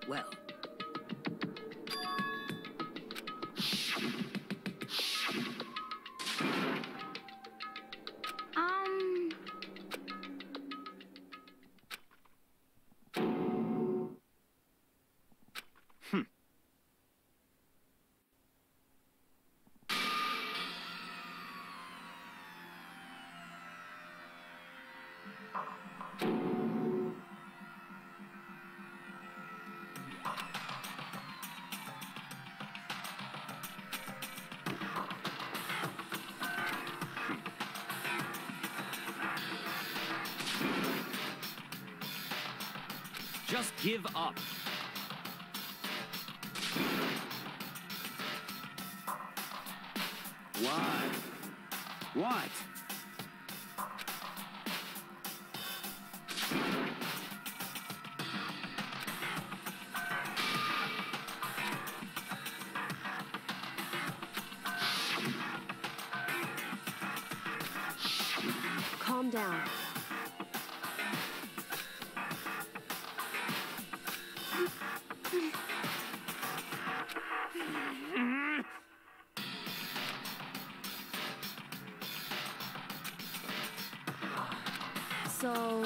Well. Just give up. What? What? Calm down. So...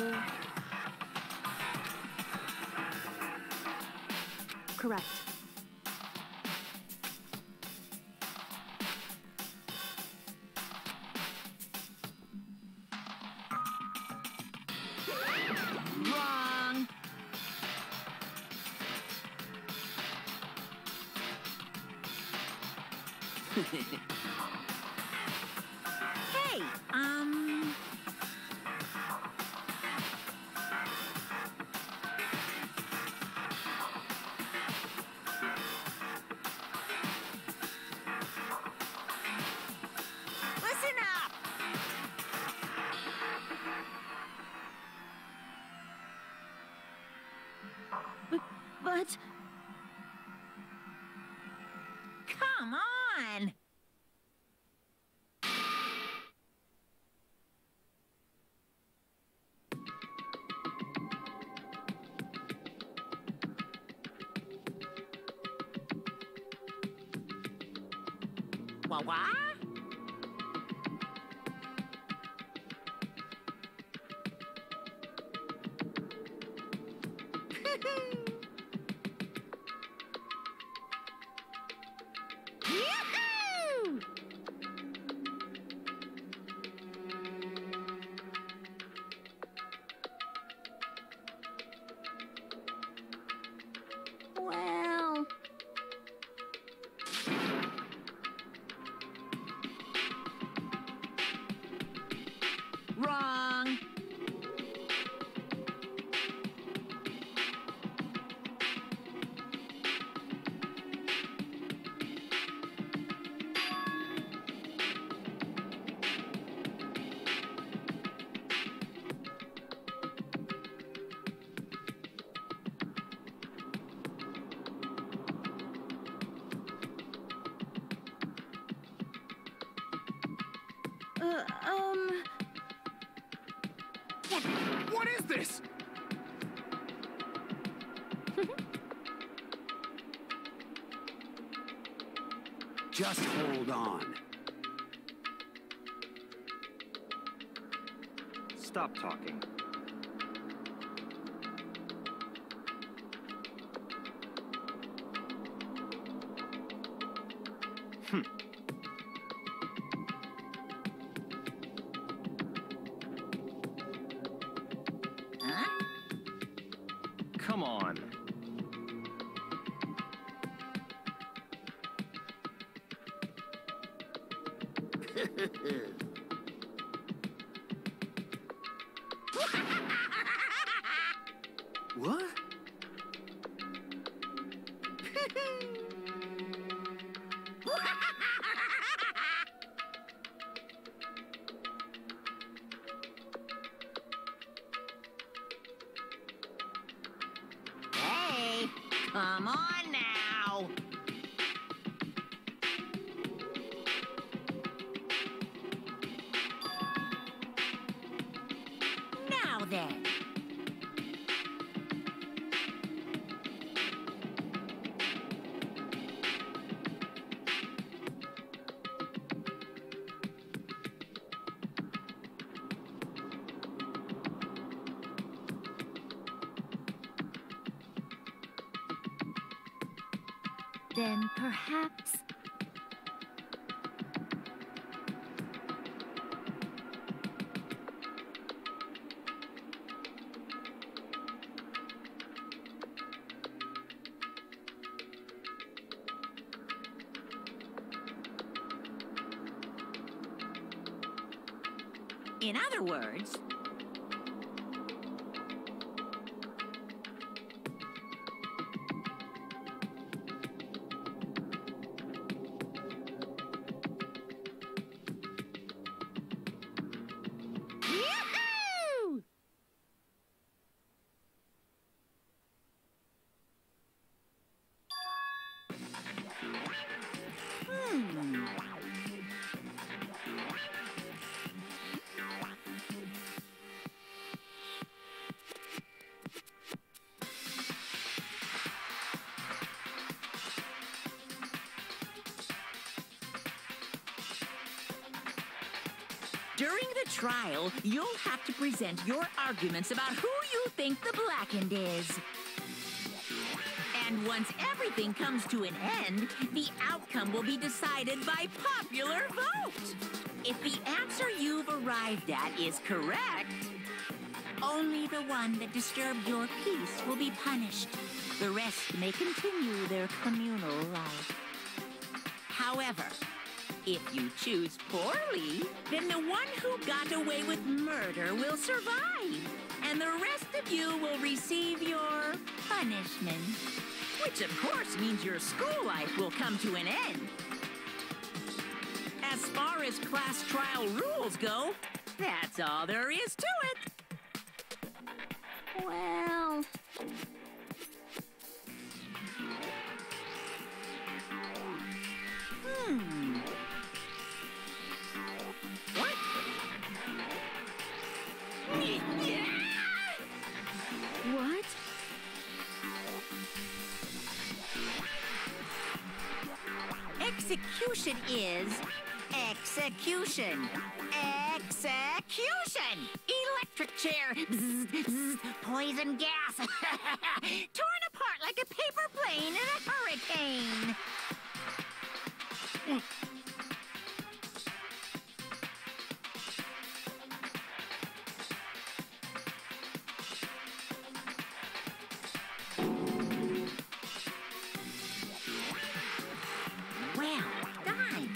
correct. Wrong. Hey, listen up. But... come on. What? Yoo-hoo! Well... What is this? Just hold on. Stop talking. Huh? Come on. What? Hey, come on now. Now then. Then perhaps... In other words... Yoo-hoo! During the trial, you'll have to present your arguments about who you think the Blackened is. And once everything comes to an end, the outcome will be decided by popular vote. If the answer you've arrived at is correct, only the one that disturbed your peace will be punished. The rest may continue their communal life. However, if you choose poorly, then the one who got away with murder will survive, and the rest of you will receive your punishment. Which, of course, means your school life will come to an end. As far as class trial rules go, that's all there is to it. Well... What? What? Execution is execution. Execution! Electric chair. Bzz, bzz, poison gas. Torn apart like a paper plane in a hurricane. Well done.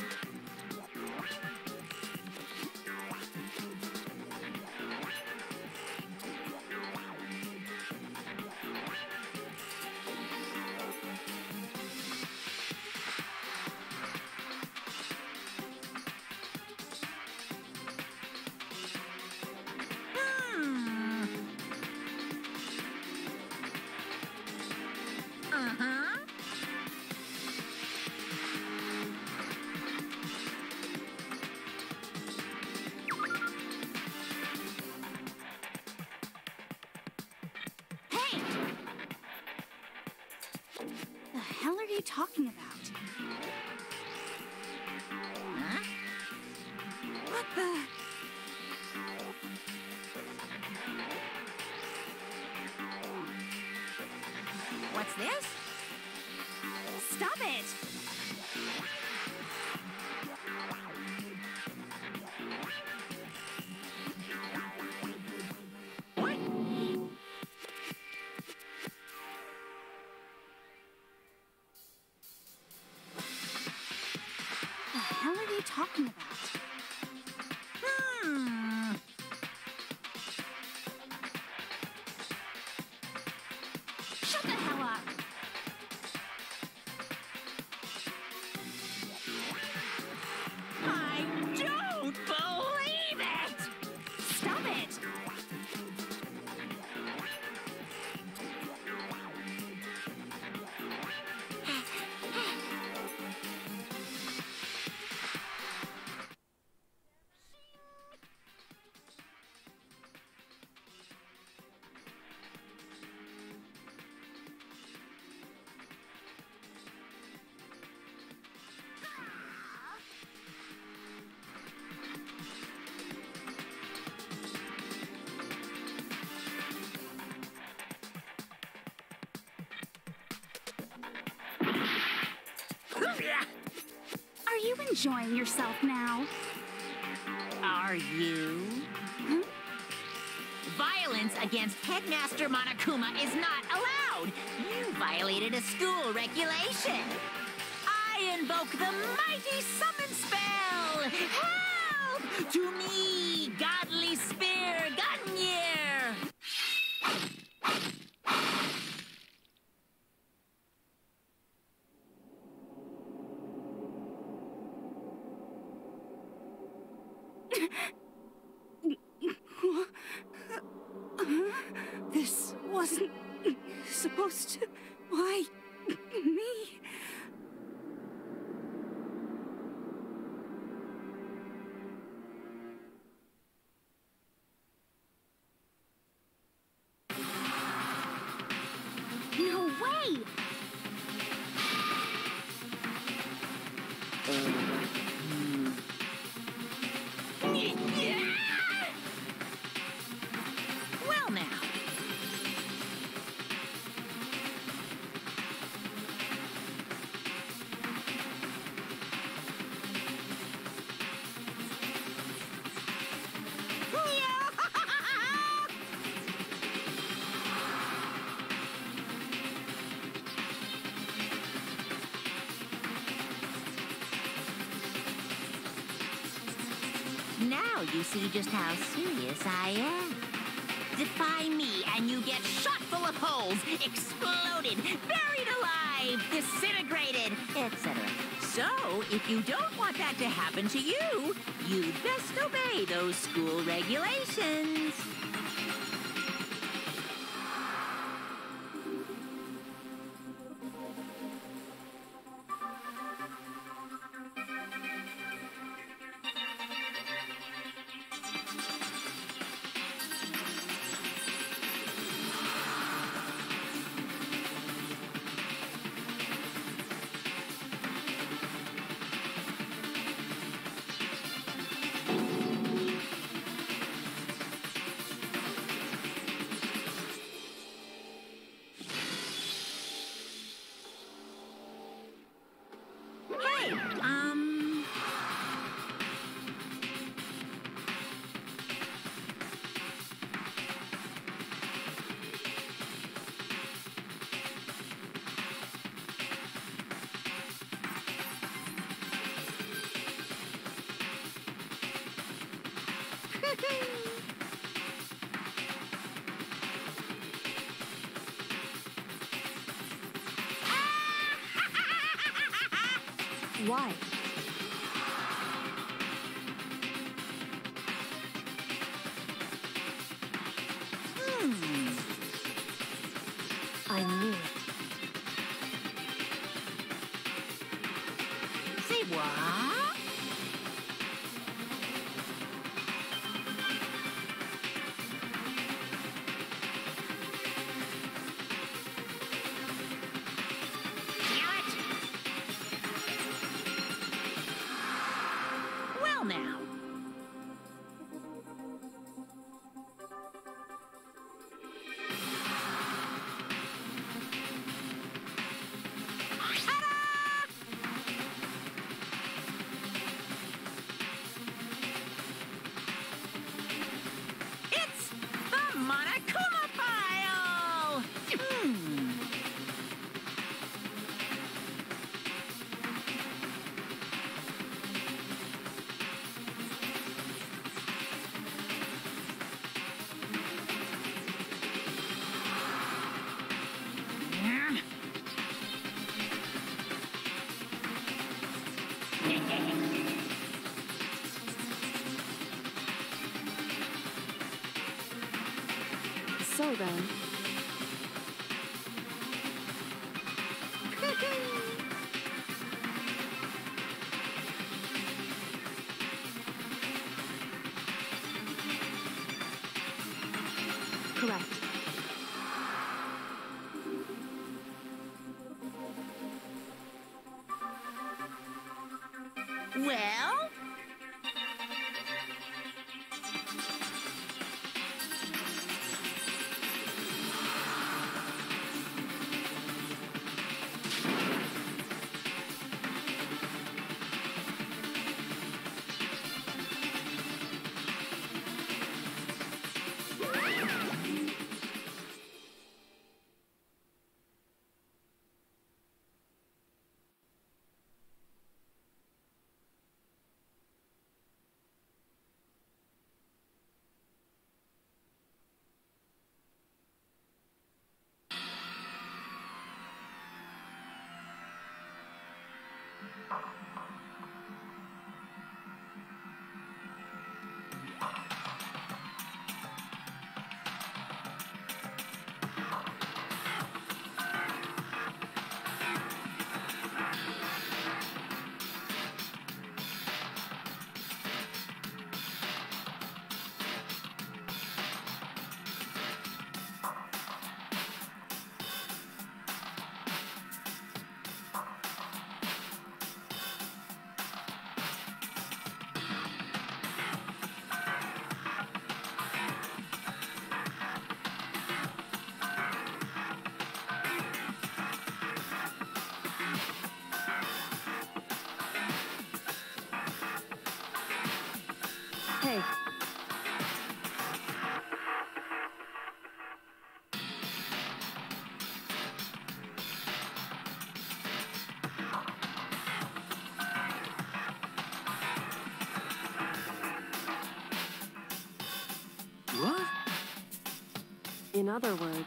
talking about? Huh? What the? What's this? Stop it! What? The hell are they talking about? Shut the hell up! I don't believe it! Stop it! Are you enjoying yourself now? Are you? Violence against Headmaster Monokuma is not allowed. You violated a school regulation. I invoke the mighty summon spell. Help! To me, godly spear, Gungnir! This wasn't supposed to... Why me? No way! Well now. Now you see just how serious I am. Defy me and you get shot full of holes, exploded, buried alive, disintegrated, etc. So, if you don't want that to happen to you, you'd best obey those school regulations. Hey, Why? I knew it. Say what? Damn it! now. It's the Monokuma File! So then. Correct. Well? Hey. What? In other words,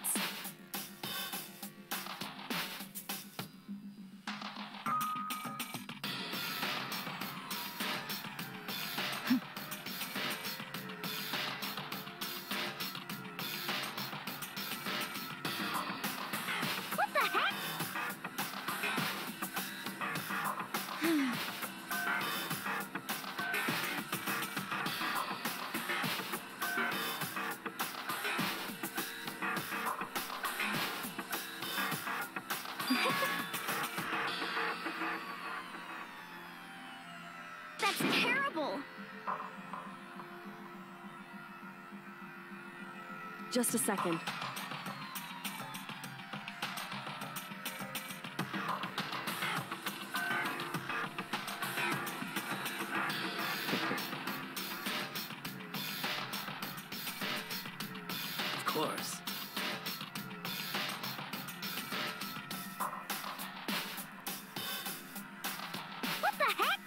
What the heck? That's terrible. just a second. Of course. What the heck?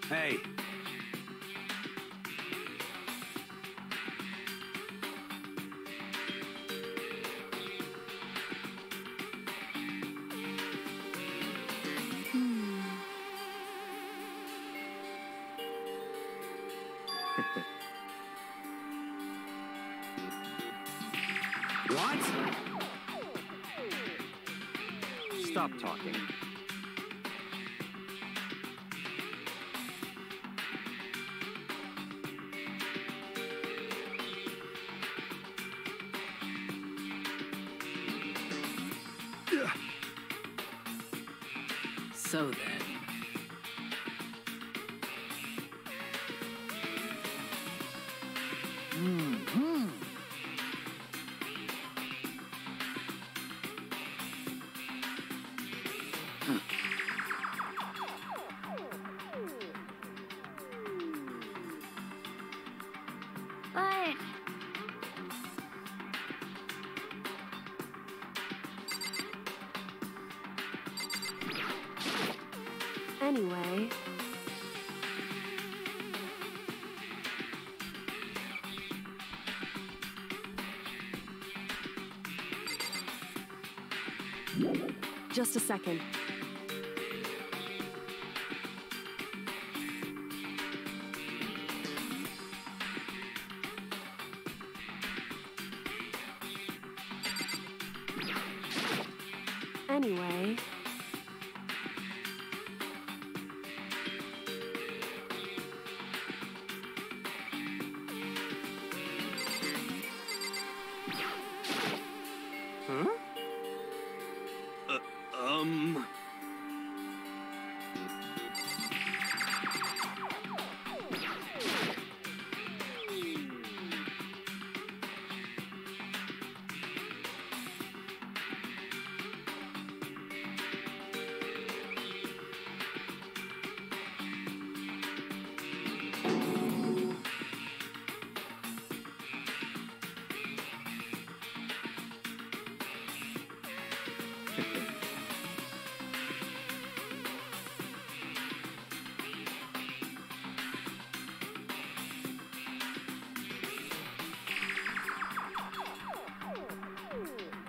Hey. What? Stop talking. So then. But Anyway, just a second. Anyway,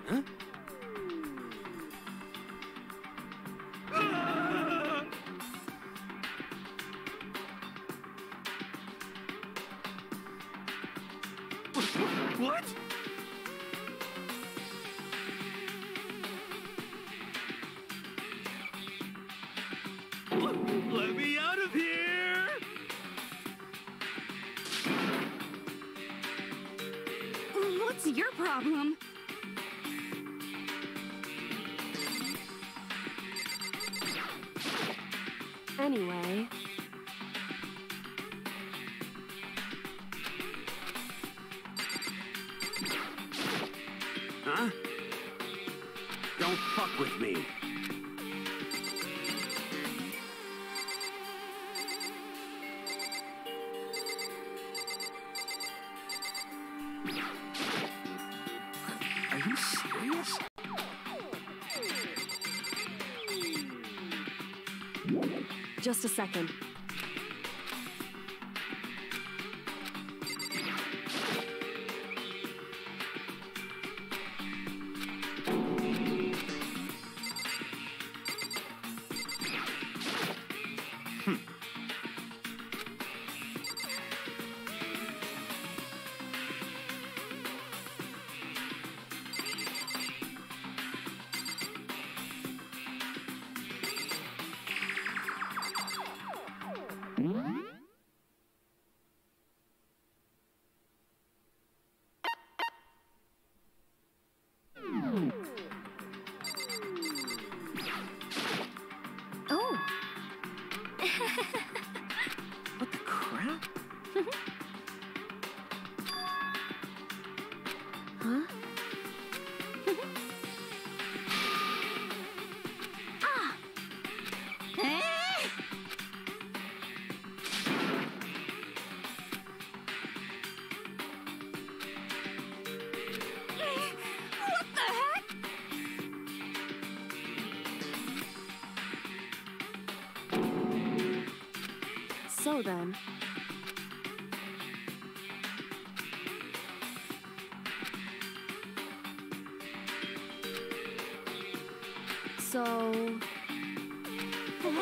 Huh? What? Let me out of here! what's your problem? anyway, Huh? Don't fuck with me. Are you serious? just a second. So then. So...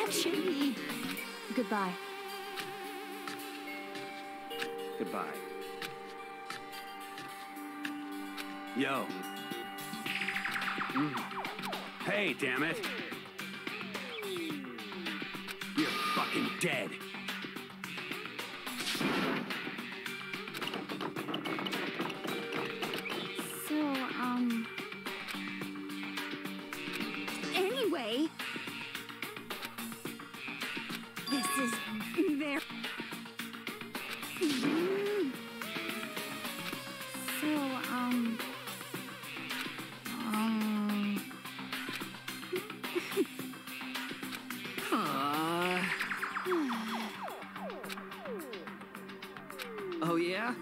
Actually... Goodbye. Goodbye. Yo. Hey, damn it. You're fucking dead. So, anyway, this is very... So, Oh, yeah?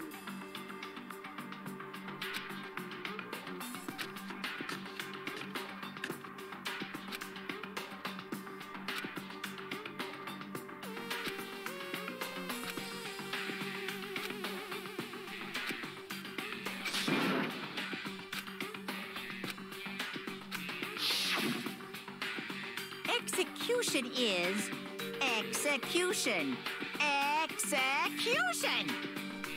Execution is execution. Execution!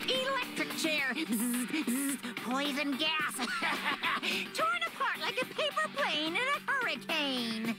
Electric chair. Bzz, bzz, poison gas. Torn apart like a paper plane in a hurricane.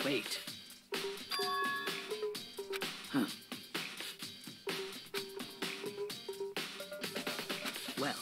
Wait. Huh. Well.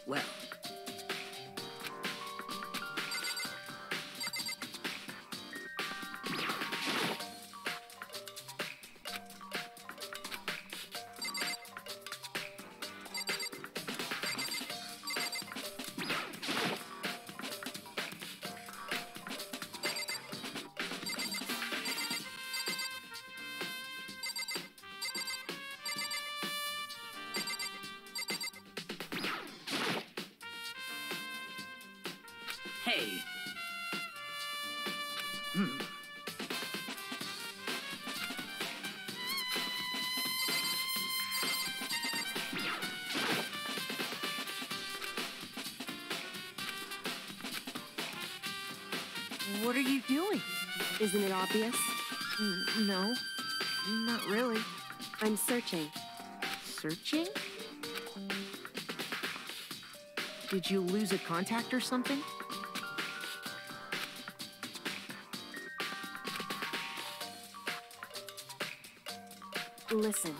Well. Hey. What are you doing? Isn't it obvious? No, not really. I'm searching. Searching? Did you lose a contact or something? Listen.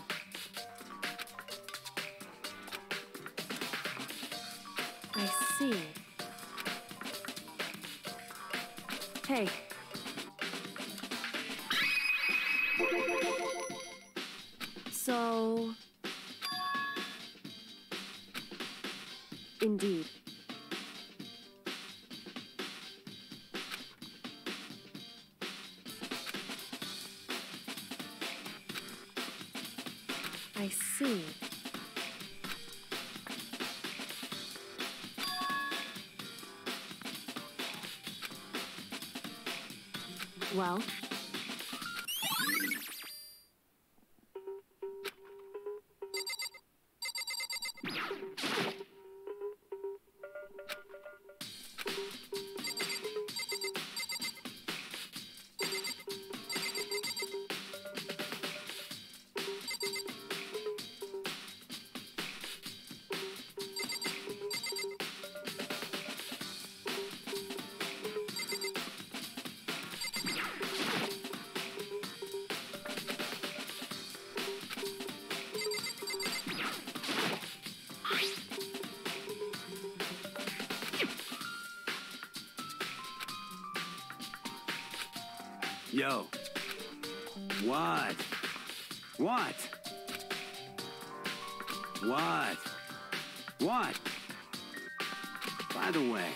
I see. Hey. So... Indeed. I see. Well? Yo. What? What? What? What? By the way.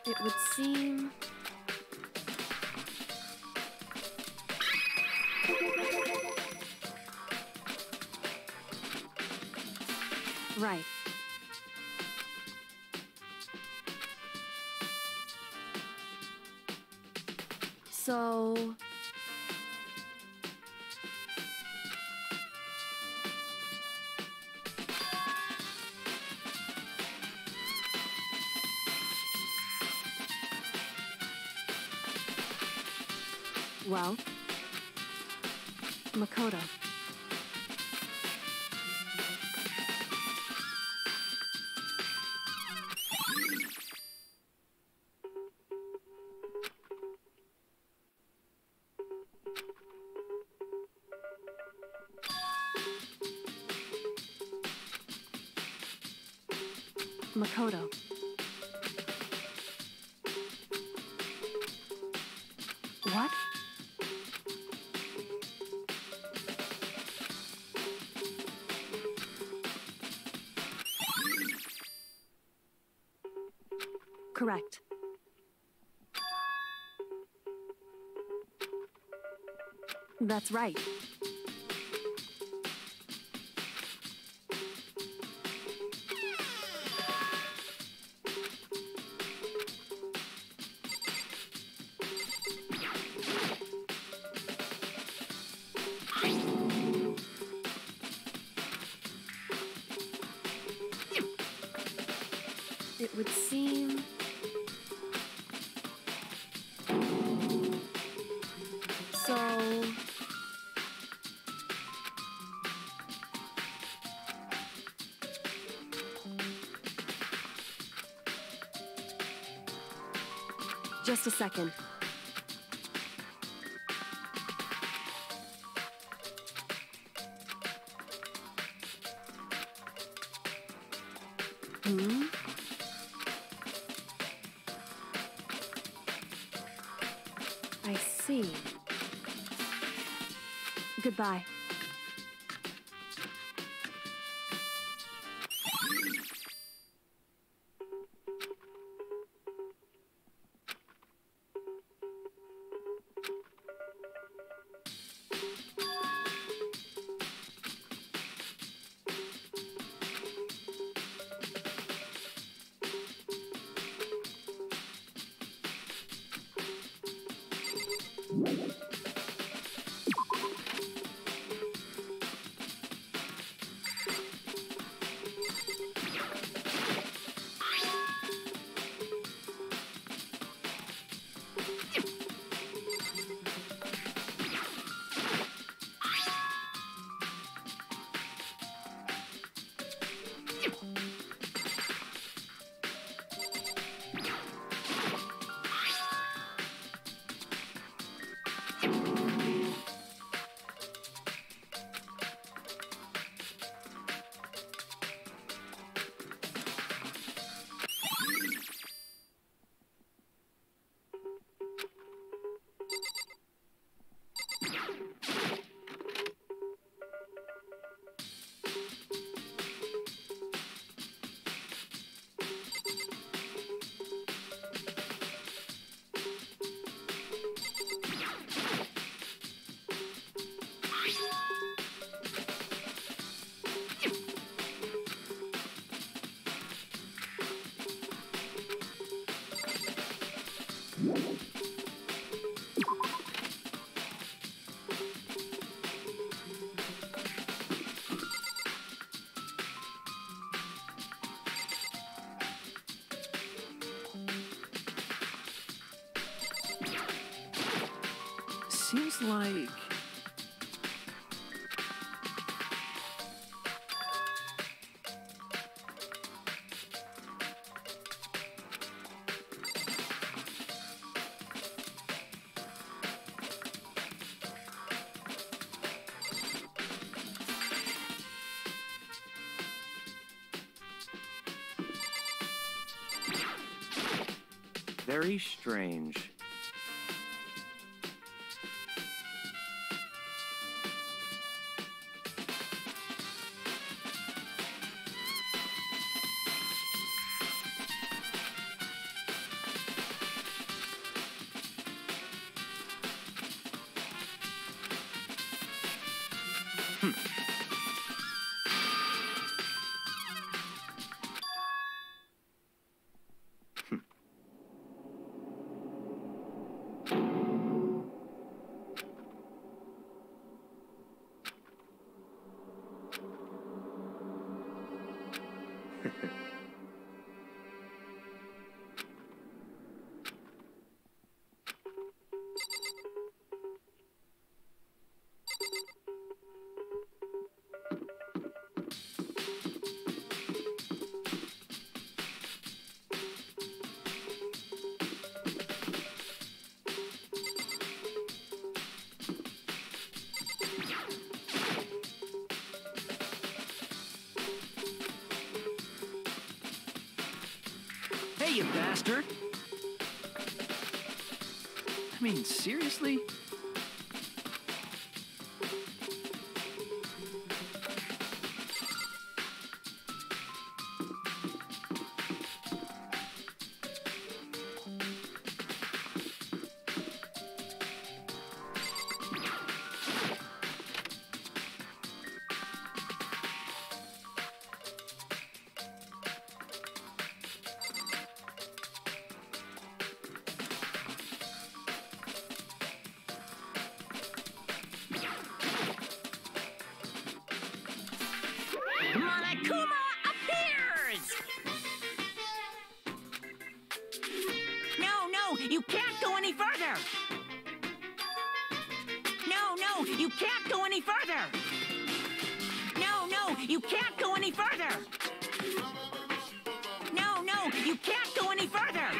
It would seem... Right. So... Well, Makoto. Makoto. What? Correct. That's right. It would seem... So... Just a second. Hmm? I see. Goodbye. Seems like... Very strange. Hey, you bastard! I mean, seriously? Monokuma appears! No, you can't go any further! No, you can't go any further! No, you can't go any further! No, you can't go any further!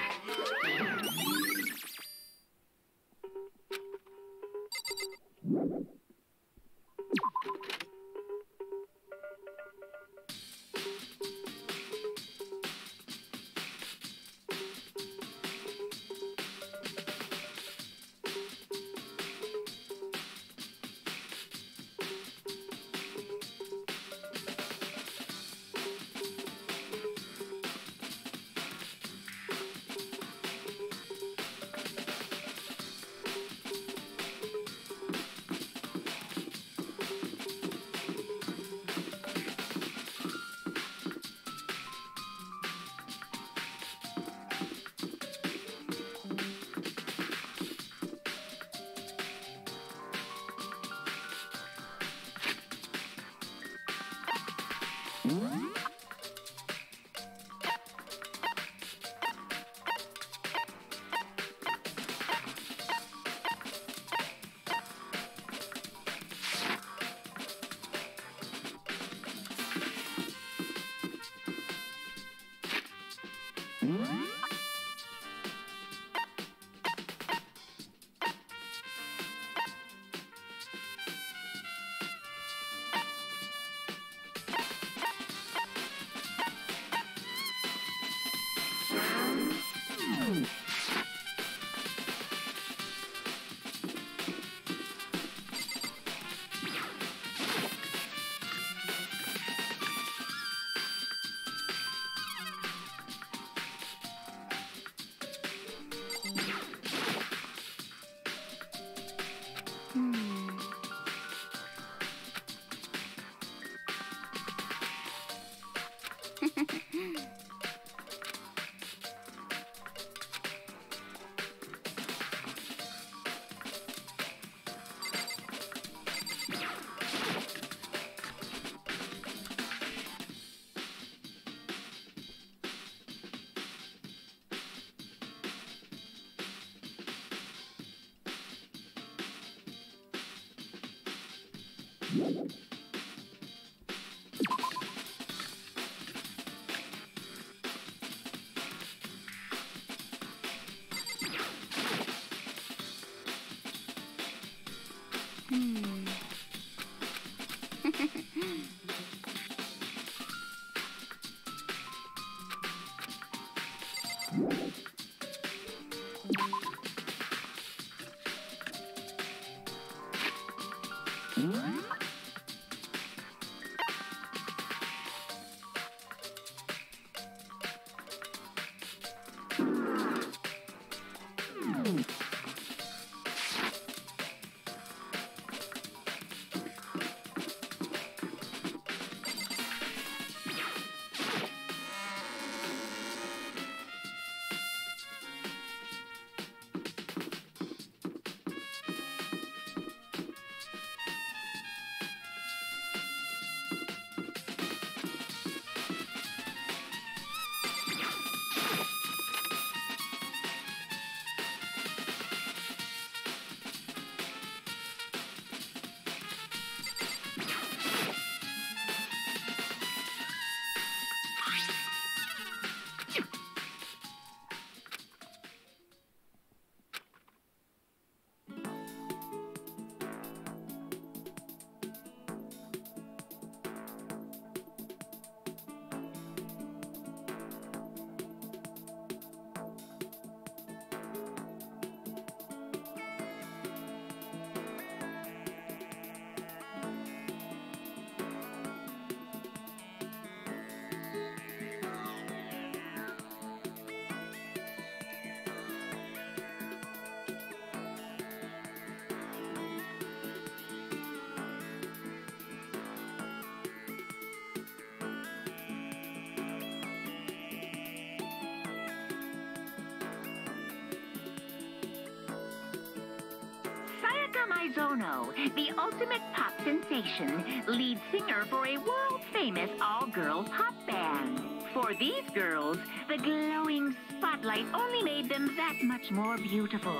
Luna Maizono, the ultimate pop sensation, lead singer for a world-famous all-girl pop band. For these girls, the glowing spotlight only made them that much more beautiful.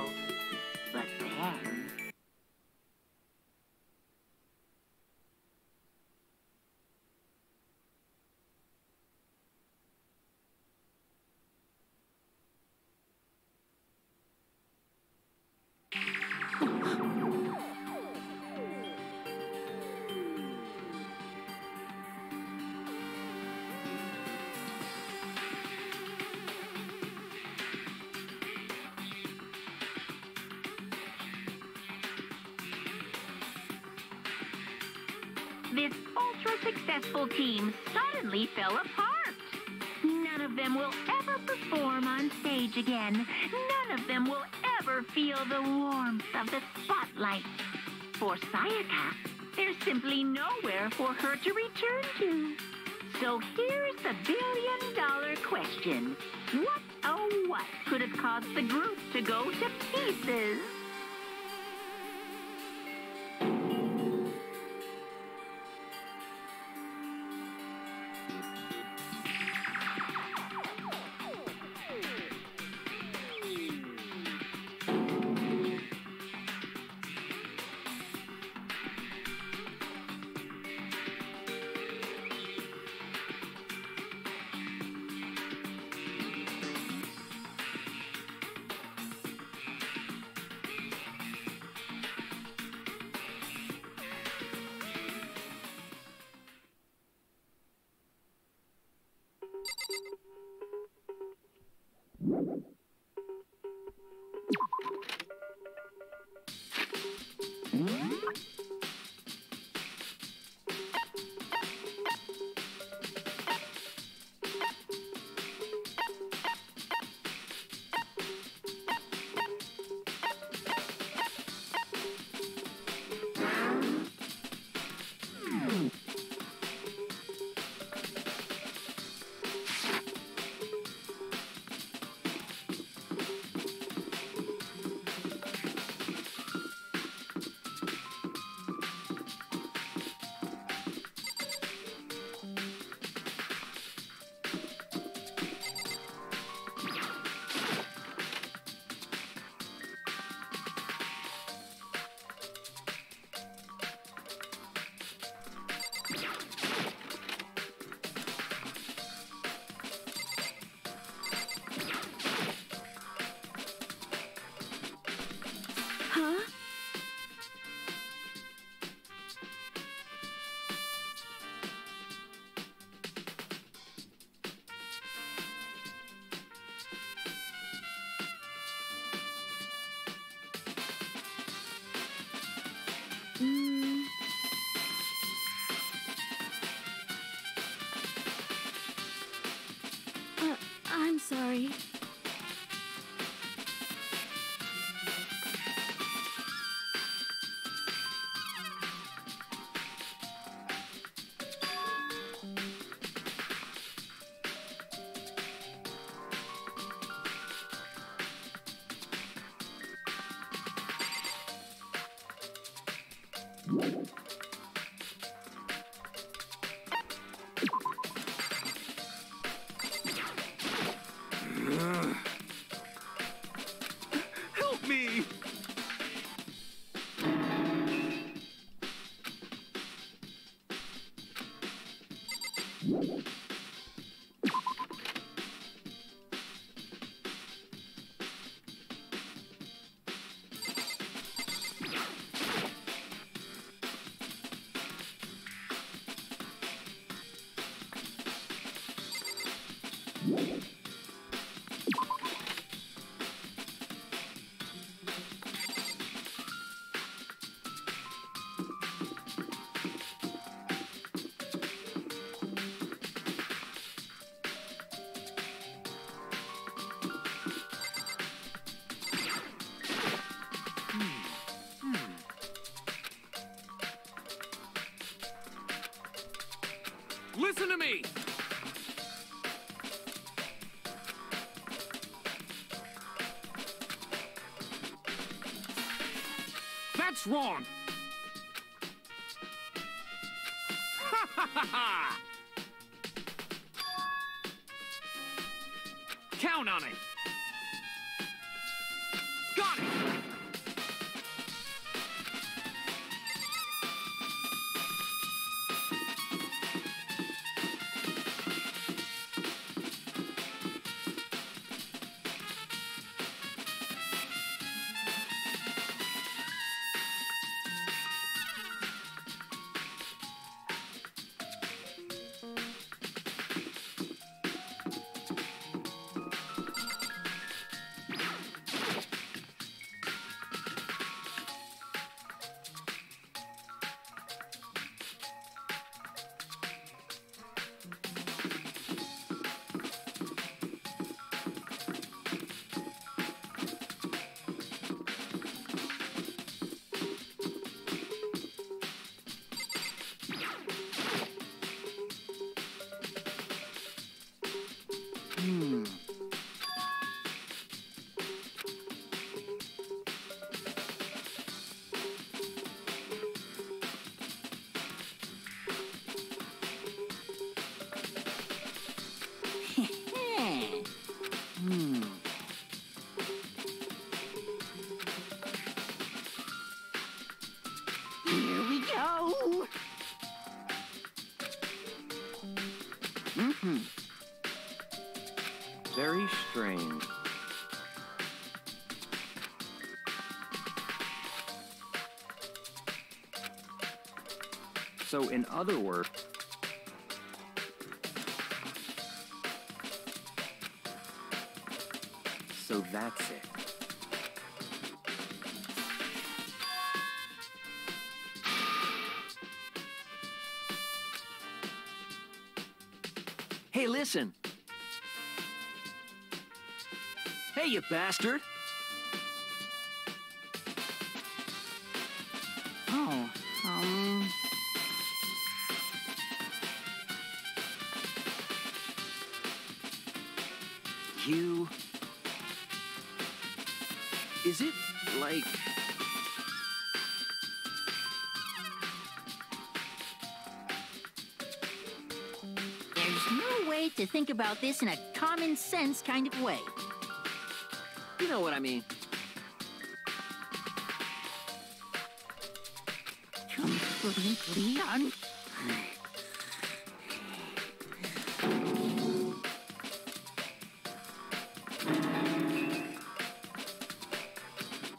But then... This ultra-successful team suddenly fell apart. None of them will ever perform on stage again. None of them will ever feel the warmth of the spotlight. For Sayaka, there's simply nowhere for her to return to. So here's the billion-dollar question. What, oh what, could have caused the group to go to pieces? I'm sorry. Help me! Listen to me! That's wrong! Ha ha ha ha! Count on it! Got it! Here we go. Very strange. So, in other words... So that's it. Hey, listen! Hey, you bastard! Oh, You... Is it, like... There's no way to think about this in a common sense kind of way. You know what I mean? Completely un...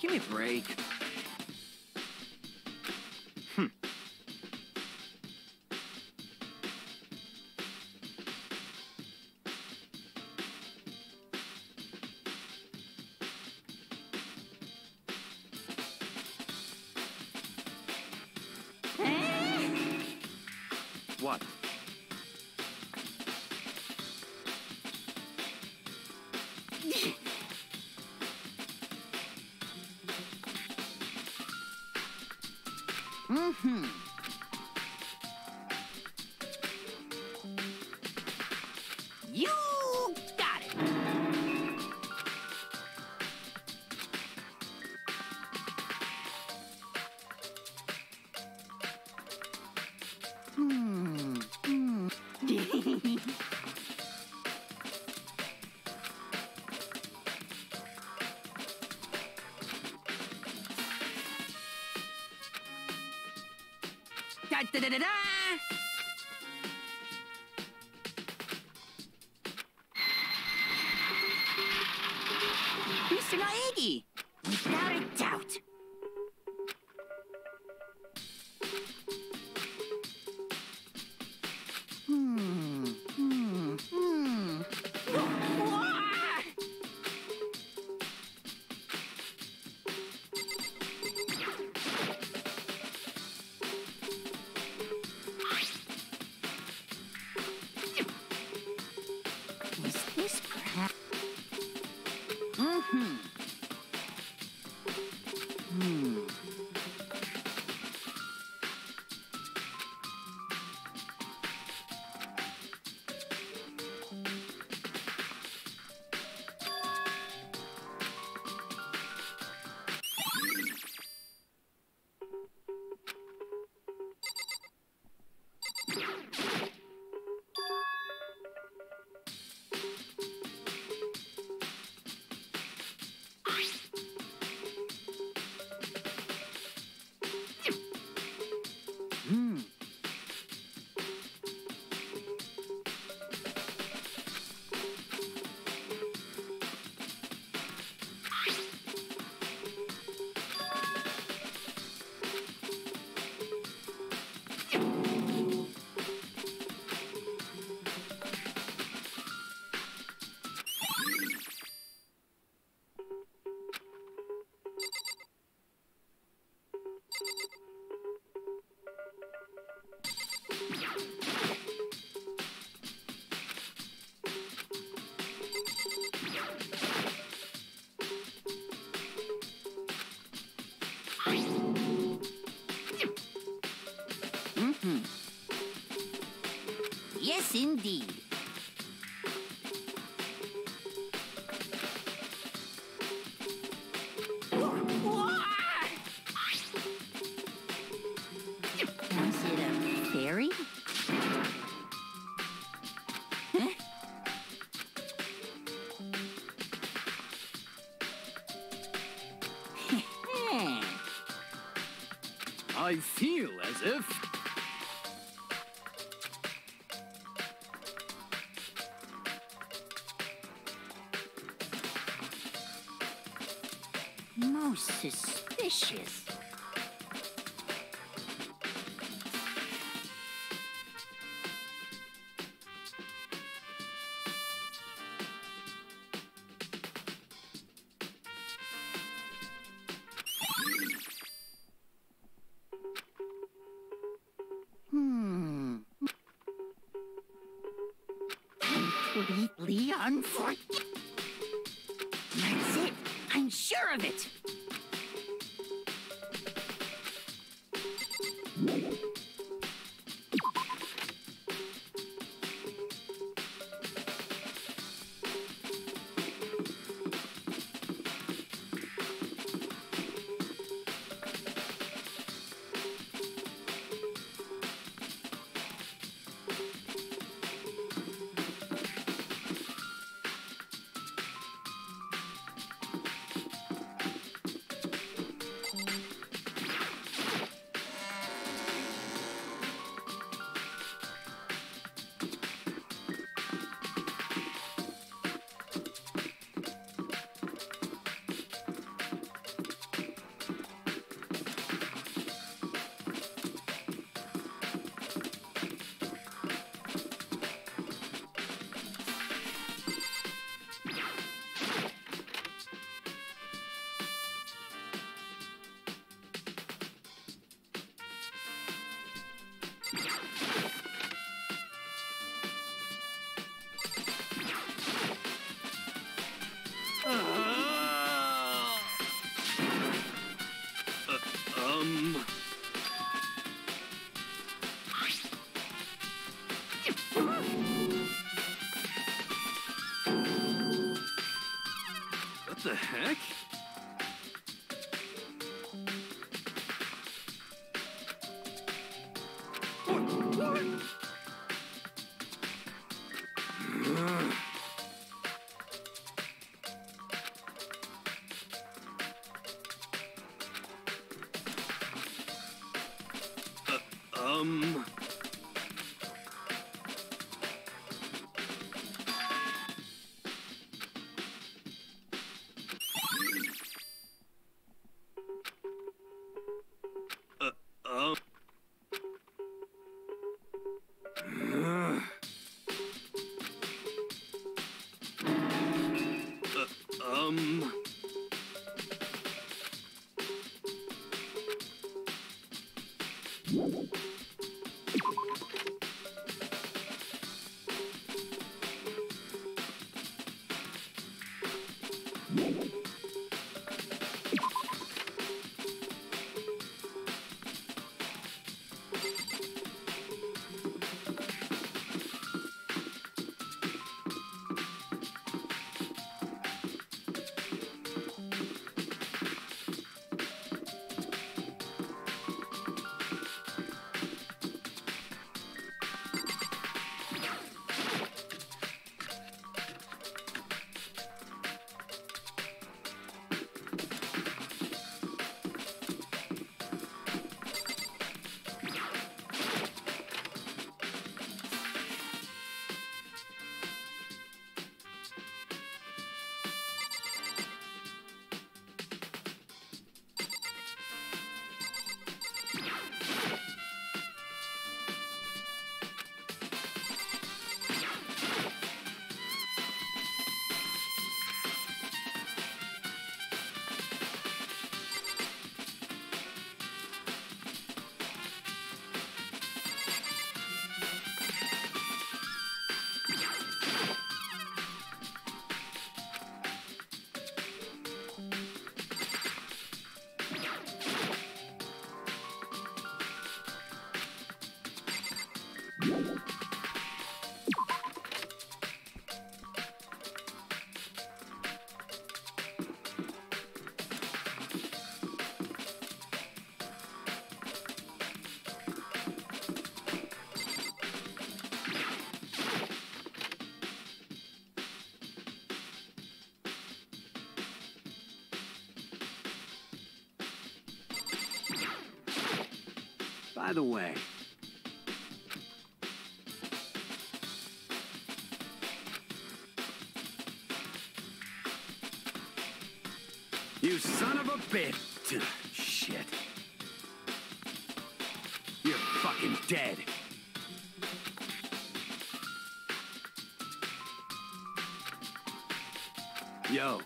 Give me a break. What? You got it. Da da da da da! Mr. Naegi! Without a doubt! Yes, indeed. Was it a fairy? Huh? I feel as if... Most suspicious. Completely unforgettable. That's it. I'm sure of it. What the heck? By the way, you son of a bitch! Shit. You're fucking dead. Yo.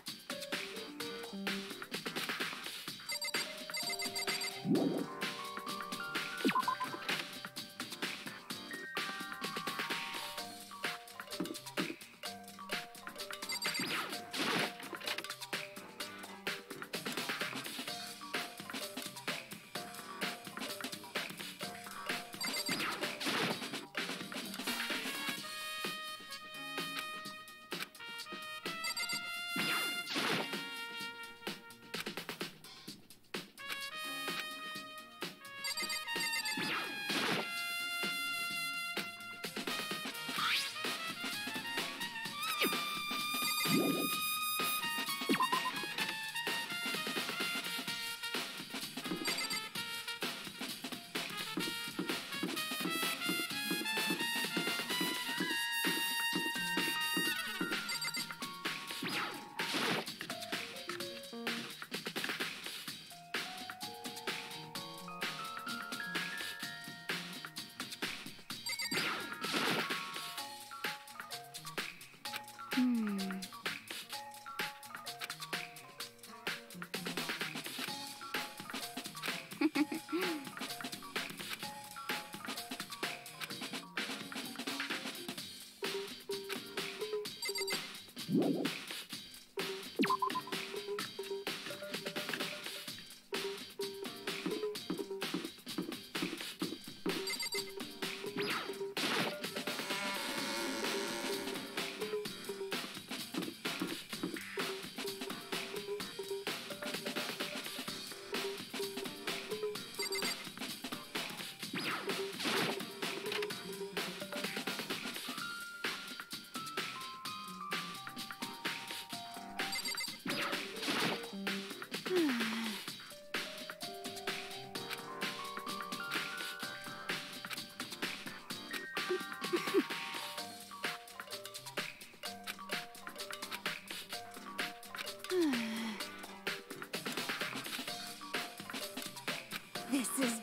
This is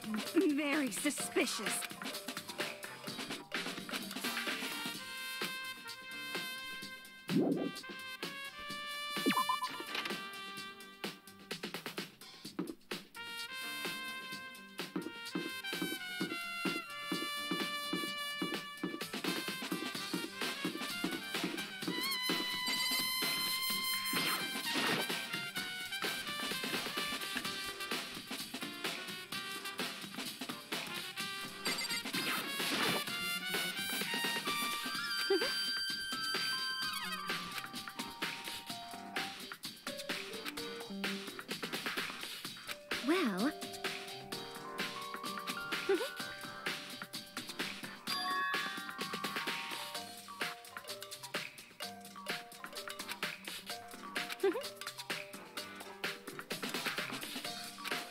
very suspicious. Well...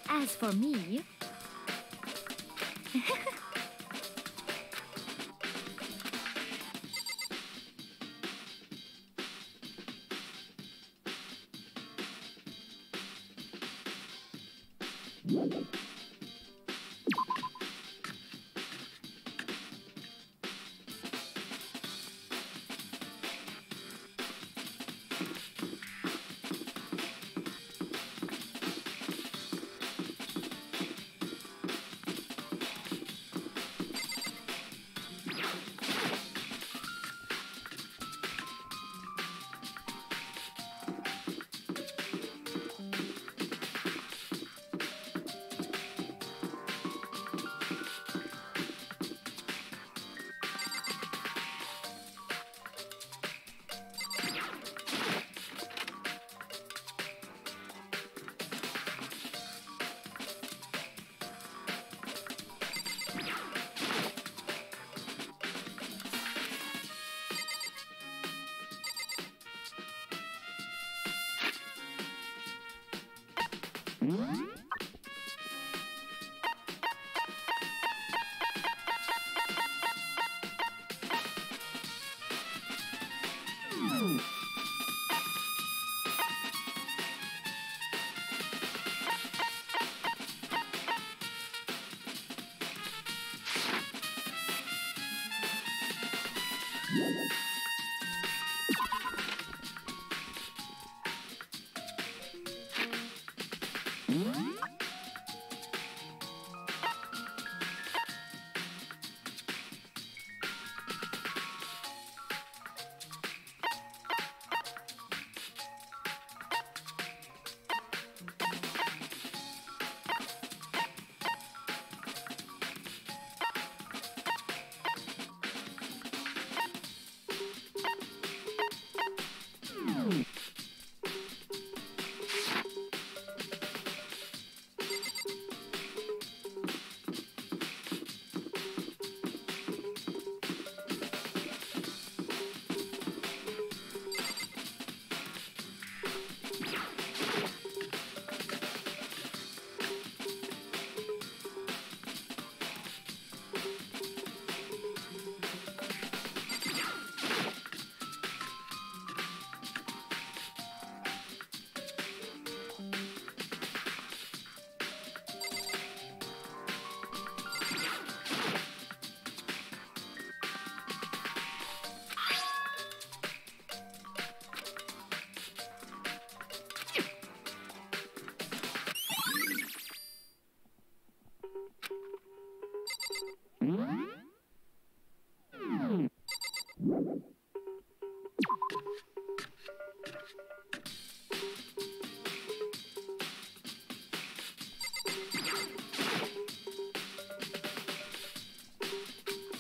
As for me...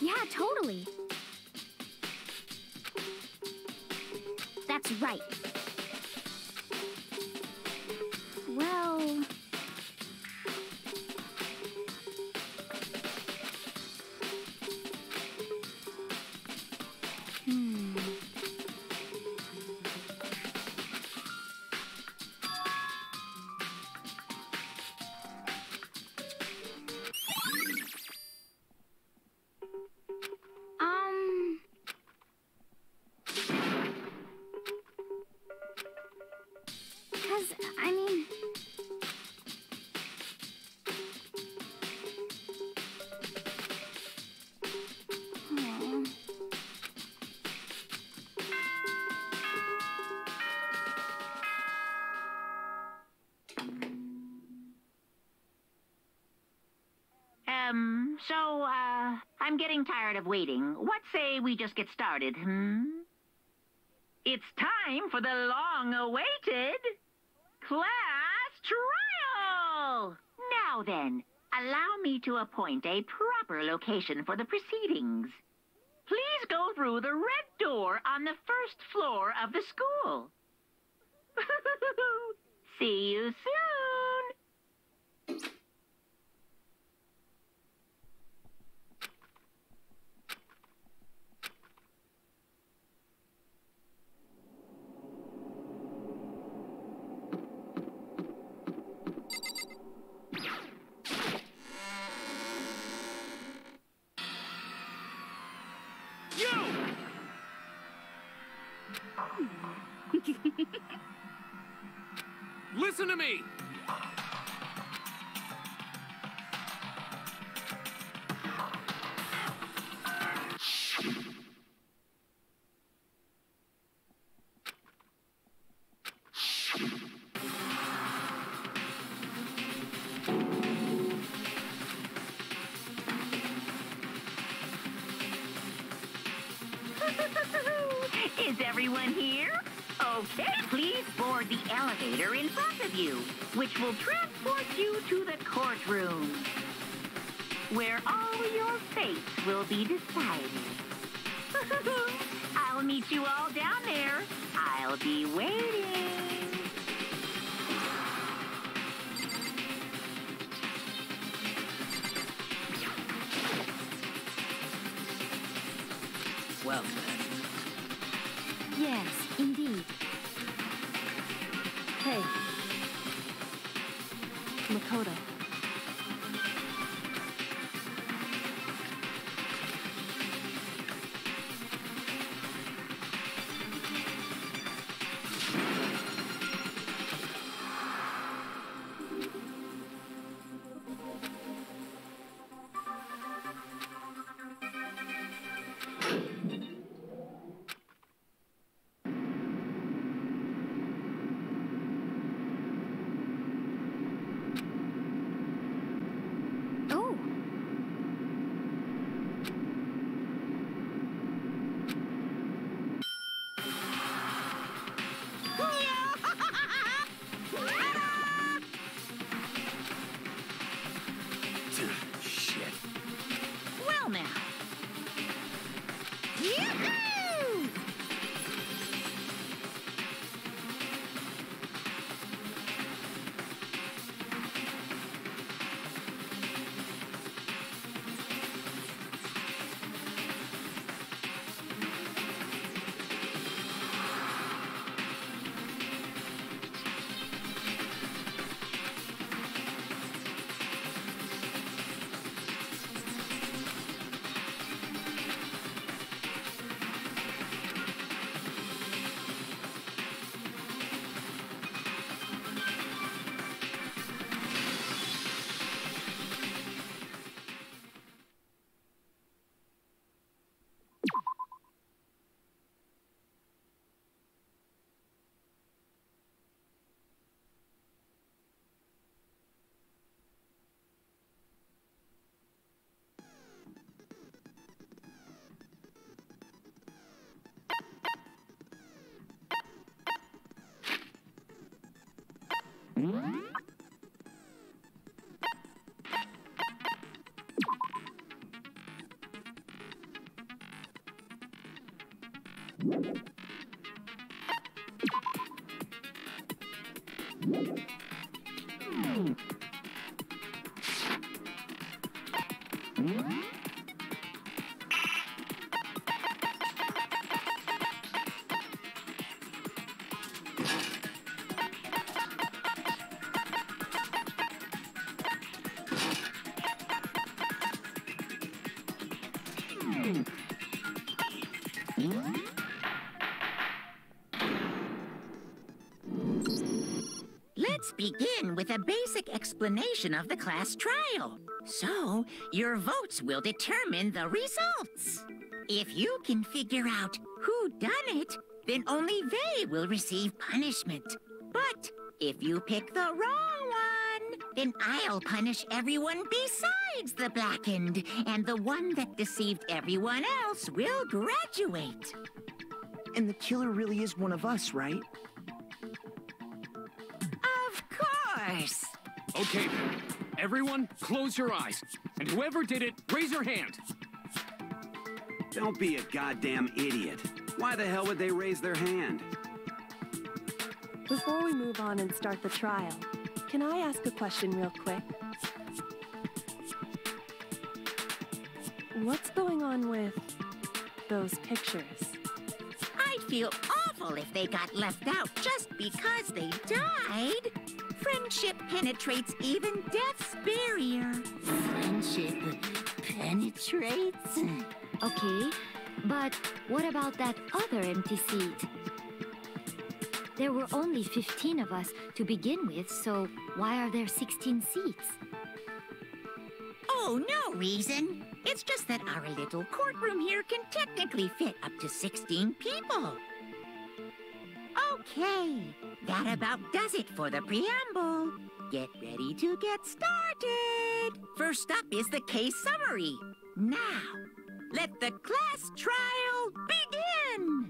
Yeah, totally. That's right. Well... Because, I mean... Aw. I'm getting tired of waiting. What say we just get started, It's time for the long-awaited class trial! Now then, allow me to appoint a proper location for the proceedings. Please go through the red door on the first floor of the school. See you soon! Listen to me! Is everyone here? Okay, please board the elevator in front of you, which will transport you to the courtroom, where all your fates will be decided. I'll meet you all down there. I'll be waiting. Well then. Yes, indeed. Hey. Makoto. Let's begin with a basic explanation of the class trial. So, your votes will determine the results. If you can figure out who done it, then only they will receive punishment. But if you pick the wrong one, then I'll punish everyone besides the blackened, and the one that deceived everyone else will graduate. And the killer really is one of us, right? Of course. Okay then. Everyone, close your eyes. And whoever did it, raise your hand. Don't be a goddamn idiot. Why the hell would they raise their hand? Before we move on and start the trial, can I ask a question real quick? What's going on with those pictures? I'd feel awful if they got left out just because they died. Friendship penetrates even death's barrier. Friendship penetrates? Okay, but what about that other empty seat? There were only 15 of us to begin with, so why are there 16 seats? Oh, no reason. It's just that our little courtroom here can technically fit up to 16 people. Okay, that about does it for the preamble. Get ready to get started. First up is the case summary. Now, let the class trial begin.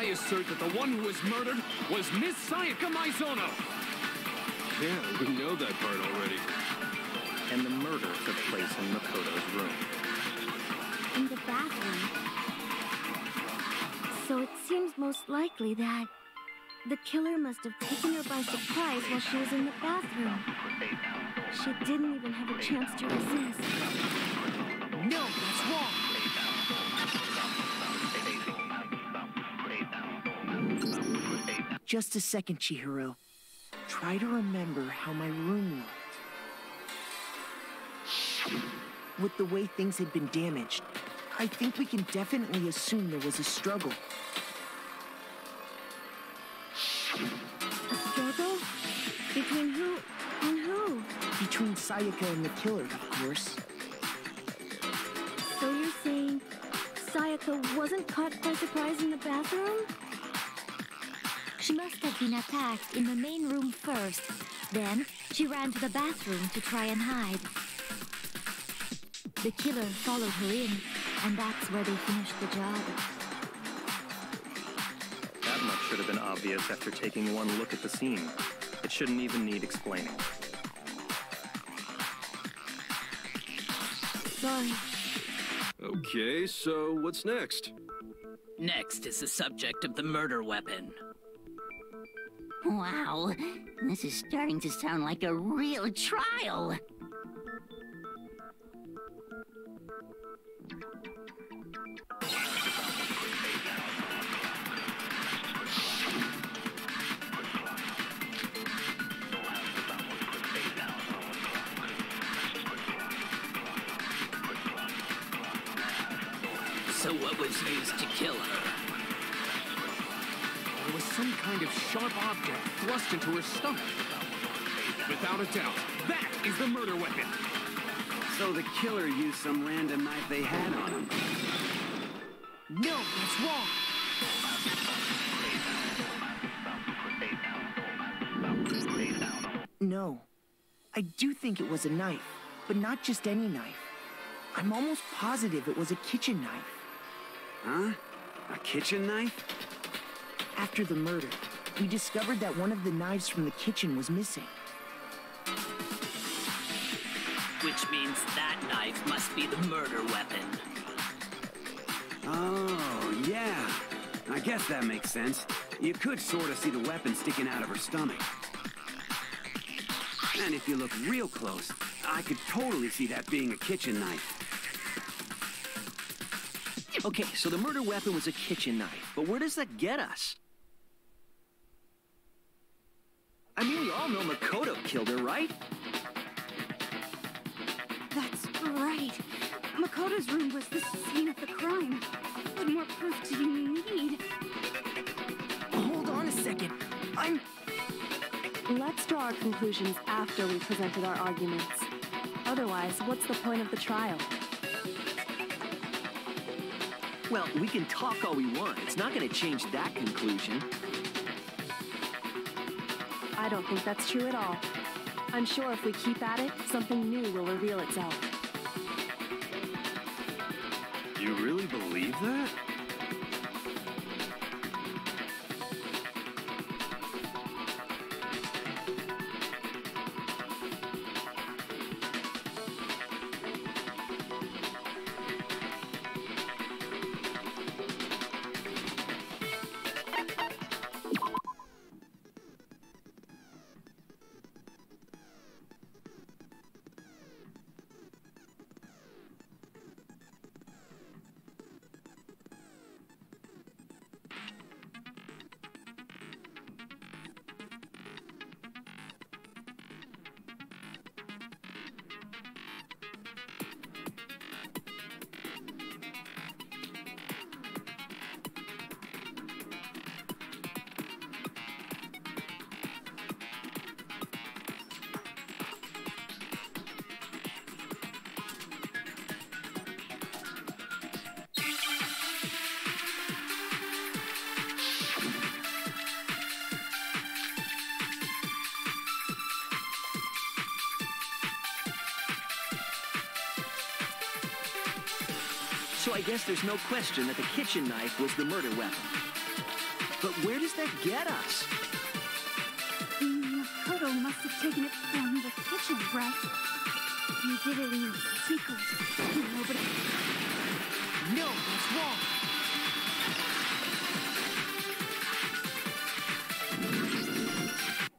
I assert that the one who was murdered was Miss Sayaka Maizono. Yeah, we know that part already. And the murder took place in Makoto's room. In the bathroom. So it seems most likely that the killer must have taken her by surprise while she was in the bathroom. She didn't even have a chance to resist. No, that's wrong. Just a second, Chihiro. Try to remember how my room looked. With the way things had been damaged, I think we can definitely assume there was a struggle. A struggle? Between who and who? Between Sayaka and the killer, of course. So you're saying Sayaka Sayaka wasn't caught by surprise in the bathroom? She must have been attacked in the main room first. Then, she ran to the bathroom to try and hide. The killer followed her in, and that's where they finished the job. That much should have been obvious after taking one look at the scene. It shouldn't even need explaining. Sorry. Okay, so what's next? Next is the subject of the murder weapon. Wow, this is starting to sound like a real trial. So what was used to kill her? There was some kind of sharp object thrust into her stomach. Without a doubt, that is the murder weapon. So the killer used some random knife they had on him. No, that's wrong. No. I do think it was a knife, but not just any knife. I'm almost positive it was a kitchen knife. Huh? A kitchen knife? After the murder, we discovered that one of the knives from the kitchen was missing. Which means that knife must be the murder weapon. Oh, yeah. I guess that makes sense. You could sort of see the weapon sticking out of her stomach. And if you look real close, I could totally see that being a kitchen knife. Okay, so the murder weapon was a kitchen knife, but where does that get us? I mean, we all know Makoto killed her, right? That's right. Makoto's room was the scene of the crime. What more proof do you need? Hold on a second. Let's draw our conclusions after we presented our arguments. Otherwise, what's the point of the trial? Well, we can talk all we want. It's not going to change that conclusion. I don't think that's true at all. I'm sure if we keep at it, something new will reveal itself. You really believe that? So I guess there's no question that the kitchen knife was the murder weapon. But where does that get us? Makoto must have taken it from the kitchen, right? He did it in secret. Nobody... No, that's wrong.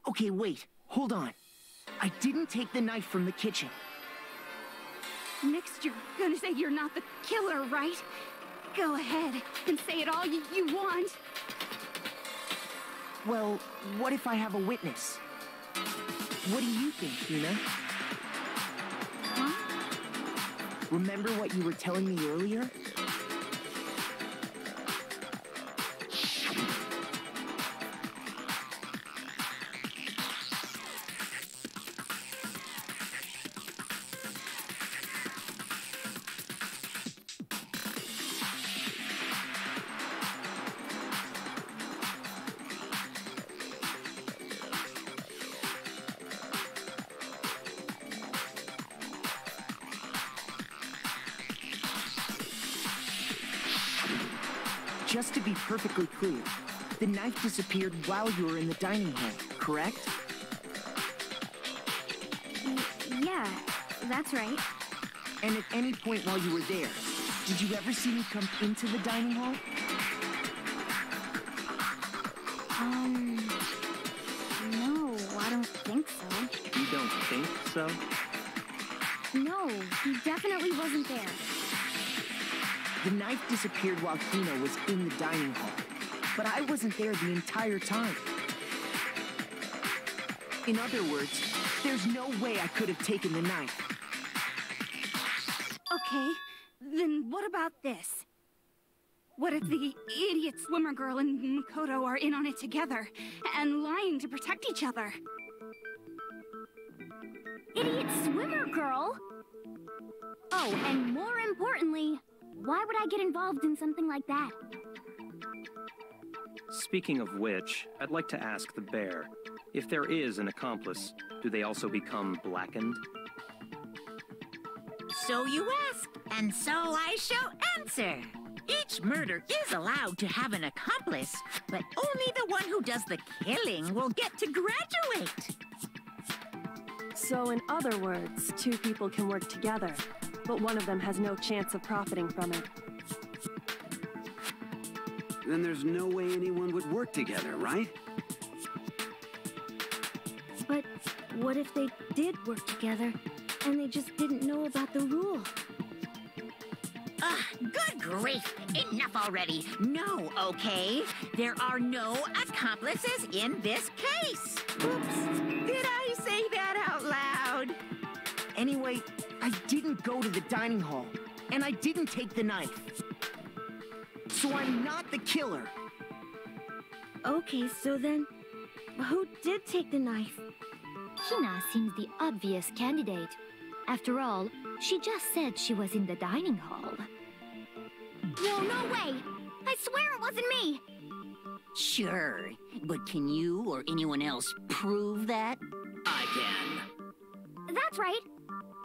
Okay, wait. Hold on. I didn't take the knife from the kitchen. Next, you're gonna say you're not the killer, right? Go ahead and say it all you want. Well, what if I have a witness? What do you think, Hina? Huh? Remember what you were telling me earlier? just to be perfectly clear, the knife disappeared while you were in the dining hall, correct? Yeah, that's right. And at any point while you were there, did you ever see me come into the dining hall? No, I don't think so. You don't think so? No, he definitely wasn't there. The knife disappeared while Hina was in the dining hall, but I wasn't there the entire time. In other words, there's no way I could have taken the knife. Okay, then what about this? What if the idiot swimmer girl and Makoto are in on it together, and lying to protect each other? Idiot swimmer girl? Oh, and more importantly, why would I get involved in something like that? Speaking of which, I'd like to ask the bear, if there is an accomplice, do they also become blackened? So you ask, and so I shall answer. Each murder is allowed to have an accomplice, but only the one who does the killing will get to graduate. So in other words, two people can work together, but one of them has no chance of profiting from it. Then there's no way anyone would work together, right? But what if they did work together, and they just didn't know about the rule? Good grief! Enough already! No, okay? There are no accomplices in this case! Oops! Did I say that out loud? Anyway, I didn't go to the dining hall, and I didn't take the knife. So I'm not the killer. Okay, so then, who did take the knife? Hina seems the obvious candidate. After all, she just said she was in the dining hall. No, no way! I swear it wasn't me! Sure, but can you or anyone else prove that? I can. That's right.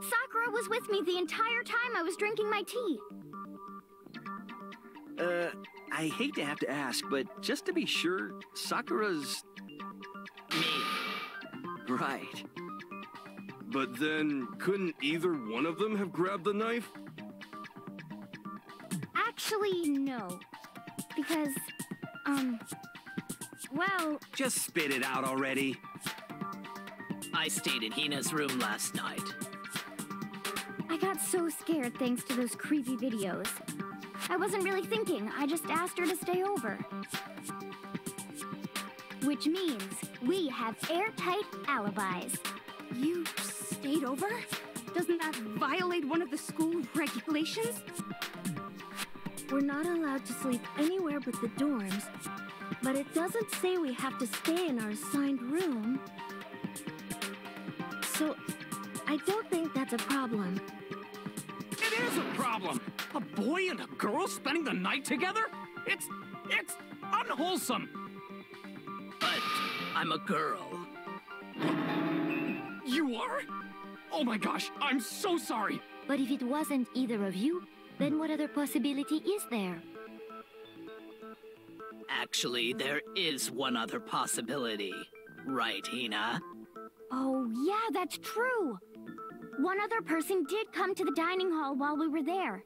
Sakura was with me the entire time I was drinking my tea. I hate to have to ask, but just to be sure, Sakura's... Me. Right. But then, couldn't either one of them have grabbed the knife? Actually, no. Because, well... Just spit it out already. I stayed in Hina's room last night. I got so scared thanks to those creepy videos. I wasn't really thinking, I just asked her to stay over. Which means we have airtight alibis. You stayed over? Doesn't that violate one of the school regulations? We're not allowed to sleep anywhere but the dorms, but it doesn't say we have to stay in our assigned room. So, I don't think that's a problem. It is a problem! A boy and a girl spending the night together? It's unwholesome! But I'm a girl. You are? Oh my gosh, I'm so sorry! But if it wasn't either of you, then what other possibility is there? Actually, there is one other possibility. Right, Hina? Oh, yeah, that's true. One other person did come to the dining hall while we were there.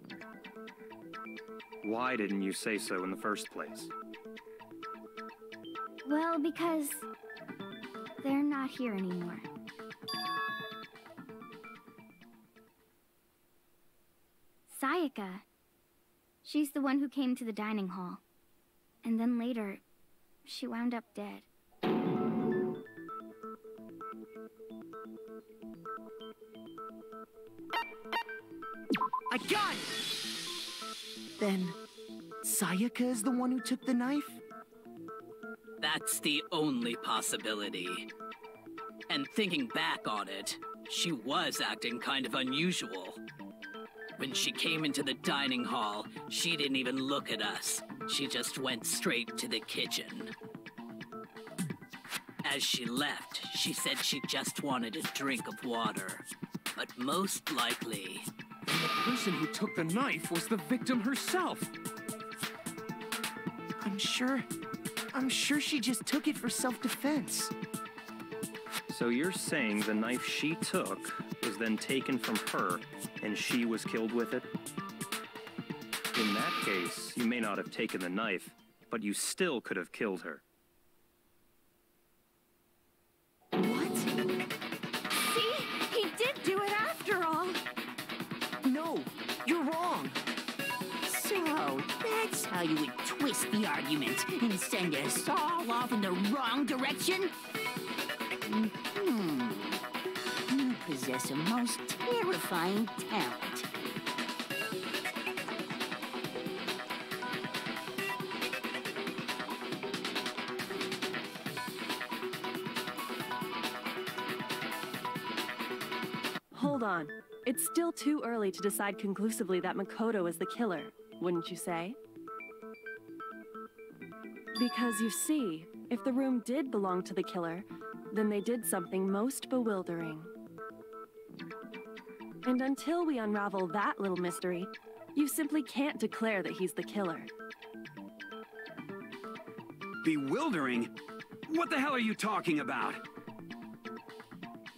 Why didn't you say so in the first place? Well, because they're not here anymore. Sayaka. She's the one who came to the dining hall. And then later, she wound up dead. I got it! Then, Sayaka is the one who took the knife? That's the only possibility. And thinking back on it, she was acting kind of unusual. When she came into the dining hall, she didn't even look at us. She just went straight to the kitchen. As she left, she said she just wanted a drink of water. But most likely... And the person who took the knife was the victim herself. I'm sure she just took it for self-defense. So you're saying the knife she took was then taken from her, and she was killed with it? In that case, you may not have taken the knife, but you still could have killed her. What? See? He did do it after all. No, you're wrong. So, that's how you would twist the argument and send us all off in the wrong direction? You possess a most terrifying talent. Hold on. It's still too early to decide conclusively that Makoto is the killer, wouldn't you say? Because you see, if the room did belong to the killer, then they did something most bewildering. And until we unravel that little mystery, you simply can't declare that he's the killer. Bewildering? What the hell are you talking about?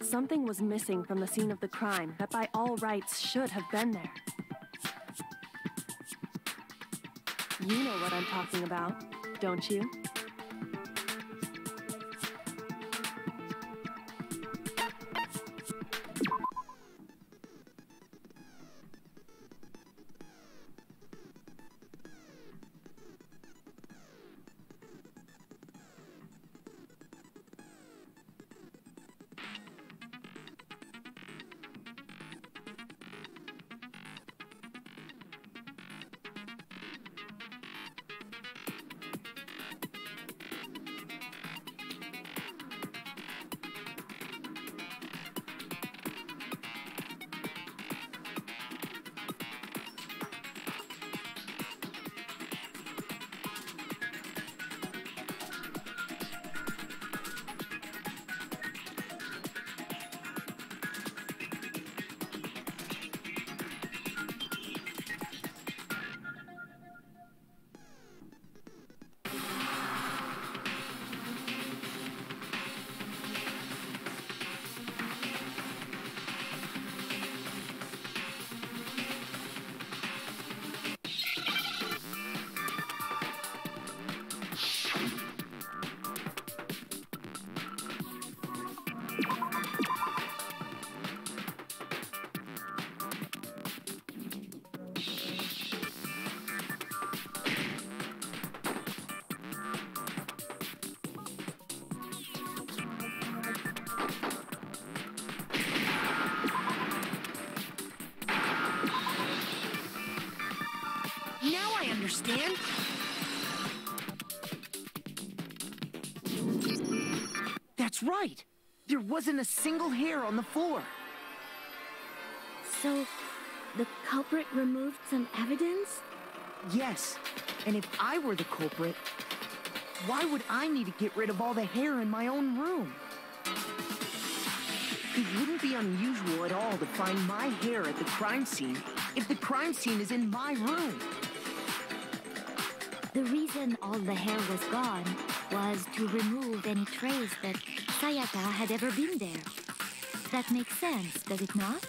Something was missing from the scene of the crime that by all rights should have been there. You know what I'm talking about, don't you? Now I understand. That's right. There wasn't a single hair on the floor. So, the culprit removed some evidence? Yes. And if I were the culprit, why would I need to get rid of all the hair in my own room? It wouldn't be unusual at all to find my hair at the crime scene if the crime scene is in my room. The reason all the hair was gone was to remove any trace that Sayaka had ever been there. That makes sense, does it not?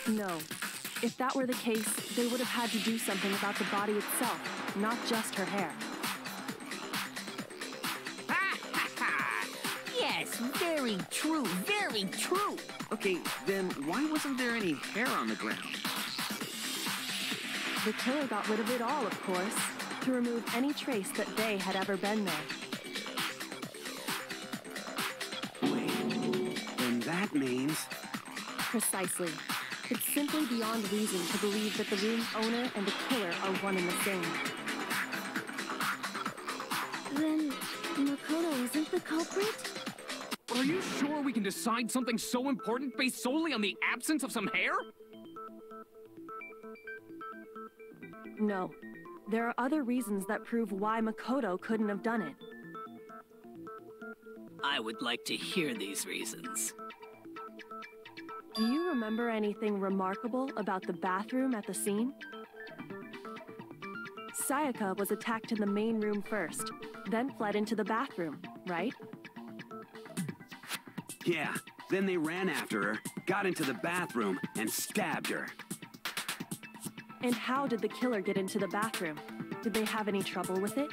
No. If that were the case, they would have had to do something about the body itself, not just her hair. Yes, very true, very true. Okay, then why wasn't there any hair on the ground? The killer got rid of it all, of course, to remove any trace that they had ever been there. Wait, then that means... Precisely. It's simply beyond reason to believe that the room's owner and the killer are one and the same. Then, Makoto isn't the culprit? Are you sure we can decide something so important based solely on the absence of some hair? No. There are other reasons that prove why Makoto couldn't have done it. I would like to hear these reasons. Do you remember anything remarkable about the bathroom at the scene? Sayaka was attacked in the main room first, then fled into the bathroom, right? Yeah, then they ran after her, got into the bathroom, and stabbed her. And how did the killer get into the bathroom? Did they have any trouble with it?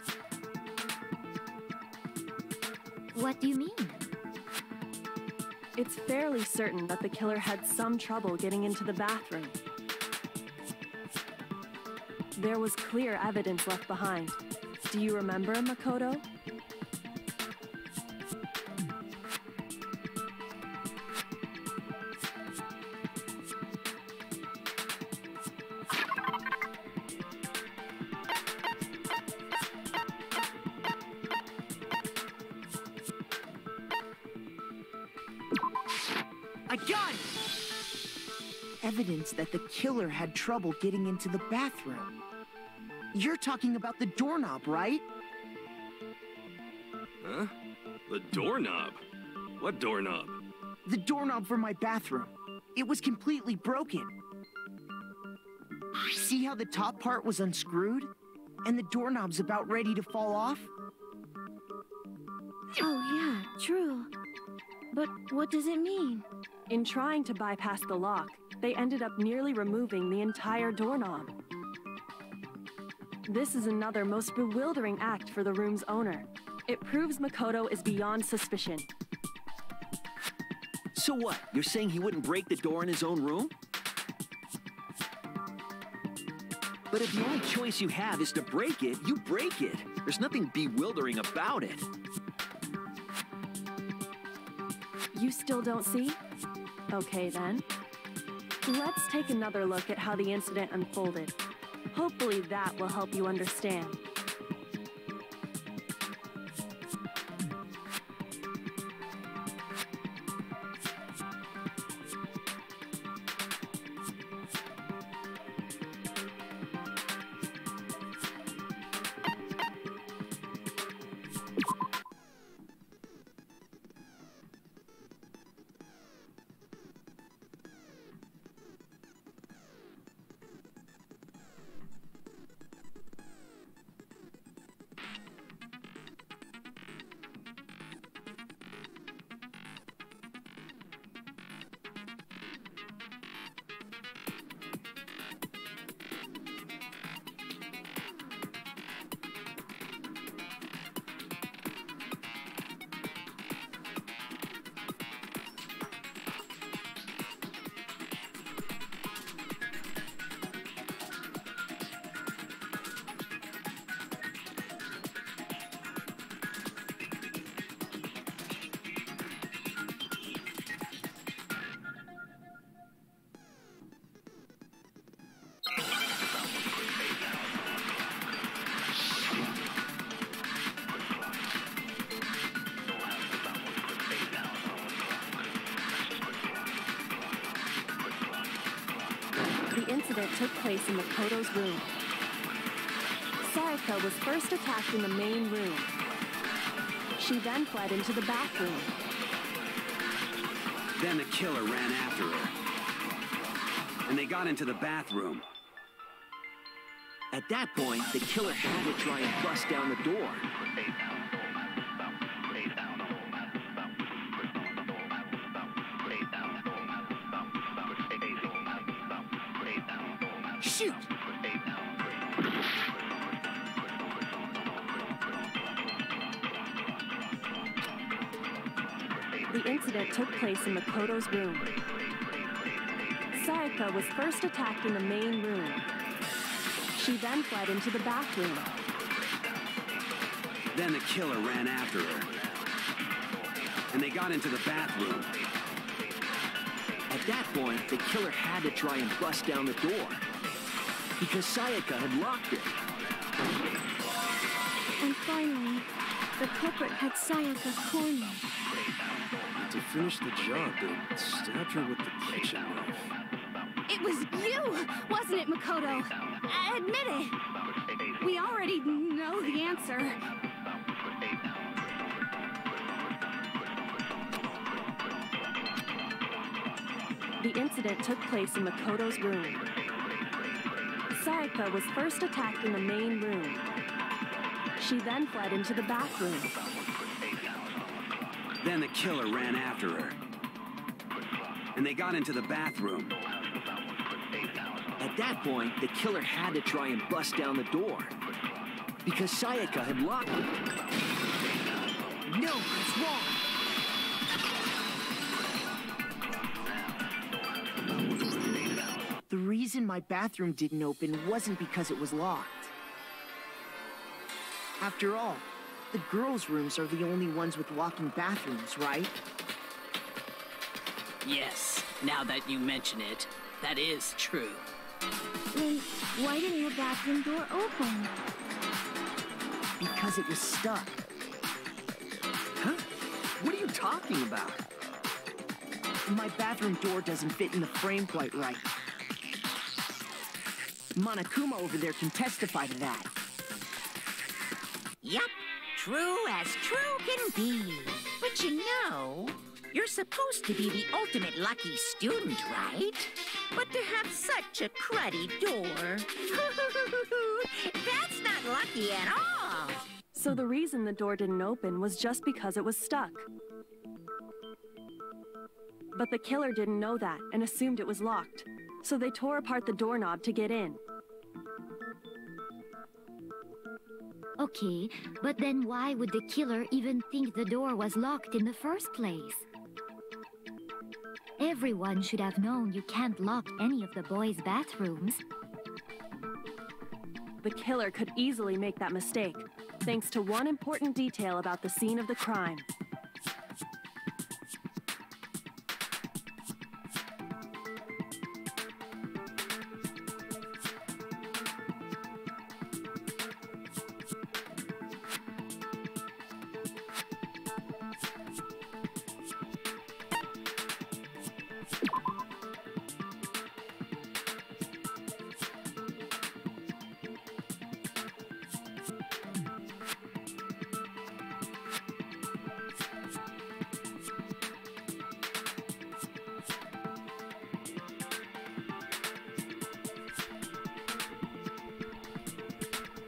What do you mean? It's fairly certain that the killer had some trouble getting into the bathroom. There was clear evidence left behind. Do you remember, Makoto? I got it! Evidence that the killer had trouble getting into the bathroom. You're talking about the doorknob, right? Huh? The doorknob? What doorknob? The doorknob for my bathroom. It was completely broken. See how the top part was unscrewed? And the doorknob's about ready to fall off? Oh yeah, true. But what does it mean? In trying to bypass the lock, they ended up nearly removing the entire doorknob. This is another most bewildering act for the room's owner. It proves Makoto is beyond suspicion. So what? You're saying he wouldn't break the door in his own room? But if the only choice you have is to break it, you break it. There's nothing bewildering about it. You still don't see? Okay then. Let's take another look at how the incident unfolded. Hopefully that will help you understand. The incident took place in Makoto's room. Sayaka was first attacked in the main room. She then fled into the bathroom. Then the killer ran after her. And they got into the bathroom. At that point, the killer had to try and bust down the door. Shoot! The incident took place in Makoto's room. Sayaka was first attacked in the main room. She then fled into the bathroom. Then the killer ran after her. And they got into the bathroom. At that point, the killer had to try and bust down the door, because Sayaka had locked it. And finally, the culprit had Sayaka cornered. To finish the job, they stabbed her with the kitchen knife. It was you, wasn't it, Makoto? Admit it. We already know the answer. The incident took place in Makoto's room. Sayaka was first attacked in the main room. She then fled into the bathroom. Then the killer ran after her. And they got into the bathroom. At that point, the killer had to try and bust down the door. Because Sayaka had locked it. No, it's wrong. The reason my bathroom didn't open wasn't because it was locked. After all, the girls' rooms are the only ones with locking bathrooms, right? Yes, now that you mention it, that is true. Then why didn't your bathroom door open? Because it was stuck. Huh? What are you talking about? My bathroom door doesn't fit in the frame quite right. Monokuma over there can testify to that. Yup, true as true can be. But you know, you're supposed to be the ultimate lucky student, right? But to have such a cruddy door, that's not lucky at all. So the reason the door didn't open was just because it was stuck. But the killer didn't know that and assumed it was locked. So they tore apart the doorknob to get in. Okay, but then why would the killer even think the door was locked in the first place? Everyone should have known you can't lock any of the boys' bathrooms. The killer could easily make that mistake, thanks to one important detail about the scene of the crime.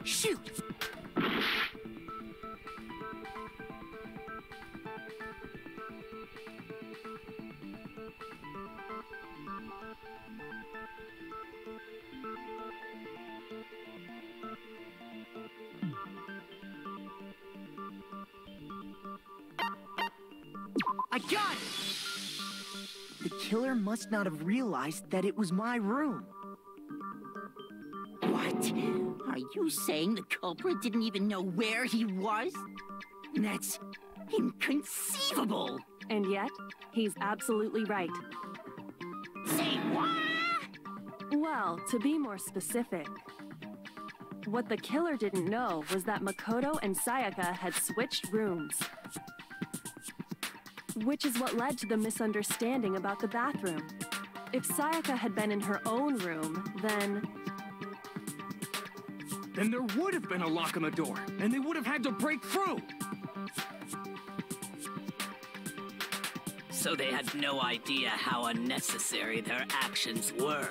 Shoot! I got it! The killer must not have realized that it was my room. What? Are you saying the culprit didn't even know where he was? That's inconceivable! And yet, he's absolutely right. Say what? Well, to be more specific, what the killer didn't know was that Makoto and Sayaka had switched rooms. Which is what led to the misunderstanding about the bathroom. If Sayaka had been in her own room, then there would have been a lock on the door, and they would have had to break through. So they had no idea how unnecessary their actions were.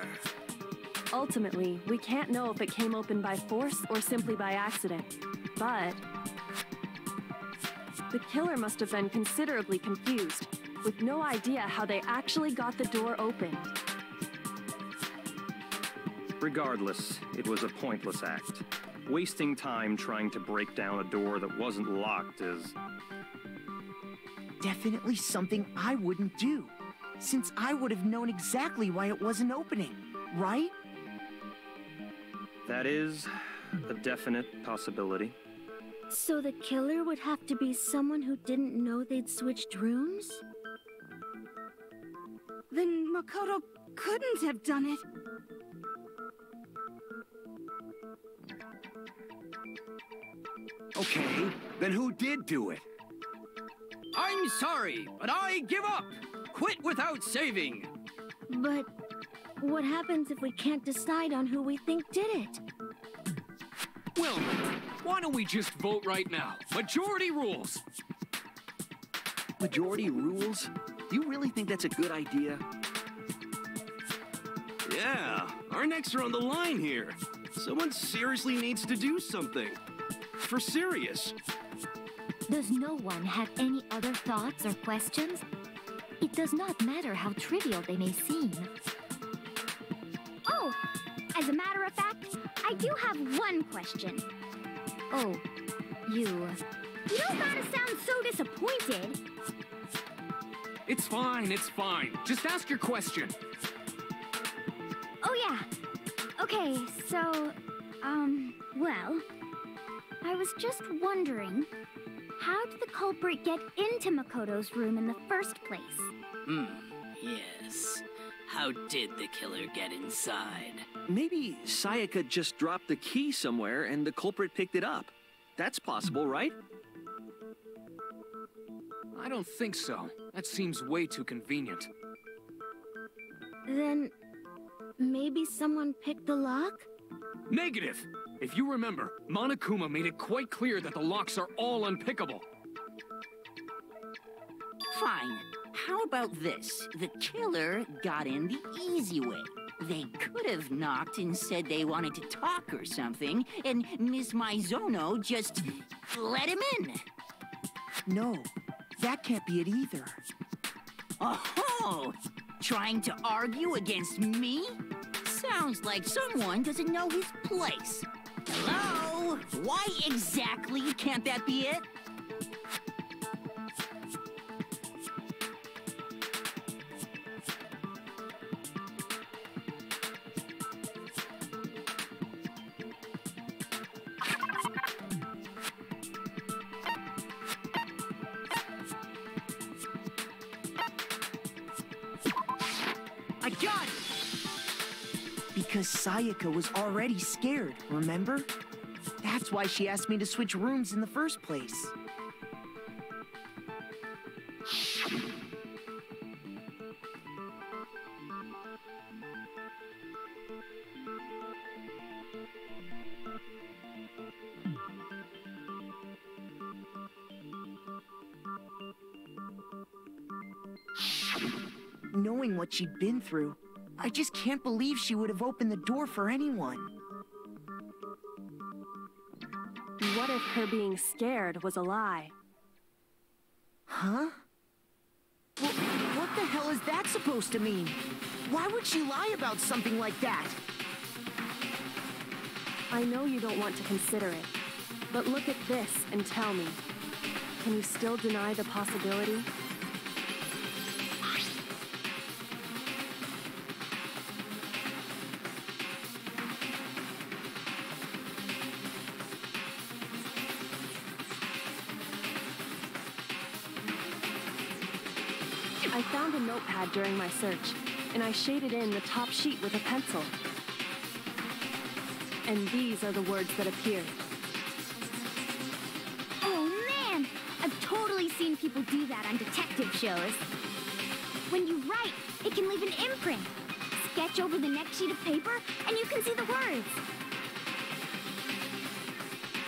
Ultimately, we can't know if it came open by force or simply by accident. But the killer must have been considerably confused, with no idea how they actually got the door opened. Regardless, it was a pointless act. Wasting time trying to break down a door that wasn't locked is... definitely something I wouldn't do, since I would have known exactly why it wasn't opening, right? That is a definite possibility. So the killer would have to be someone who didn't know they'd switched rooms? Then Makoto couldn't have done it. Okay, then who did do it? I'm sorry, but I give up. Quit without saving. But what happens if we can't decide on who we think did it? Well, why don't we just vote right now? Majority rules. Majority rules? You really think that's a good idea? Yeah, our necks are on the line here. Someone seriously needs to do something. For serious. Does no one have any other thoughts or questions? It does not matter how trivial they may seem. Oh, as a matter of fact, I do have one question. Oh, you... You don't gotta sound so disappointed. It's fine, it's fine. Just ask your question. Oh yeah. Okay, so, well, I was just wondering, how did the culprit get into Makoto's room in the first place? Yes. How did the killer get inside? Maybe Sayaka just dropped the key somewhere and the culprit picked it up. That's possible, right? I don't think so. That seems way too convenient. Then, maybe someone picked the lock? Negative! If you remember, Monokuma made it quite clear that the locks are all unpickable. Fine. How about this? The killer got in the easy way. They could have knocked and said they wanted to talk or something, and Miss Maizono just let him in. No, that can't be it either. Oh, trying to argue against me? Sounds like someone doesn't know his place. Hello? Why exactly can't that be it? I got it! Because Sayaka was already scared, remember? That's why she asked me to switch rooms in the first place. Knowing what she'd been through, I just can't believe she would have opened the door for anyone. What if her being scared was a lie? Huh? Well, what the hell is that supposed to mean? Why would she lie about something like that? I know you don't want to consider it, but look at this and tell me. Can you still deny the possibility? I found a notepad during my search, and I shaded in the top sheet with a pencil. And these are the words that appeared. Oh man! I've totally seen people do that on detective shows. When you write, it can leave an imprint. Sketch over the next sheet of paper, and you can see the words.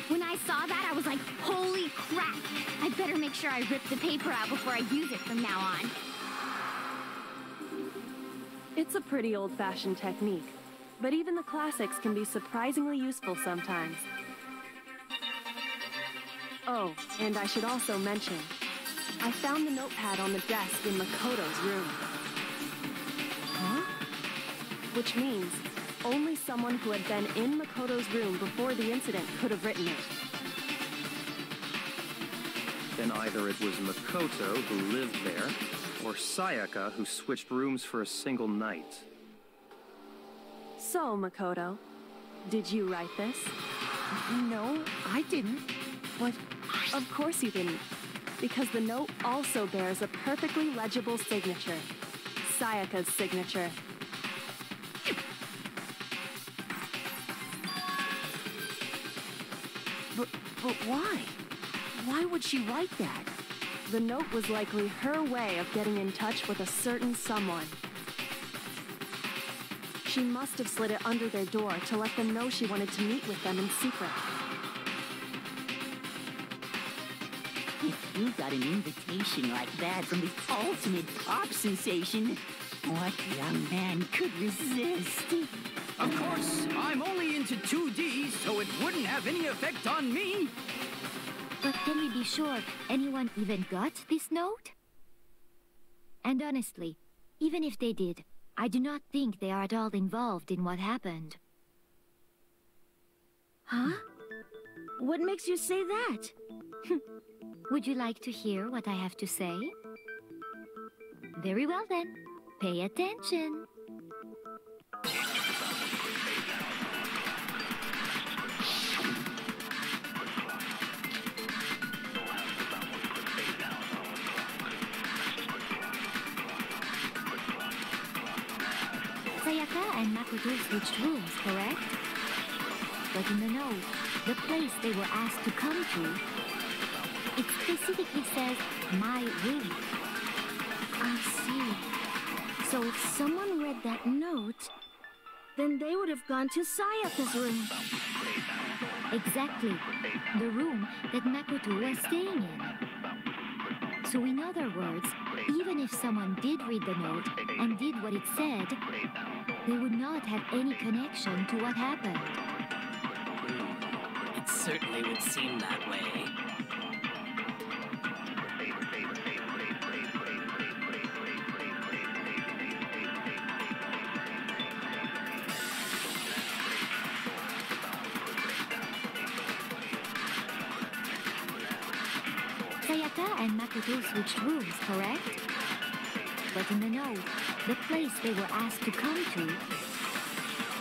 When I saw that, I was like, holy crap! I better make sure I rip the paper out before I use it from now on. It's a pretty old-fashioned technique, but even the classics can be surprisingly useful sometimes. Oh, and I should also mention, I found the notepad on the desk in Makoto's room. Huh? Which means only someone who had been in Makoto's room before the incident could have written it. Then either it was Makoto who lived there, or Sayaka who switched rooms for a single night. So, Makoto, did you write this? No, I didn't. But of course you didn't, because the note also bears a perfectly legible signature. Sayaka's signature. But why? Why would she write that? The note was likely her way of getting in touch with a certain someone. She must have slid it under their door to let them know she wanted to meet with them in secret. If you got an invitation like that from the ultimate pop sensation, What young man could resist? Of course, I'm only into 2D, so it wouldn't have any effect on me. But can we be sure anyone even got this note? And honestly, even if they did, I do not think they are at all involved in what happened. Huh? What makes you say that? Would you like to hear what I have to say? Very well then. Pay attention. Sayaka and Makoto switched rooms, correct? But in the note, the place they were asked to come to, it specifically says, my room. I see. So if someone read that note, then they would have gone to Sayaka's room. Exactly. The room that Makoto was staying in. So in other words, even if someone did read the note and did what it said, they would not have any connection to what happened. It certainly would seem that way. Sayaka and Makoto switched rooms, correct? But in the note, the place they were asked to come to,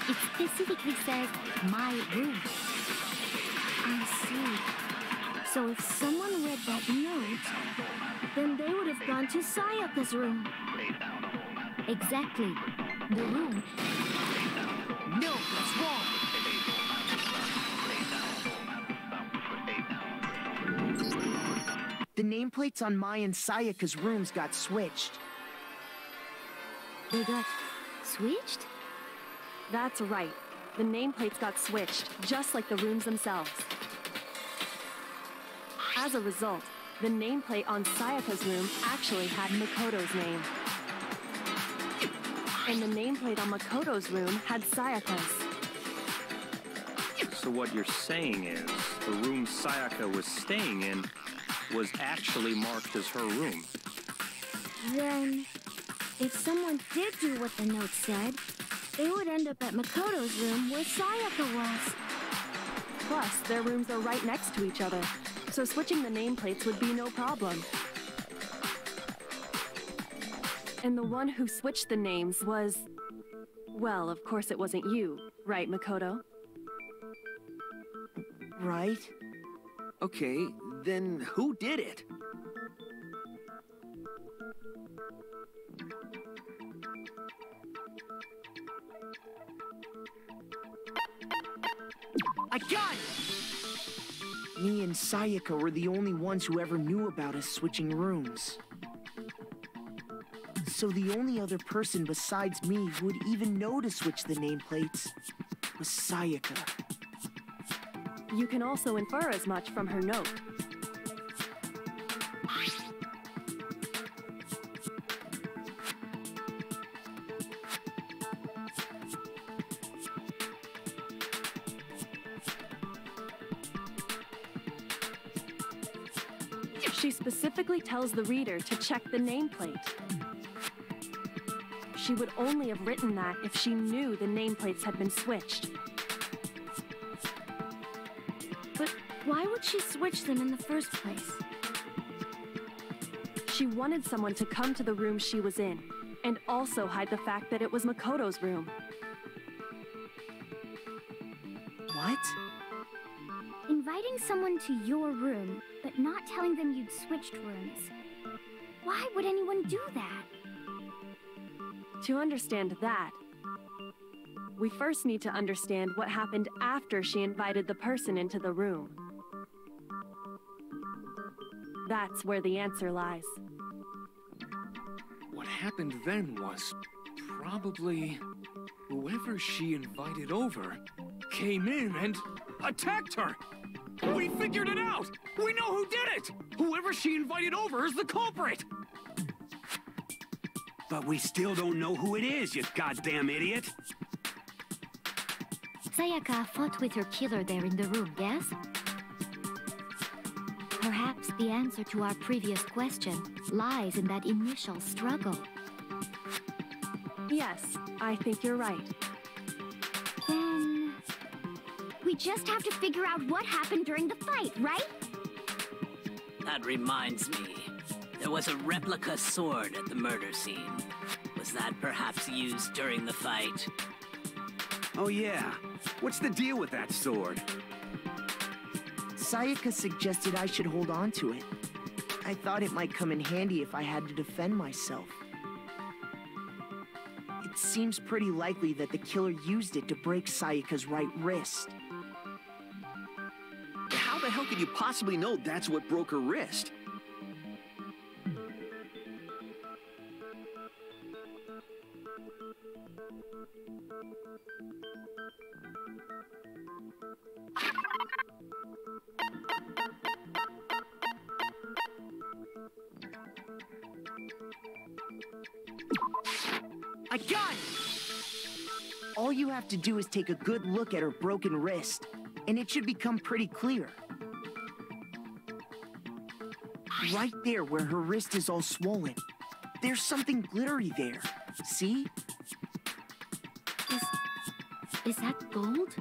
it specifically says, my room. I see. So if someone read that note, then they would have gone to Sayaka's room. Exactly. The room... No, that's wrong! The nameplates on Mai and Sayaka's rooms got switched. They got switched? That's right. The nameplates got switched, just like the rooms themselves. As a result, the nameplate on Sayaka's room actually had Makoto's name. And the nameplate on Makoto's room had Sayaka's. So what you're saying is, the room Sayaka was staying in was actually marked as her room. Then, if someone did do what the note said, they would end up at Makoto's room where Sayaka was. Plus, their rooms are right next to each other, so switching the nameplates would be no problem. And the one who switched the names was... Well, of course it wasn't you, right, Makoto? Right? Okay, then who did it? I got it! Me and Sayaka were the only ones who ever knew about us switching rooms. So the only other person besides me who would even know to switch the nameplates was Sayaka. You can also infer as much from her note. She specifically tells the reader to check the nameplate. She would only have written that if she knew the nameplates had been switched. But why would she switch them in the first place? She wanted someone to come to the room she was in, and also hide the fact that it was Makoto's room. What? Inviting someone to your room, but not telling them you'd switched rooms. Why would anyone do that? To understand that, we first need to understand what happened after she invited the person into the room. That's where the answer lies. What happened then was probably whoever she invited over came in and attacked her. We figured it out! We know who did it! Whoever she invited over is the culprit! But we still don't know who it is, you goddamn idiot! Sayaka fought with her killer there in the room, yes? Perhaps the answer to our previous question lies in that initial struggle. Yes, I think you're right. Then... we just have to figure out what happened during the fight, right? That reminds me. There was a replica sword at the murder scene. Was that perhaps used during the fight? Oh yeah. What's the deal with that sword? Sayaka suggested I should hold on to it. I thought it might come in handy if I had to defend myself. It seems pretty likely that the killer used it to break Sayaka's right wrist. How the hell could you possibly know that's what broke her wrist? I got it! All you have to do is take a good look at her broken wrist, and it should become pretty clear. Right there where her wrist is all swollen, there's something glittery there. See? Is that gold?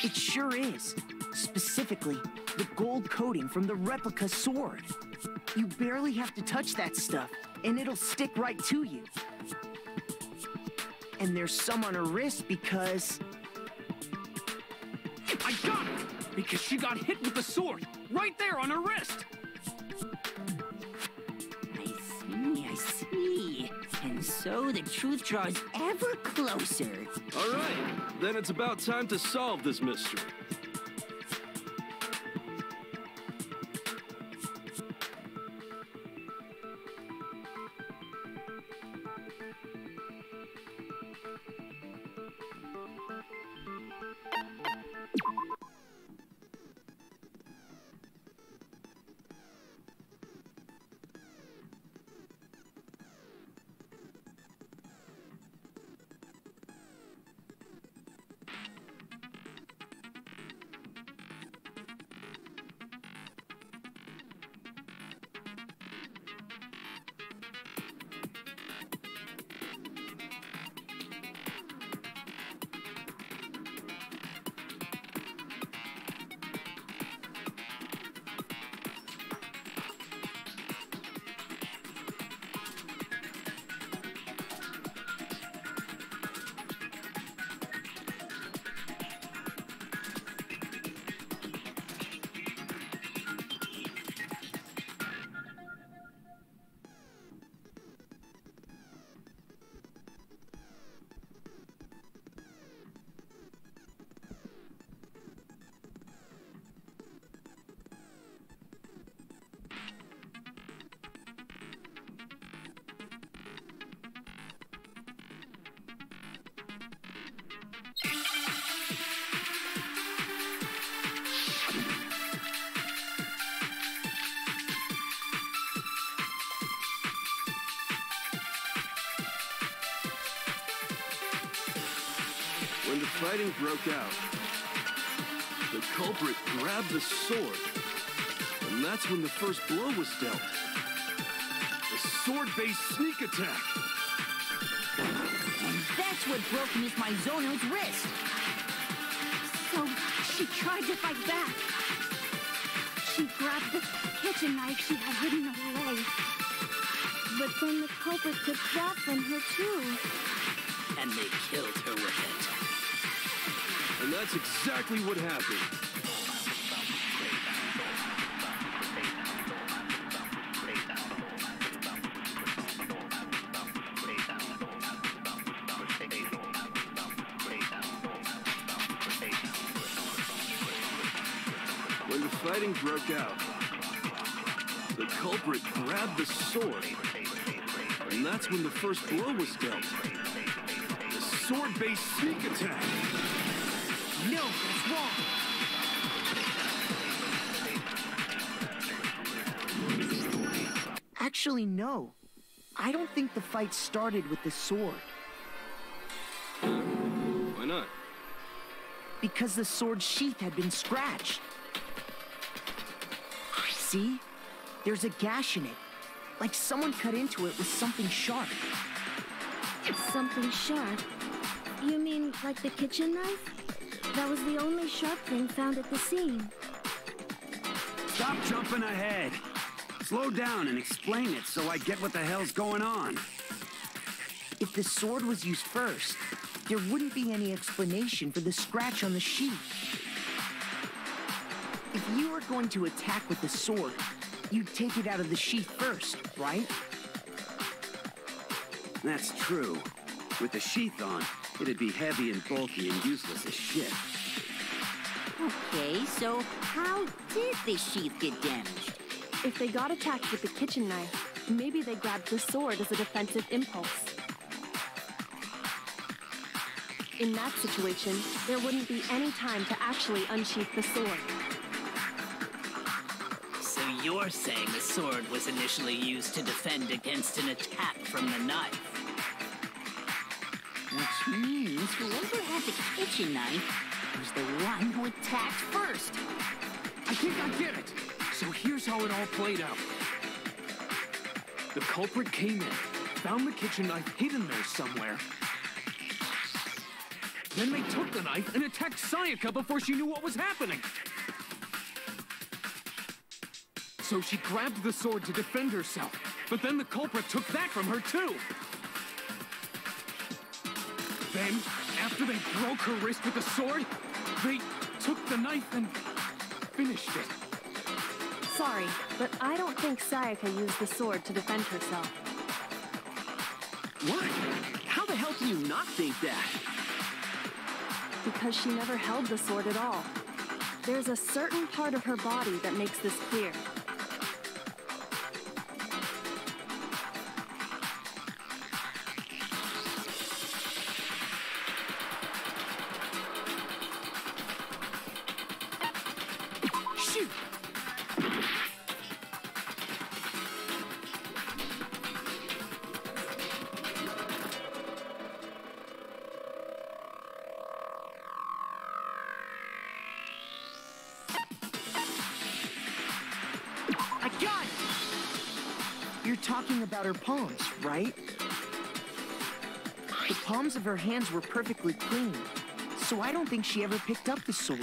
It sure is. Specifically, the gold coating from the replica sword. You barely have to touch that stuff, and it'll stick right to you. And there's some on her wrist because... I got it! Because she got hit with the sword, right there on her wrist! I see. And so the truth draws ever closer. All right, then it's about time to solve this mystery. When the fighting broke out, the culprit grabbed the sword, and that's when the first blow was dealt. A sword-based sneak attack. And that's what broke Miss Mizono's wrist. So, she tried to fight back. She grabbed the kitchen knife she had hidden away. But then the culprit took that from her too. And they killed her with it. And that's exactly what happened. When the fighting broke out, the culprit grabbed the sword, and that's when the first blow was dealt. The sword-based sneak attack. No, that's wrong. Actually, no. I don't think the fight started with the sword. Why not? Because the sword's sheath had been scratched. See? There's a gash in it. Like someone cut into it with something sharp. Something sharp? You mean like the kitchen knife? That was the only sharp thing found at the scene. Stop jumping ahead. Slow down and explain it so I get what the hell's going on. If the sword was used first, there wouldn't be any explanation for the scratch on the sheath. If you were going to attack with the sword, you'd take it out of the sheath first, right? That's true. With the sheath on, it'd be heavy and bulky and useless as shit. Okay, so how did the sheath get damaged? If they got attacked with the kitchen knife, maybe they grabbed the sword as a defensive impulse. In that situation, there wouldn't be any time to actually unsheath the sword. So you're saying the sword was initially used to defend against an attack from the knife? Which means whoever had the kitchen knife was the one who attacked first. I think I get it. So here's how it all played out. The culprit came in, found the kitchen knife hidden there somewhere. Then they took the knife and attacked Sayaka before she knew what was happening. So she grabbed the sword to defend herself, but then the culprit took that from her too. Then, after they broke her wrist with the sword, they took the knife and finished it. Sorry, but I don't think Sayaka used the sword to defend herself. What? How the hell can you not think that? Because she never held the sword at all. There's a certain part of her body that makes this clear. Shoot! I got it! You're talking about her palms, right? The palms of her hands were perfectly clean, so I don't think she ever picked up the sword.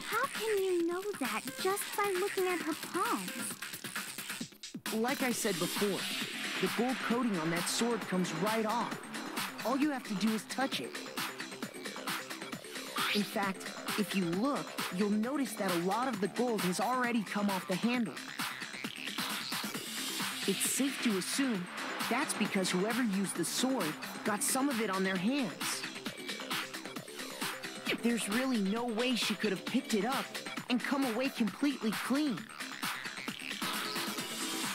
How can you know that just by looking at her palms? Like I said before, the gold coating on that sword comes right off. All you have to do is touch it. In fact, if you look, you'll notice that a lot of the gold has already come off the handle. It's safe to assume that's because whoever used the sword got some of it on their hands. There's really no way she could have picked it up and come away completely clean.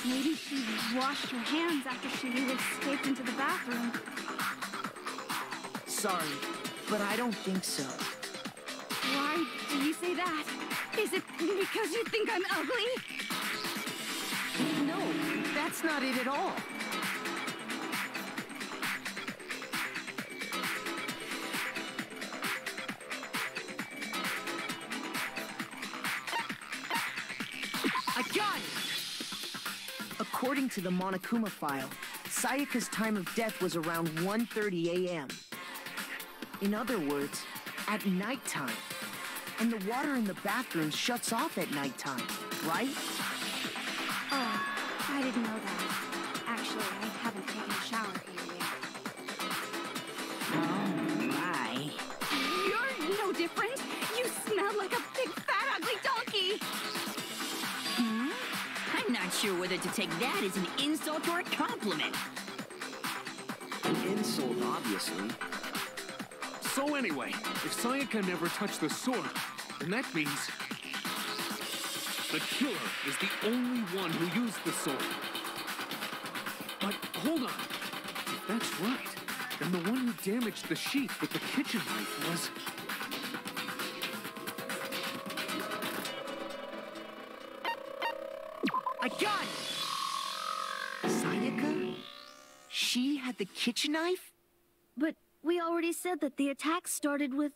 Maybe she washed her hands after she escaped into the bathroom. Sorry, but I don't think so. Why do you say that? Is it because you think I'm ugly? No, that's not it at all. I got it! According to the Monokuma file, Sayaka's time of death was around 1:30 a.m. In other words, at nighttime. And the water in the bathroom shuts off at nighttime, right? Oh, I didn't know that. Actually, I haven't taken a shower here yet. Oh, my. You're no different. You smell like a big, fat, ugly donkey. I'm not sure whether to take that as an insult or a compliment. An insult, obviously. So anyway, if Sayaka never touched the sword, then that means the killer is the only one who used the sword. But hold on. If that's right, then the one who damaged the sheath with the kitchen knife was... I got it! she had the kitchen knife? But we already said that the attack started with...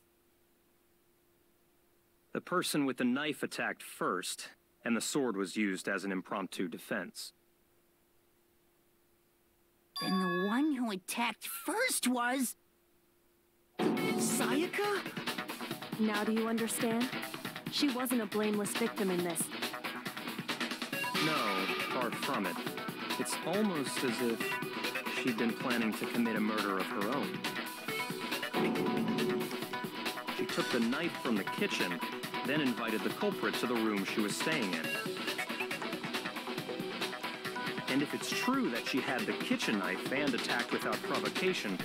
The person with the knife attacked first, and the sword was used as an impromptu defense. Then the one who attacked first was... Sayaka? Now do you understand? She wasn't a blameless victim in this. No, far from it. It's almost as if she'd been planning to commit a murder of her own. She took the knife from the kitchen, then invited the culprit to the room she was staying in. And if it's true that she had the kitchen knife and attacked without provocation...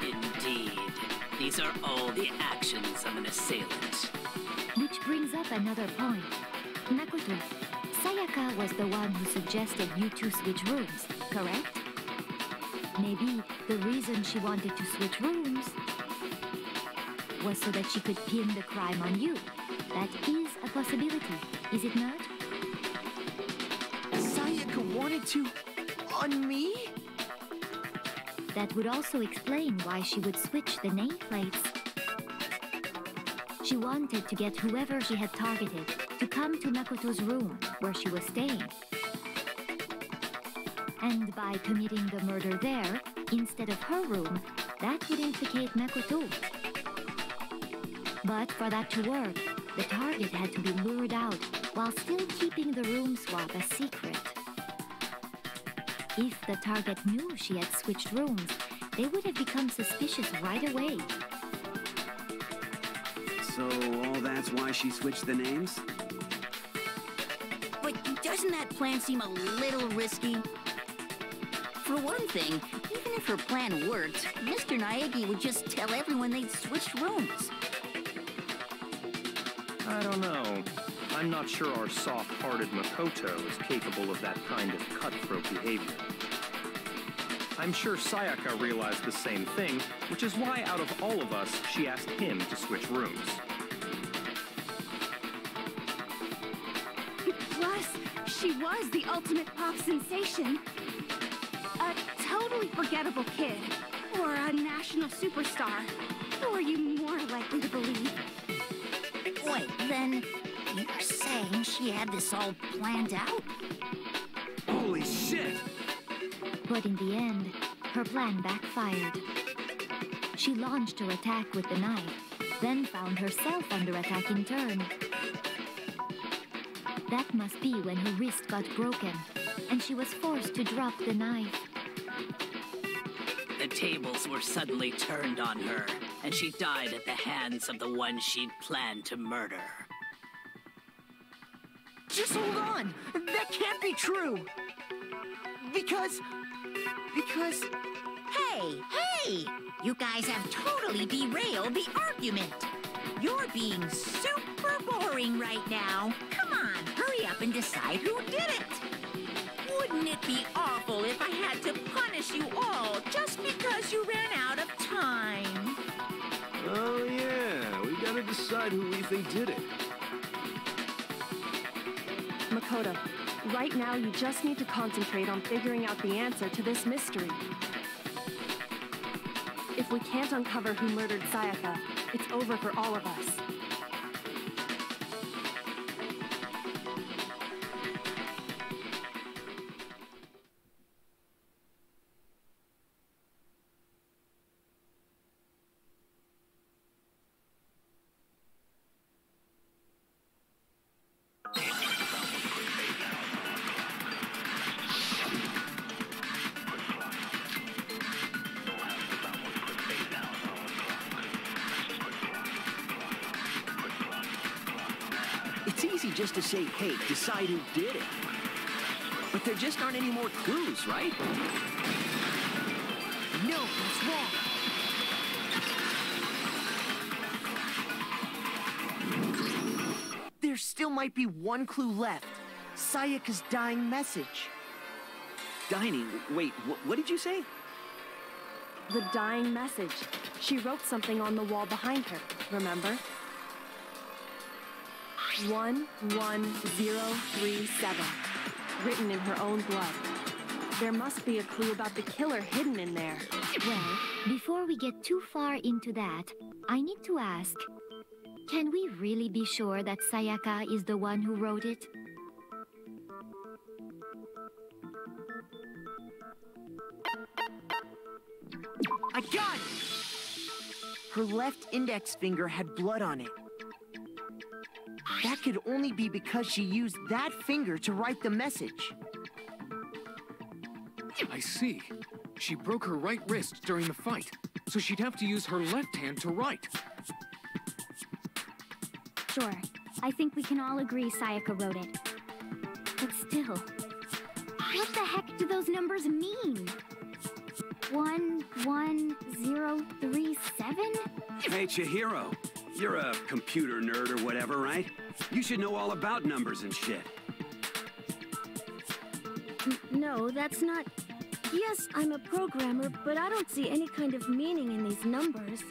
Indeed. These are all the actions of an assailant. Which brings up another point. Makoto, Sayaka was the one who suggested you two switch rooms, correct? Maybe the reason she wanted to switch rooms was so that she could pin the crime on you. That is a possibility, is it not? Sayaka wanted to... on me? That would also explain why she would switch the nameplates. She wanted to get whoever she had targeted to come to Makoto's room where she was staying. And by committing the murder there, instead of her room, that would implicate Makoto. But for that to work, the target had to be lured out while still keeping the room swap a secret. If the target knew she had switched rooms, they would have become suspicious right away. So all that's why she switched the names? But doesn't that plan seem a little risky? For one thing, even if her plan worked, Mr. Naegi would just tell everyone they'd switched rooms. I don't know. I'm not sure our soft-hearted Makoto is capable of that kind of cutthroat behavior. I'm sure Sayaka realized the same thing, which is why out of all of us, she asked him to switch rooms. Plus, she was the ultimate pop sensation. A totally forgettable kid. Or a national superstar. Who are you more likely to believe? Wait, then you're saying she had this all planned out? Holy shit! But in the end, her plan backfired. She launched her attack with the knife, then found herself under attack in turn. That must be when her wrist got broken, and she was forced to drop the knife. The tables were suddenly turned on her, and she died at the hands of the one she'd planned to murder. Just hold on! That can't be true! Because... Hey! You guys have totally derailed the argument. You're being super boring right now. Come on, hurry up and decide who did it. Wouldn't it be awful if I had to punish you all just because you ran out of time? Oh yeah, we gotta decide who we think did it. Makoto, right now you just need to concentrate on figuring out the answer to this mystery. If we can't uncover who murdered Sayaka, it's over for all of us. It's easy just to say, hey, decide who did it. But there just aren't any more clues, right? No, that's wrong. There still might be one clue left. Sayaka's dying message. Dining? Wait, what did you say? The dying message. She wrote something on the wall behind her, remember? 11037, written in her own blood. There must be a clue about the killer hidden in there. Well, before we get too far into that, I need to ask, can we really be sure that Sayaka is the one who wrote it? I got it! Her left index finger had blood on it. That could only be because she used that finger to write the message. I see. She broke her right wrist during the fight, so she'd have to use her left hand to write. Sure, I think we can all agree Sayaka wrote it. But still, what the heck do those numbers mean? 11037? Hey, Chihiro. You're a computer nerd or whatever, right? You should know all about numbers and shit. No, that's not... Yes, I'm a programmer, but I don't see any kind of meaning in these numbers.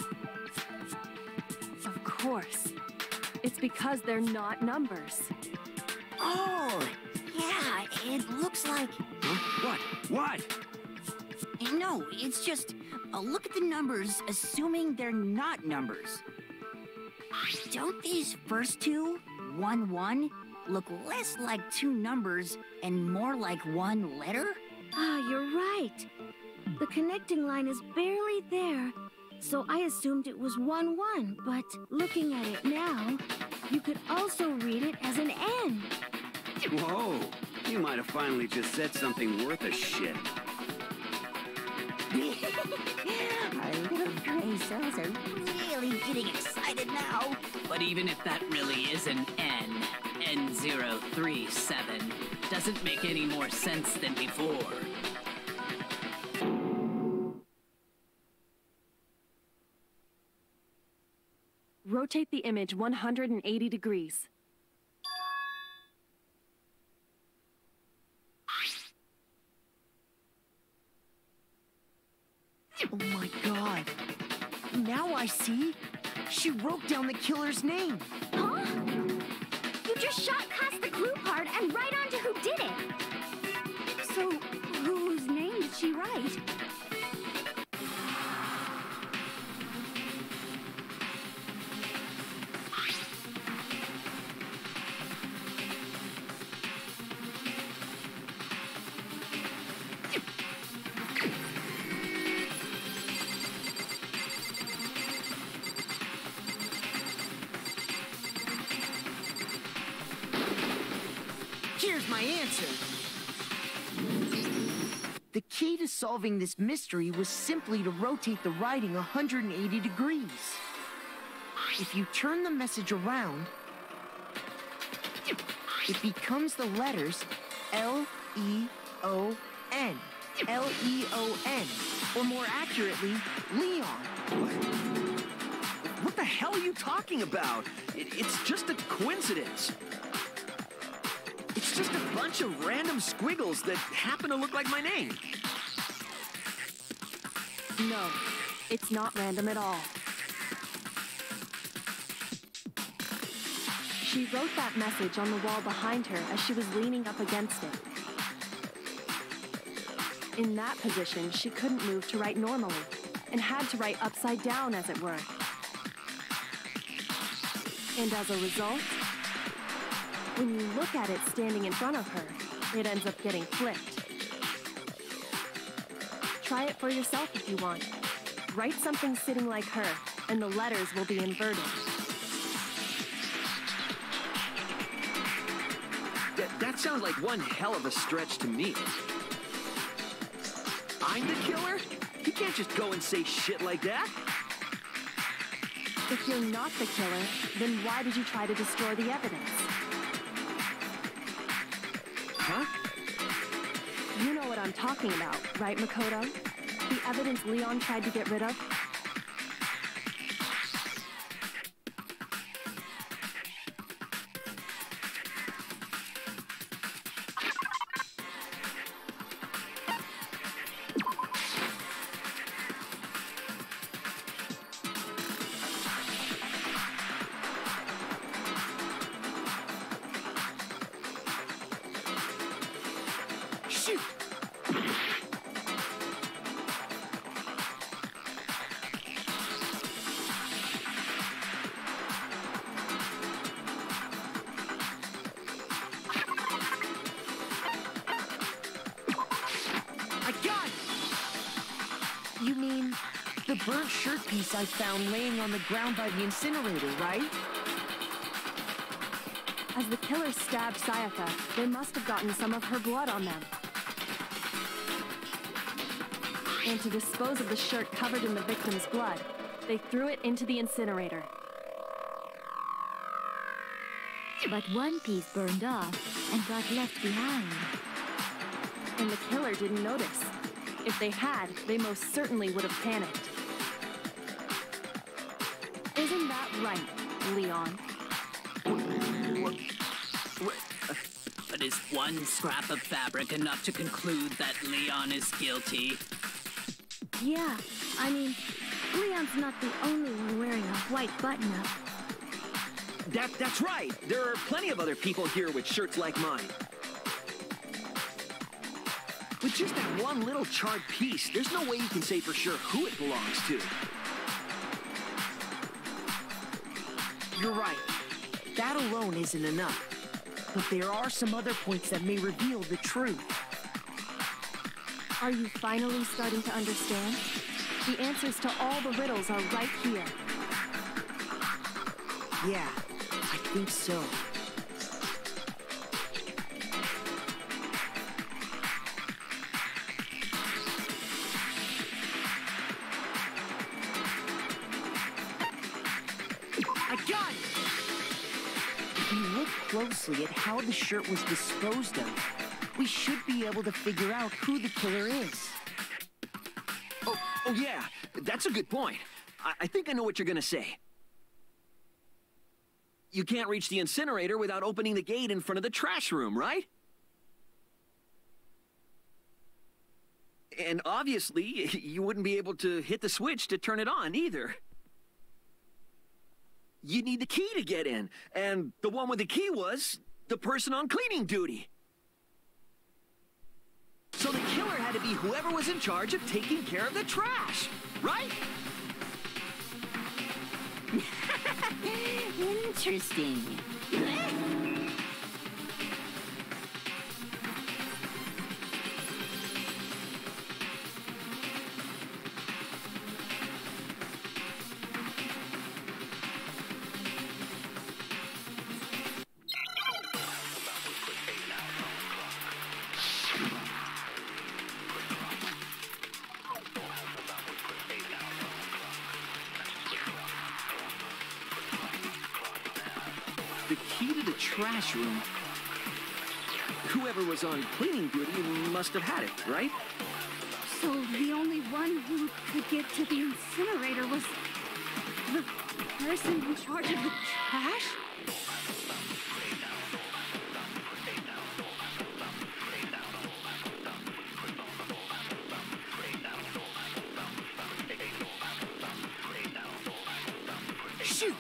Of course. It's because they're not numbers. Oh, yeah, it looks like... Huh? What? No, it's just... look at the numbers, assuming they're not numbers. Don't these first two, 1-1, look less like two numbers and more like one letter? Ah, you're right. The connecting line is barely there, so I assumed it was 1-1, but looking at it now, you could also read it as an N. Whoa, you might have finally just said something worth a shit. Our little gray cells are really getting excited now. But even if that really is an N, N037, doesn't make any more sense than before. Rotate the image 180 degrees. Oh my god. Now I see. She wrote down the killer's name. Huh? You just shot past the clue part and right onto who did it. So, whose name did she write? Here's my answer. The key to solving this mystery was simply to rotate the writing 180 degrees. If you turn the message around, it becomes the letters L-E-O-N. L-E-O-N. Or more accurately, Leon. What the hell are you talking about? It's just a coincidence. It's just a bunch of random squiggles that happen to look like my name. No, it's not random at all. She wrote that message on the wall behind her as she was leaning up against it. In that position, she couldn't move to write normally, and had to write upside down, as it were. And as a result, when you look at it standing in front of her, it ends up getting flipped. Try it for yourself if you want. Write something sitting like her, and the letters will be inverted. That sounds like one hell of a stretch to me. I'm the killer? You can't just go and say shit like that. If you're not the killer, then why did you try to destroy the evidence? Huh? You know what I'm talking about, right, Makoto? The evidence Leon tried to get rid of? Shoot! the burnt shirt piece I found laying on the ground by the incinerator, right? As the killer stabbed Sayaka, they must have gotten some of her blood on them. And to dispose of the shirt covered in the victim's blood, they threw it into the incinerator. But one piece burned off and got left behind. And the killer didn't notice. If they had, they most certainly would have panicked. Isn't that right, Leon? But is one scrap of fabric enough to conclude that Leon is guilty? Yeah, I mean, Leon's not the only one wearing a white button-up. That's right. There are plenty of other people here with shirts like mine. With just that one little charred piece, there's no way you can say for sure who it belongs to. You're right. That alone isn't enough. But there are some other points that may reveal the truth. Are you finally starting to understand? The answers to all the riddles are right here. Yeah, I think so. I got it! If you look closely at how the shirt was disposed of, we should be able to figure out who the killer is. Oh yeah, that's a good point. I think I know what you're gonna say. You can't reach the incinerator without opening the gate in front of the trash room, right? And obviously, you wouldn't be able to hit the switch to turn it on either. You need the key to get in, and the one with the key was the person on cleaning duty. So the killer had to be whoever was in charge of taking care of the trash, right? Interesting. The key to the trash room. Whoever was on cleaning duty must have had it, right? So the only one who could get to the incinerator was the person in charge of the trash? Shoot!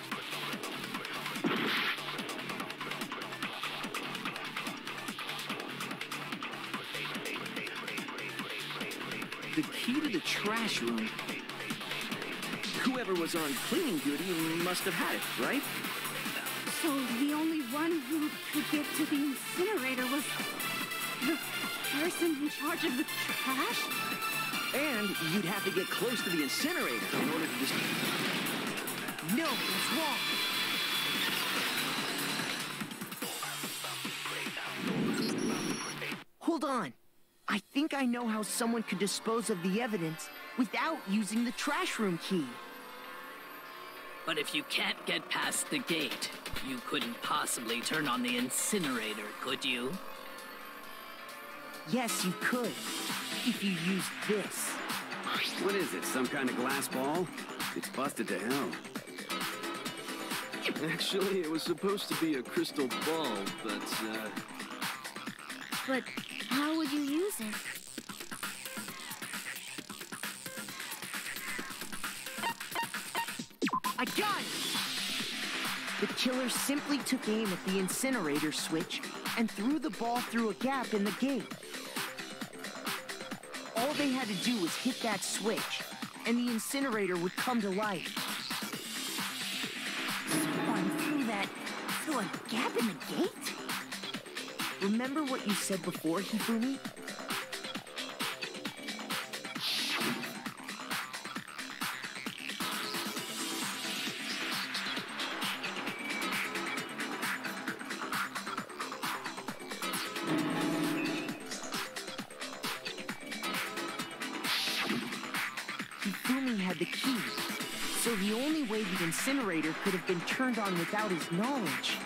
The key to the trash room. Whoever was on cleaning duty must have had it, right? So the only one who could get to the incinerator was the person in charge of the trash? And you'd have to get close to the incinerator in order to just... No, it's wrong. Hold on. I think I know how someone could dispose of the evidence without using the trash room key. But if you can't get past the gate, you couldn't possibly turn on the incinerator, could you? Yes, you could. If you used this. What is it, some kind of glass ball? It's busted to hell. Actually, it was supposed to be a crystal ball, but, But how would you use it? I got it! The killer simply took aim at the incinerator switch and threw the ball through a gap in the gate. All they had to do was hit that switch, and the incinerator would come to life. Someone threw a gap in the gate? Remember what you said before, Hifumi? Takumi had the key, so the only way the incinerator could have been turned on without his knowledge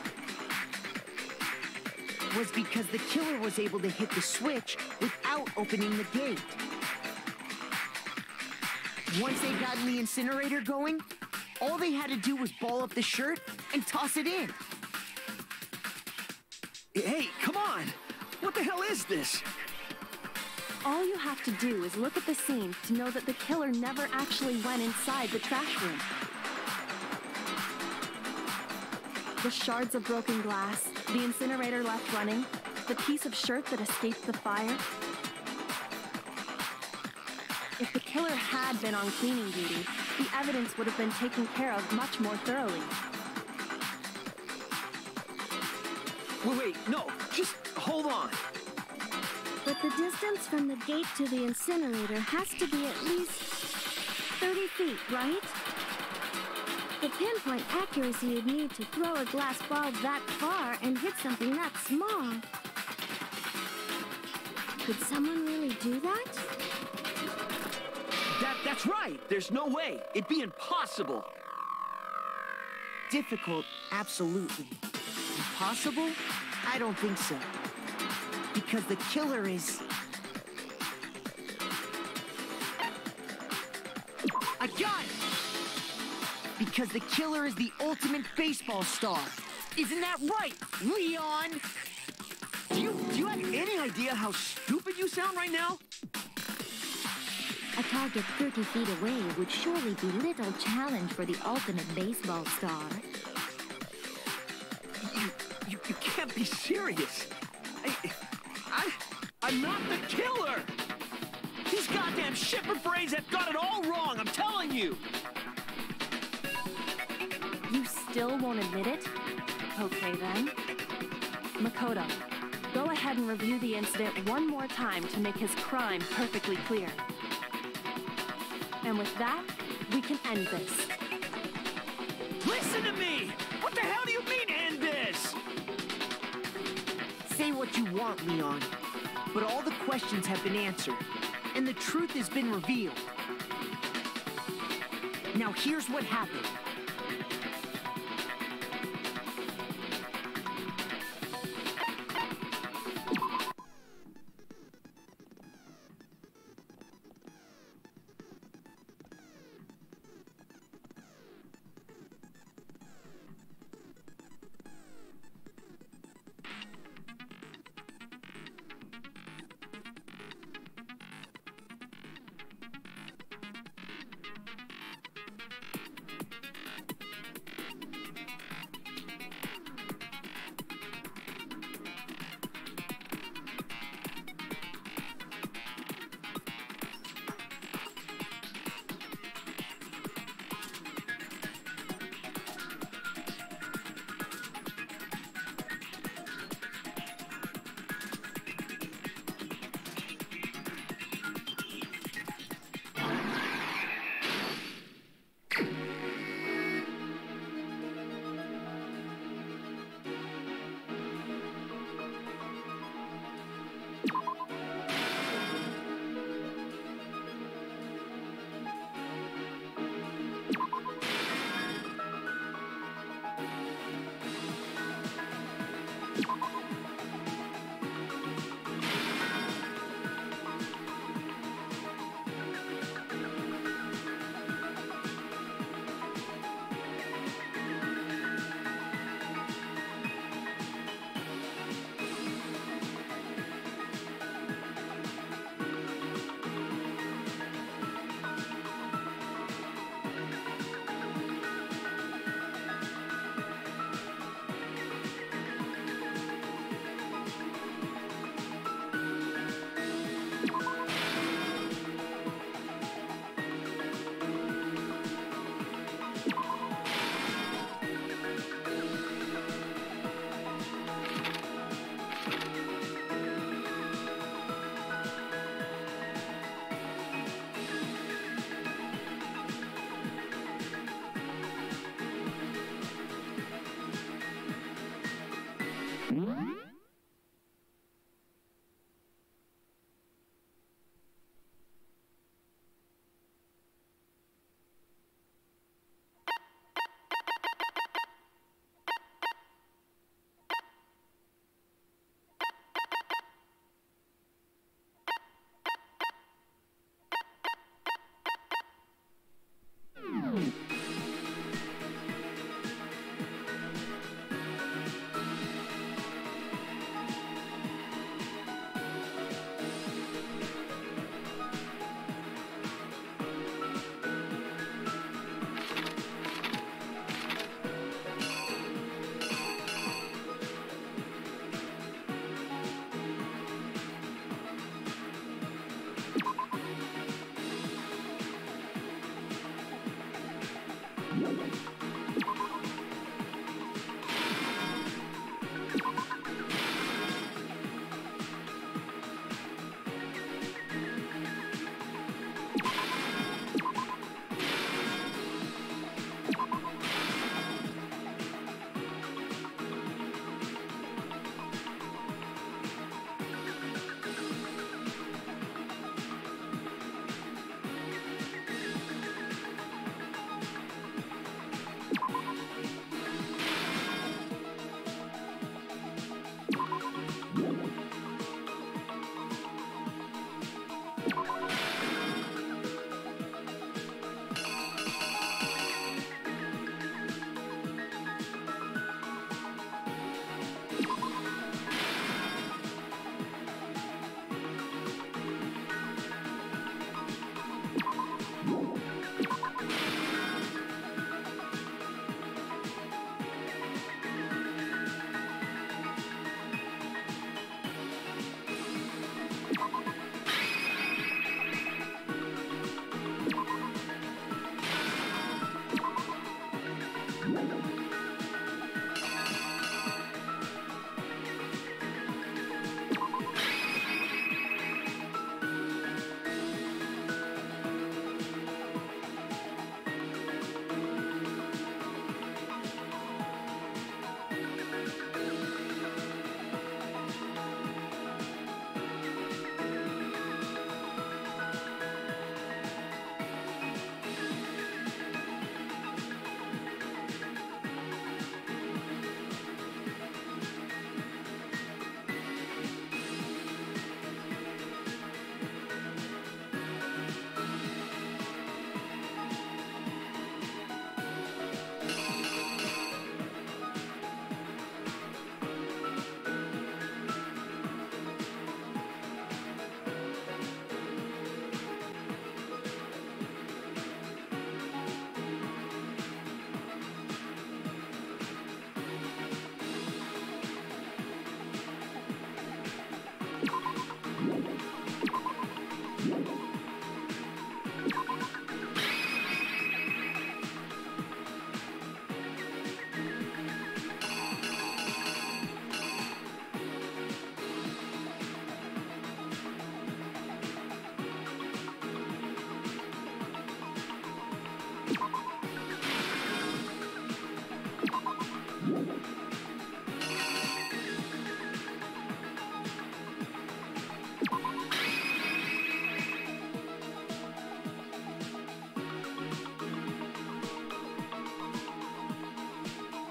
was because the killer was able to hit the switch without opening the gate. Once they got the incinerator going, all they had to do was ball up the shirt and toss it in. Hey, come on! What the hell is this? All you have to do is look at the scene to know that the killer never actually went inside the trash room. The shards of broken glass, the incinerator left running, the piece of shirt that escaped the fire. If the killer had been on cleaning duty, the evidence would have been taken care of much more thoroughly. Wait, no, just hold on. But the distance from the gate to the incinerator has to be at least 30 feet, right? The pinpoint accuracy you'd need to throw a glass ball that far and hit something that small. Could someone really do that? That's right! There's no way! It'd be impossible! Difficult, absolutely. Impossible? I don't think so. Because the killer is... I got it! Because the killer is the ultimate baseball star. Isn't that right, Leon? Do you have any idea how stupid you sound right now? A target 30 feet away would surely be little challenge for the ultimate baseball star. You can't be serious. I'm not the killer! These goddamn shipper brains have got it all wrong, I'm telling you! You still won't admit it? Okay then. Makoto, go ahead and review the incident one more time to make his crime perfectly clear. And with that, we can end this. Listen to me! What the hell do you mean, end this? Say what you want, Leon, but all the questions have been answered, and the truth has been revealed. Now here's what happened.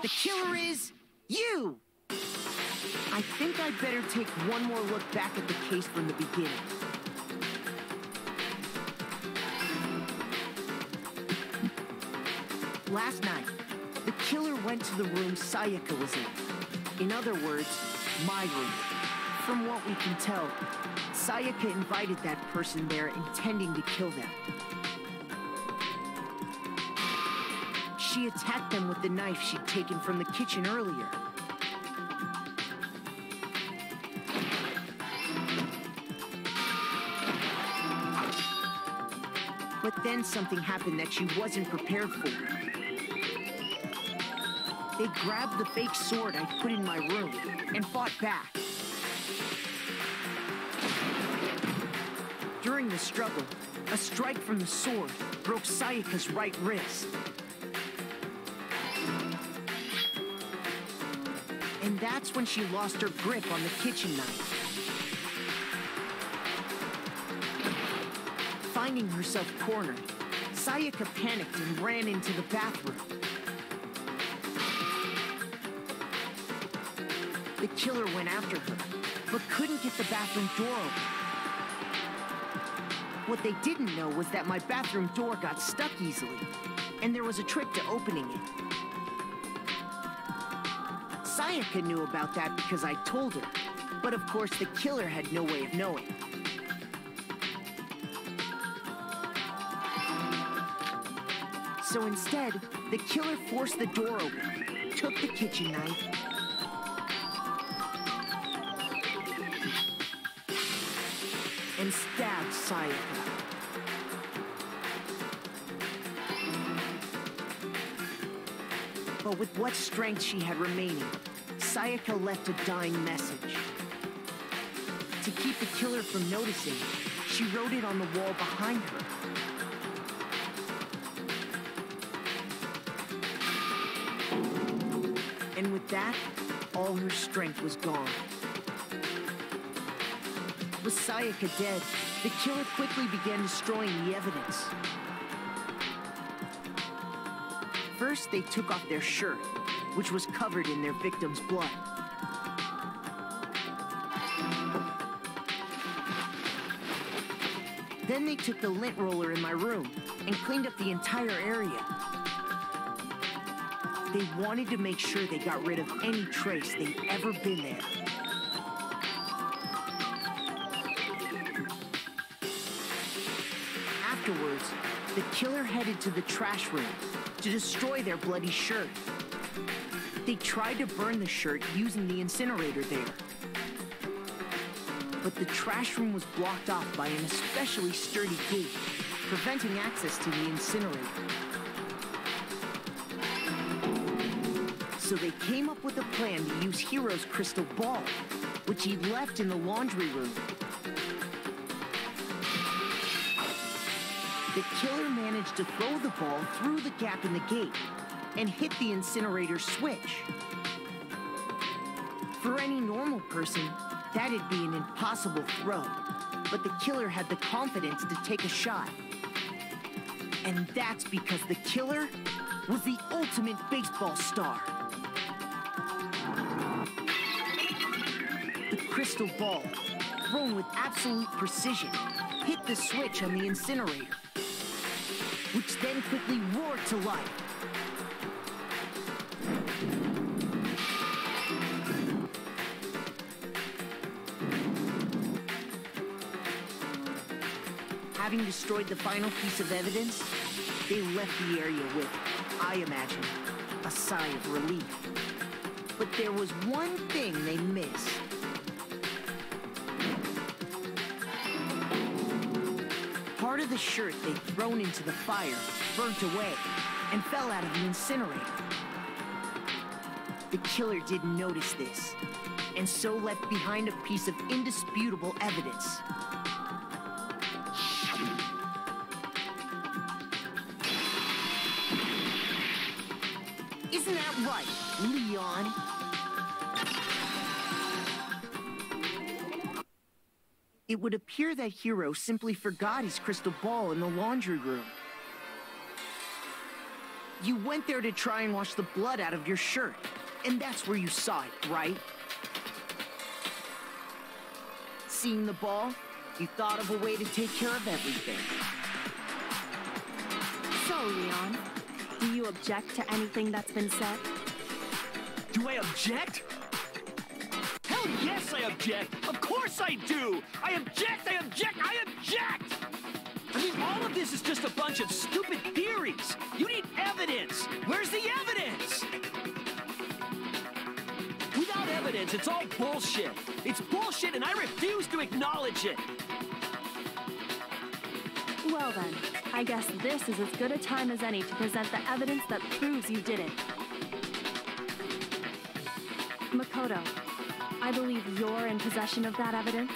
The killer is you! I think I'd better take one more look back at the case from the beginning. Last night, the killer went to the room Sayaka was in. In other words, my room. From what we can tell, Sayaka invited that person there intending to kill them. She attacked them with the knife she'd taken from the kitchen earlier. But then something happened that she wasn't prepared for. They grabbed the fake sword I put in my room and fought back. During the struggle, a strike from the sword broke Sayaka's right wrist. And that's when she lost her grip on the kitchen knife. Finding herself cornered, Sayaka panicked and ran into the bathroom. The killer went after her, but couldn't get the bathroom door open. What they didn't know was that my bathroom door got stuck easily, and there was a trick to opening it. Sayaka knew about that because I told her, but of course the killer had no way of knowing. So instead, the killer forced the door open, took the kitchen knife, and stabbed Sayaka. But with what strength she had remaining, Sayaka left a dying message. To keep the killer from noticing, she wrote it on the wall behind her. And with that, all her strength was gone. With Sayaka dead, the killer quickly began destroying the evidence. First, they took off their shirt, which was covered in their victim's blood. Then they took the lint roller in my room and cleaned up the entire area. They wanted to make sure they got rid of any trace they'd ever been there. Afterwards, the killer headed to the trash room to destroy their bloody shirt. They tried to burn the shirt using the incinerator there. But the trash room was blocked off by an especially sturdy gate, preventing access to the incinerator. So they came up with a plan to use Hiro's crystal ball, which he'd left in the laundry room. The killer managed to throw the ball through the gap in the gate and hit the incinerator switch. For any normal person, that'd be an impossible throw, but the killer had the confidence to take a shot. And that's because the killer was the ultimate baseball star. The crystal ball, thrown with absolute precision, hit the switch on the incinerator, which then quickly roared to life. Having destroyed the final piece of evidence, they left the area with, I imagine, a sigh of relief. But there was one thing they missed. Part of the shirt they'd thrown into the fire burnt away and fell out of the incinerator. The killer didn't notice this, and so left behind a piece of indisputable evidence. Isn't that right, Leon? It would appear that Hiro simply forgot his crystal ball in the laundry room. You went there to try and wash the blood out of your shirt. And that's where you saw it, right? Seeing the ball, you thought of a way to take care of everything. So, Leon, do you object to anything that's been said? Do I object? Hell yes, I object! Of course I do! I object, I object, I object! I mean, all of this is just a bunch of stupid theories. You need evidence. Where's the evidence? Without evidence, it's all bullshit. It's bullshit, and I refuse to acknowledge it. Well then, I guess this is as good a time as any to present the evidence that proves you did it. Makoto, I believe you're in possession of that evidence.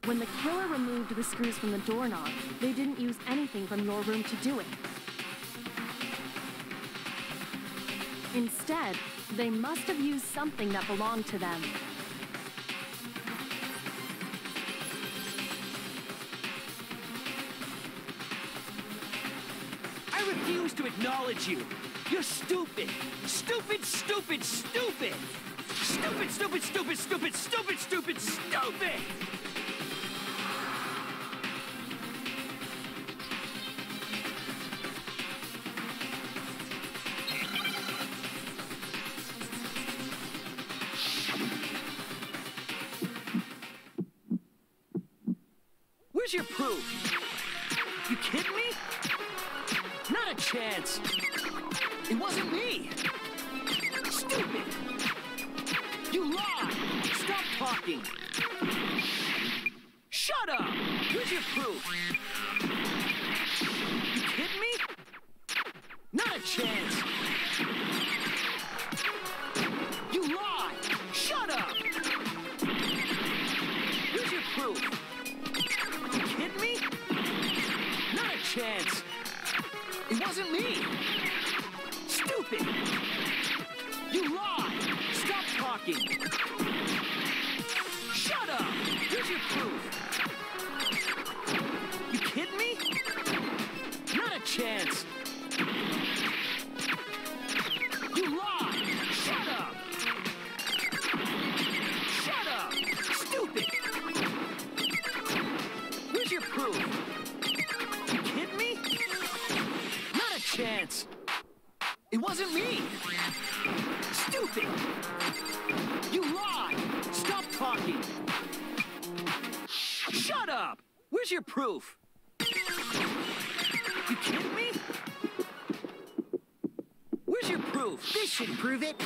When the killer removed the screws from the doorknob, they didn't use anything from your room to do it. Instead, they must have used something that belonged to them. I refuse to acknowledge you. You're stupid. Stupid, stupid, stupid. Stupid, stupid, stupid, stupid, stupid, stupid, stupid! Where's your proof? You kidding me? Not a chance. It wasn't me. Stupid. You lied. Stop talking. Shut up. Where's your proof? You kidding me? Not a chance. You lied. Shut up. Where's your proof? You kidding me? Not a chance. It wasn't me. Stupid. You lied. Stop talking. Shut up. Here's your proof. You kidding me? Not a chance. You lied. Shut up. Shut up. Stupid. Where's your proof? You kidding me? Not a chance. It wasn't me. Stupid. You lied. Stop talking. Shut up. Where's your proof? You kidding me? Where's your proof? This should prove it.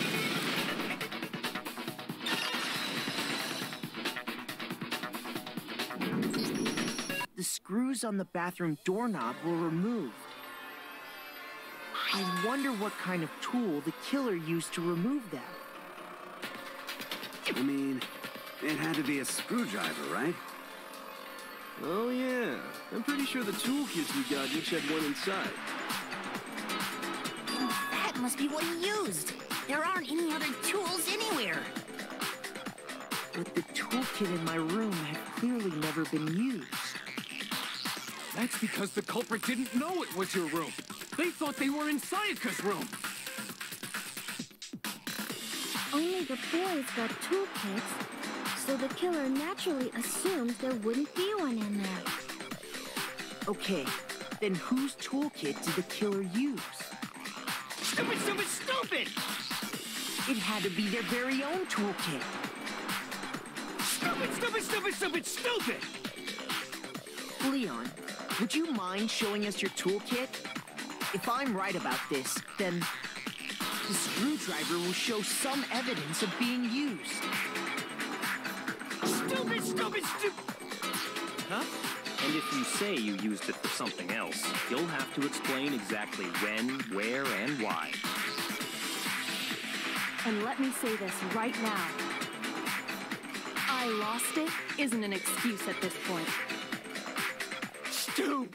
The screws on the bathroom doorknob were removed. I wonder what kind of tool the killer used to remove them. I mean, it had to be a screwdriver, right? Oh yeah, I'm pretty sure the toolkits we got each had one inside. That must be what he used. There aren't any other tools anywhere. But the toolkit in my room had clearly never been used. That's because the culprit didn't know it was your room. They thought they were in Sayaka's room. Only the boys got toolkits, so the killer naturally assumed there wouldn't be one in there. Okay, then whose toolkit did the killer use? Stupid, stupid, stupid! It had to be their very own toolkit. Stupid, stupid, stupid, stupid, stupid! Leon, would you mind showing us your toolkit? If I'm right about this, then the screwdriver will show some evidence of being used. Stupid, stupid, stupid! Huh? And if you say you used it for something else, you'll have to explain exactly when, where, and why. And let me say this right now. I lost it isn't an excuse at this point. Stupid.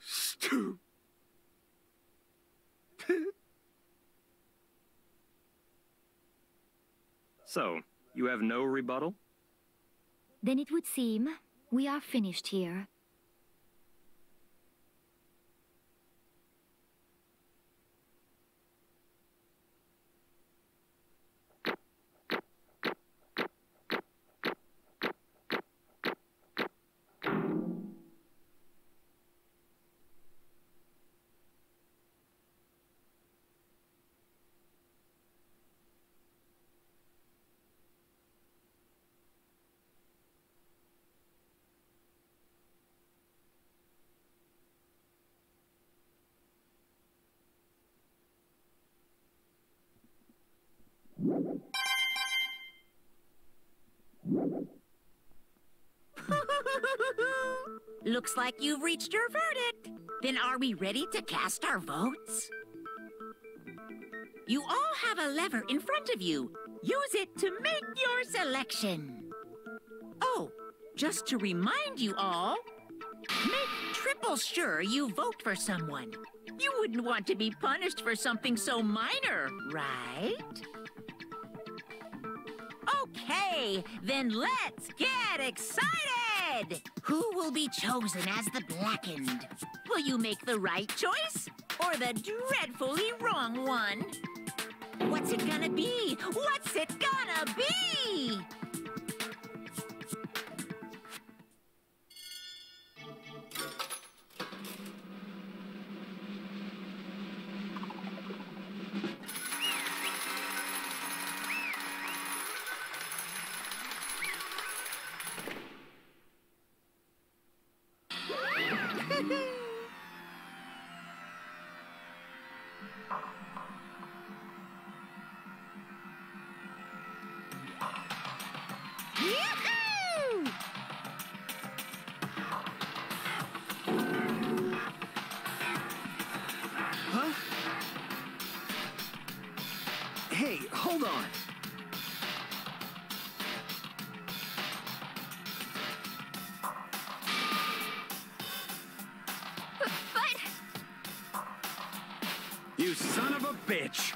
Stupid. So, you have no rebuttal? Then it would seem we are finished here. Looks like you've reached your verdict. Then are we ready to cast our votes? You all have a lever in front of you. Use it to make your selection. Oh, just to remind you all, make triple sure you vote for someone. You wouldn't want to be punished for something so minor, right? Okay, then let's get excited! Who will be chosen as the Blackened? Will you make the right choice or the dreadfully wrong one? What's it gonna be? What's it gonna be? Yahoo! Huh? Hey, hold on. You son of a bitch!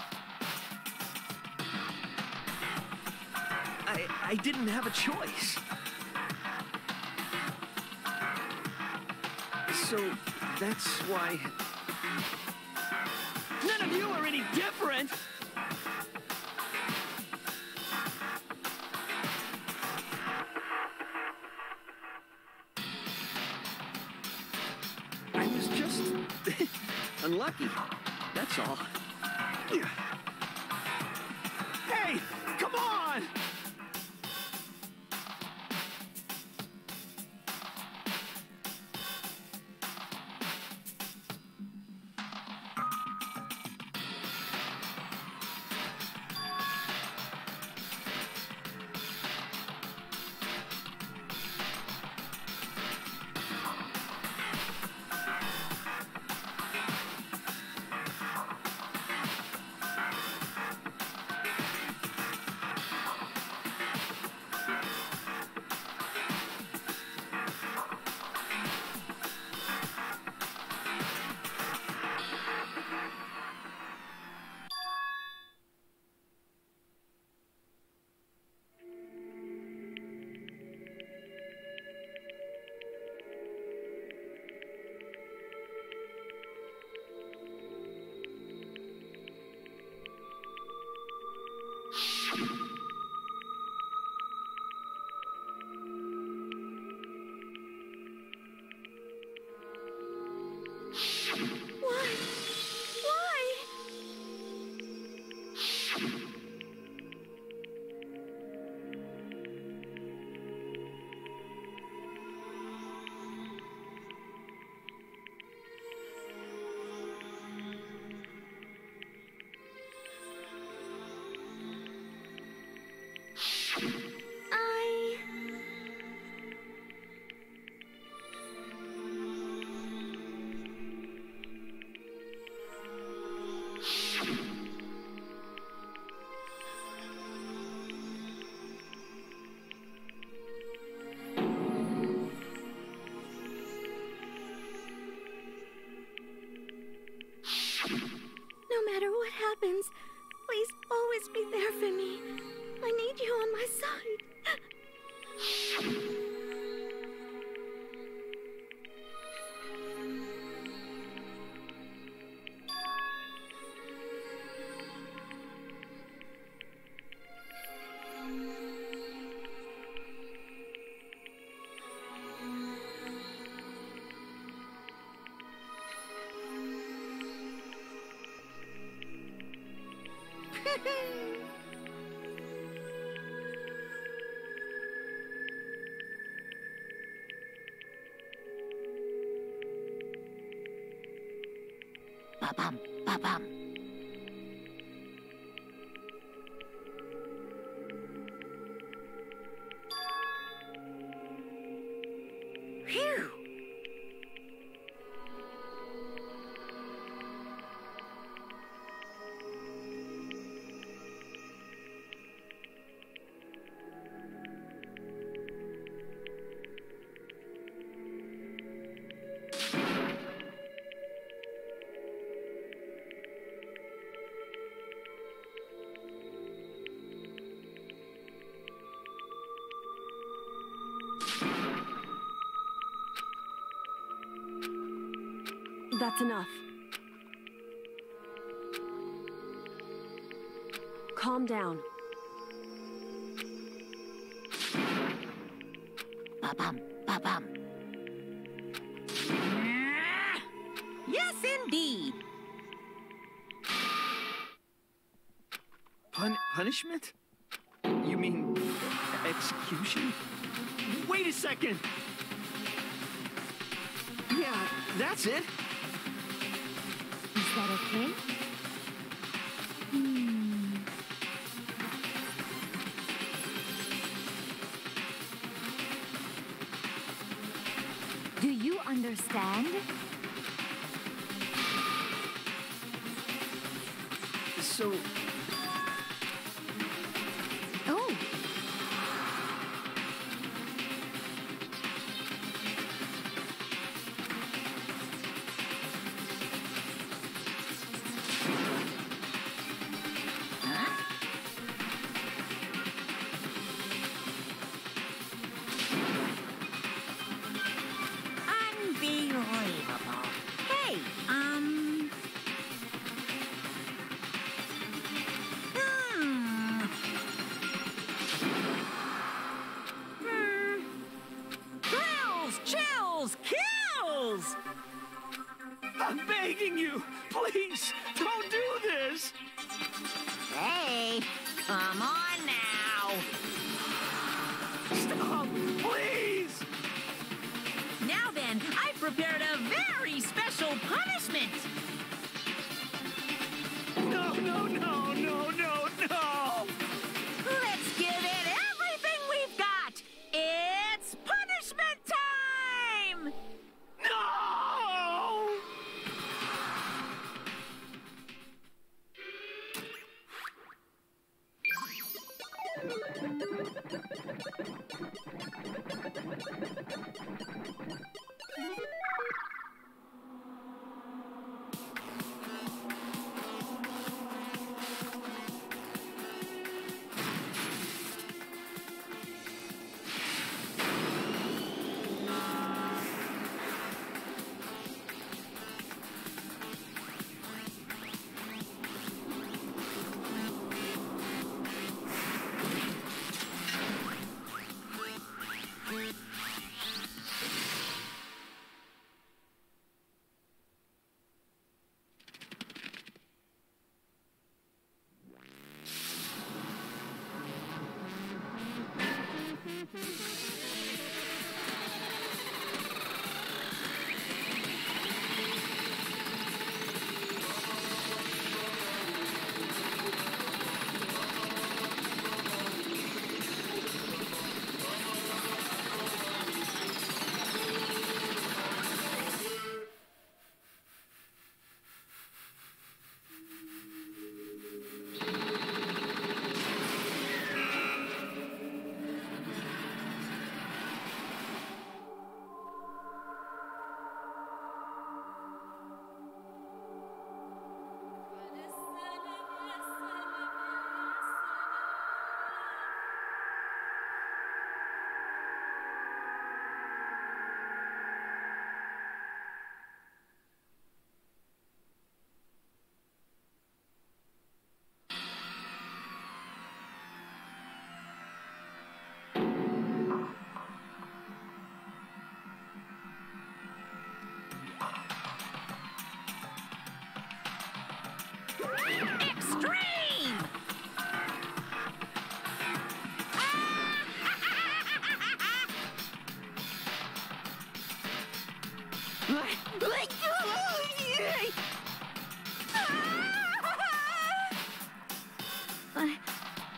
I didn't have a choice. So, that's why... None of you are any different! I was just... unlucky. That's all. Hey, come on! happens, please always be there for me. I need you on my side. Ba-bum, ba-bum. Phew! That's enough. Calm down. Ba-bum, ba-bum. Yes, indeed. Punishment? You mean execution? Wait a second! Yeah, that's it. Is that okay? Do you understand? So... Oh! Unbelievable. Hey, Thrills, chills, kills! I'm begging you! Please, don't do this! Hey, come on now. Stop, please! Now then, I've prepared a very special punishment. No, no, no, no, no, no! Let's give it everything we've got. It's punishment time! No!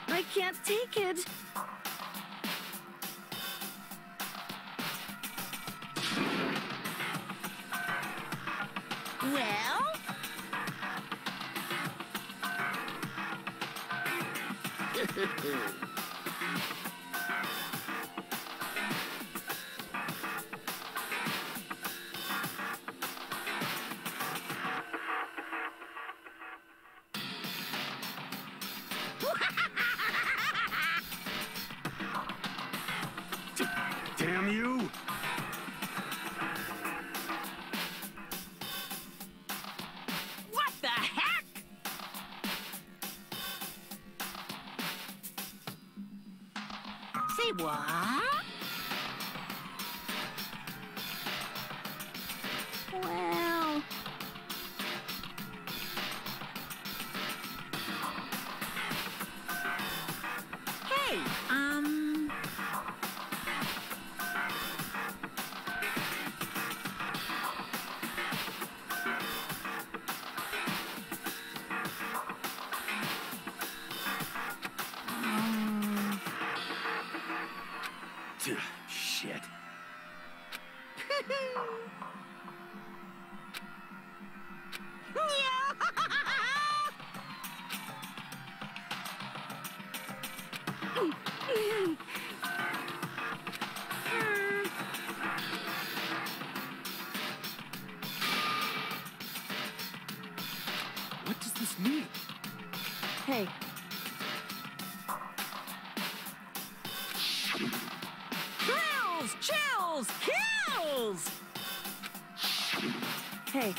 I can't take it. Well? Damn you! What the heck? Say what? Well... Hey, Shit. What does this mean? Hey, Kills! Chills! Kills! hey.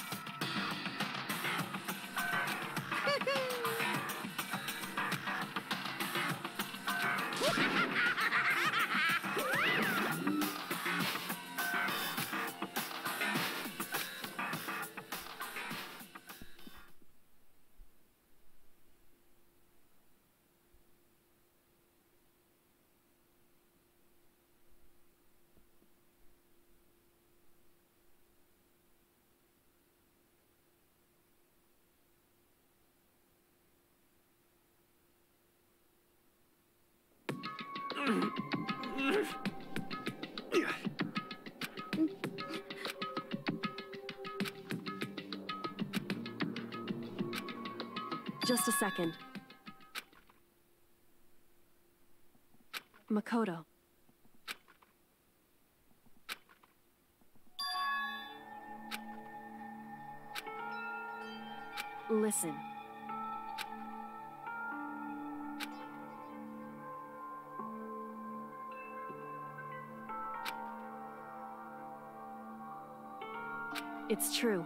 Just a second. Makoto. Listen. It's true.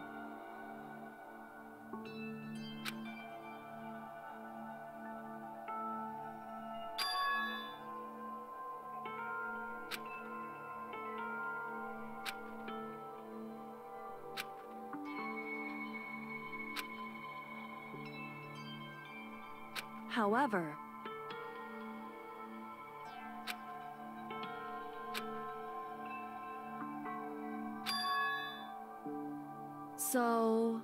However, so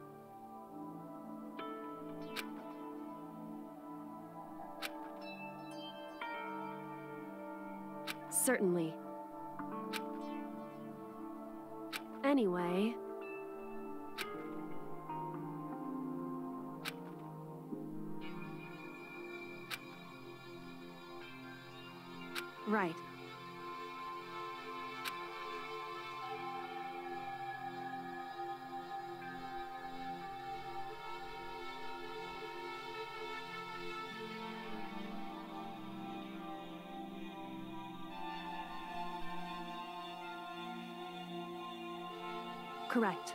certainly. Anyway, right. Correct.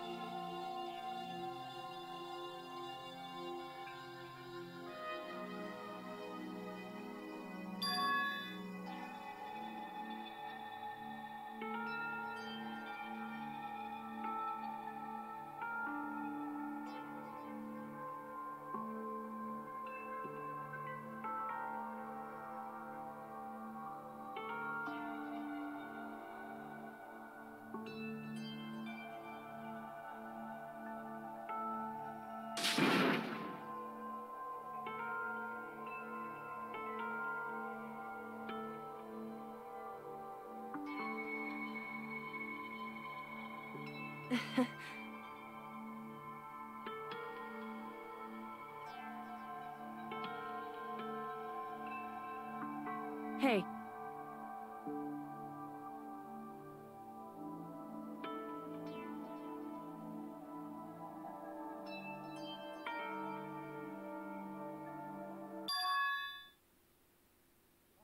Hey.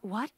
What?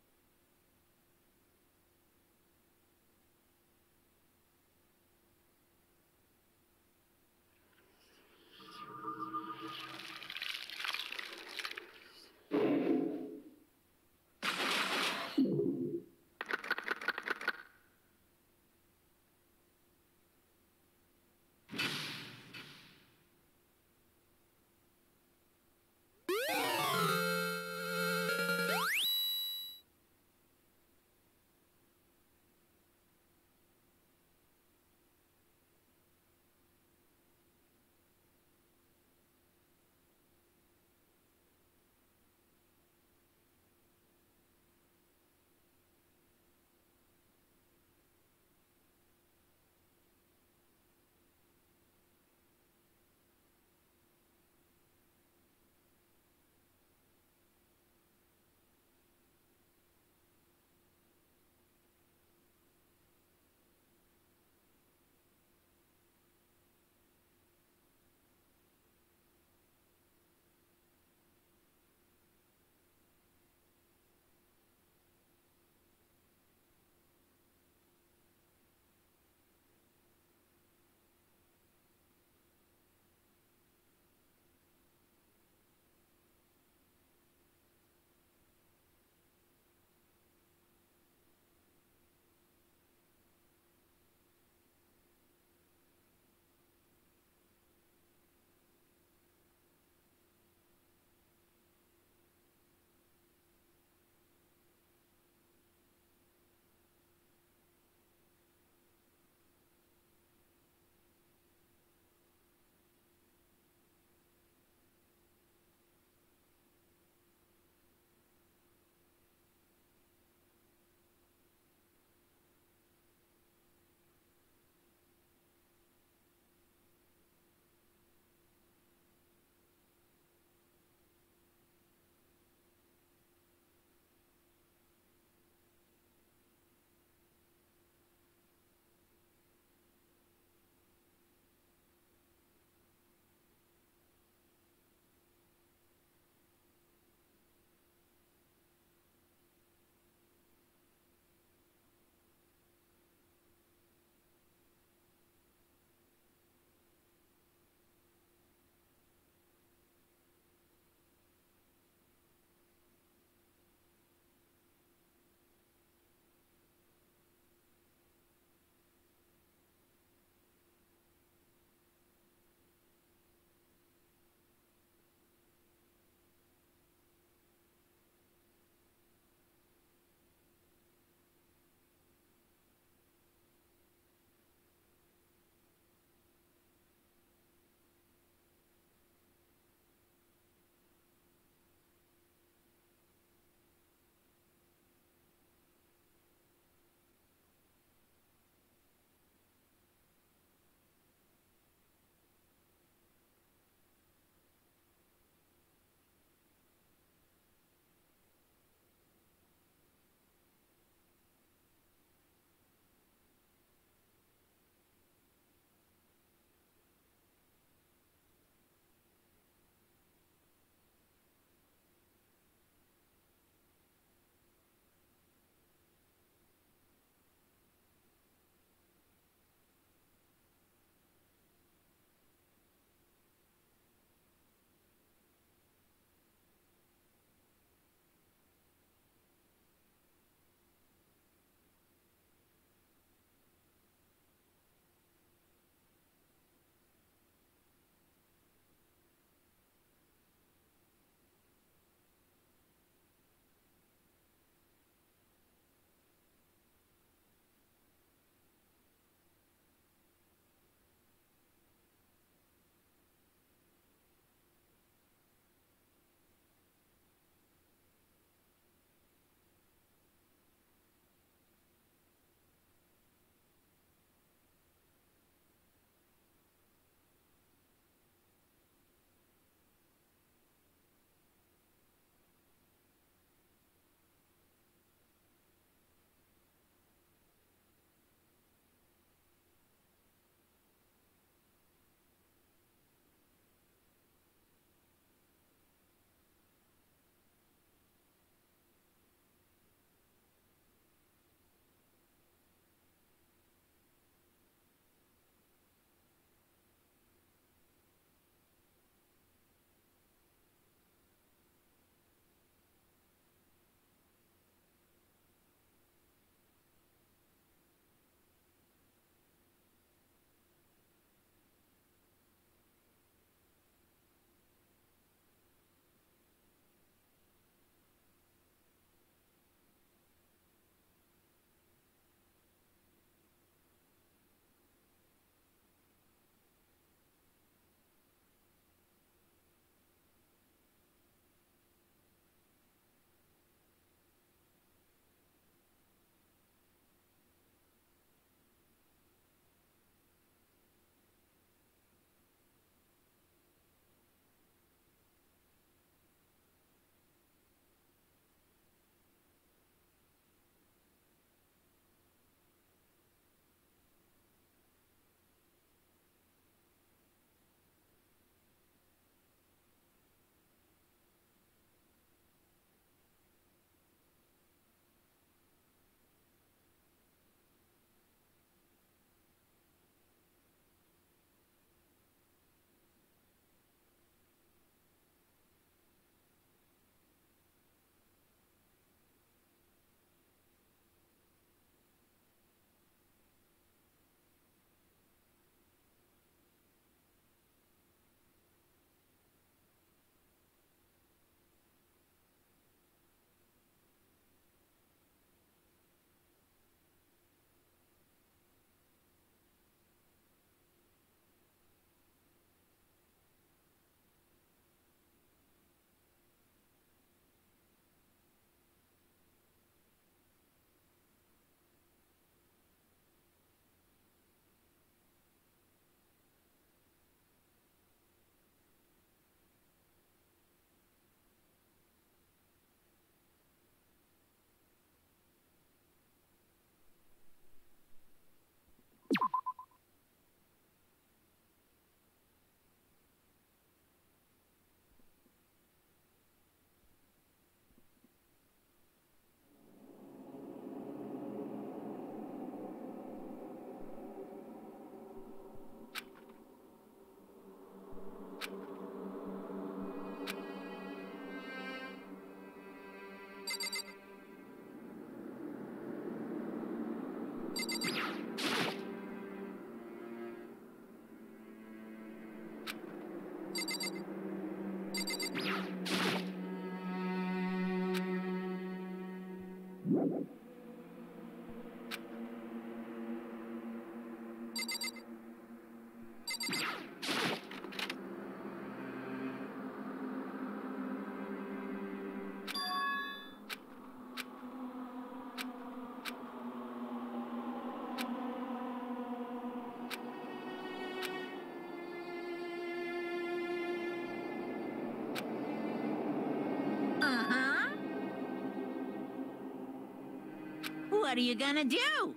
What are you gonna do?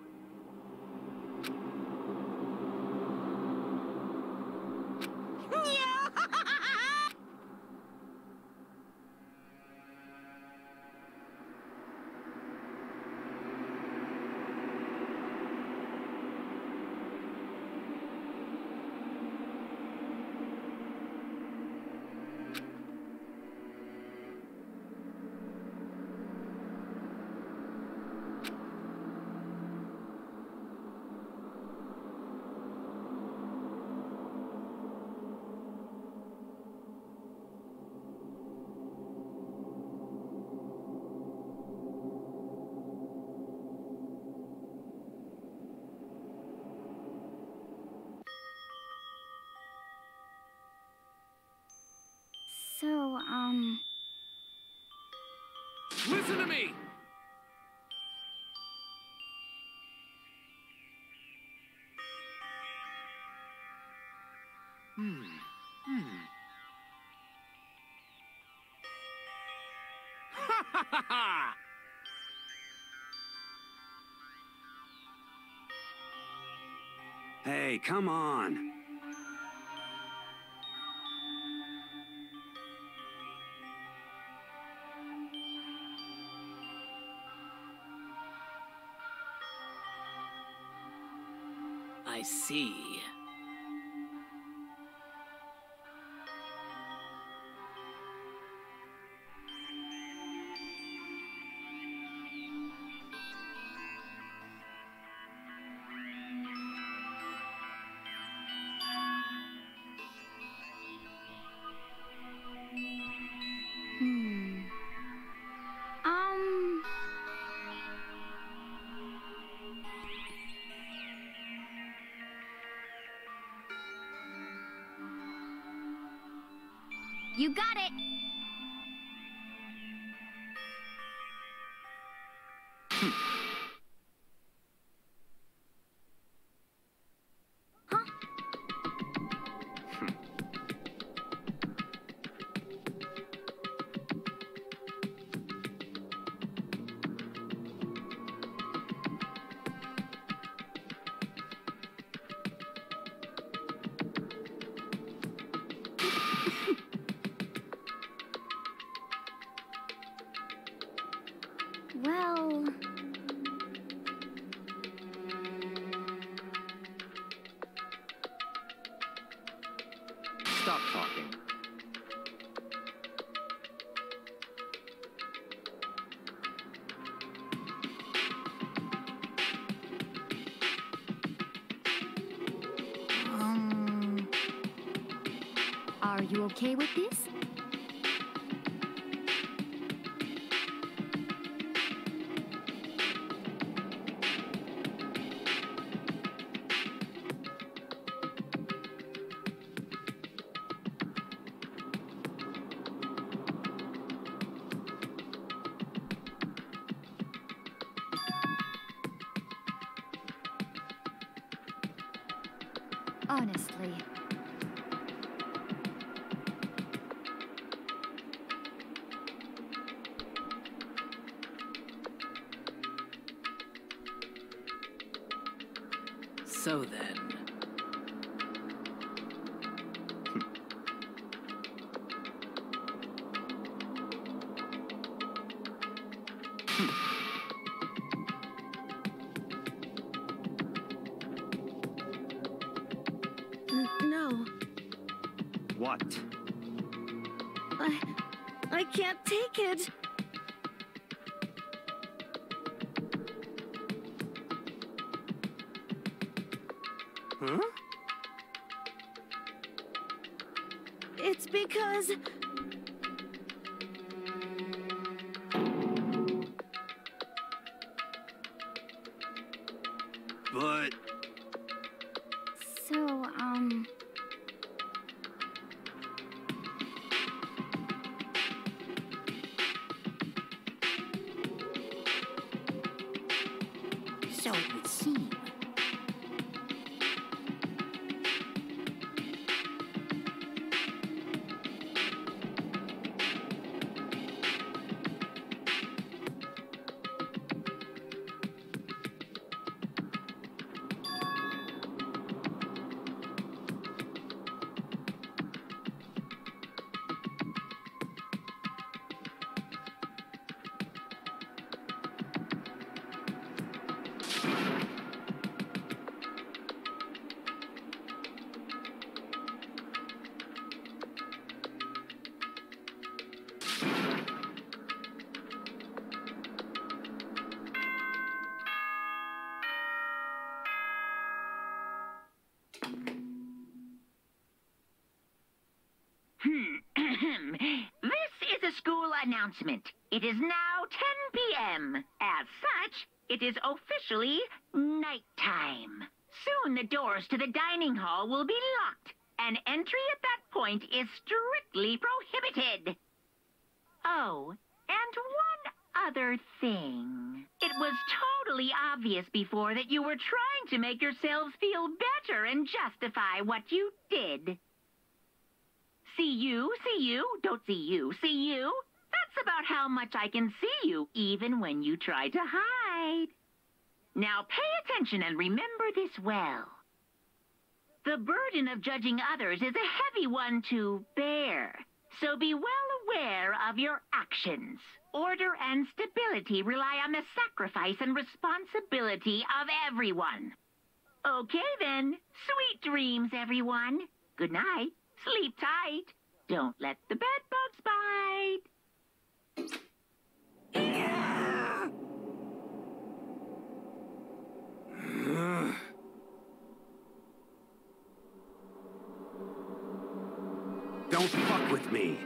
So, Listen to me! Ha ha ha ha! Hey, come on. I see. You got it! Well... Stop talking. Are you okay with this? Honestly. So then... No. What? I can't take it. Huh? It's because... So, So it would seem. This is a school announcement. It is now 10 p.m. As such, it is officially nighttime. Soon the doors to the dining hall will be locked, and entry at that point is strictly prohibited. Oh, and one other thing. It was totally obvious before that you were trying to make yourselves feel better and justify what you did. See you, don't see you, see you. That's about how much I can see you, even when you try to hide. Now pay attention and remember this well. The burden of judging others is a heavy one to bear, so be well aware of your actions. Order and stability rely on the sacrifice and responsibility of everyone. Okay then, sweet dreams, everyone. Good night. Sleep tight. Don't let the bed bugs bite. Don't fuck with me.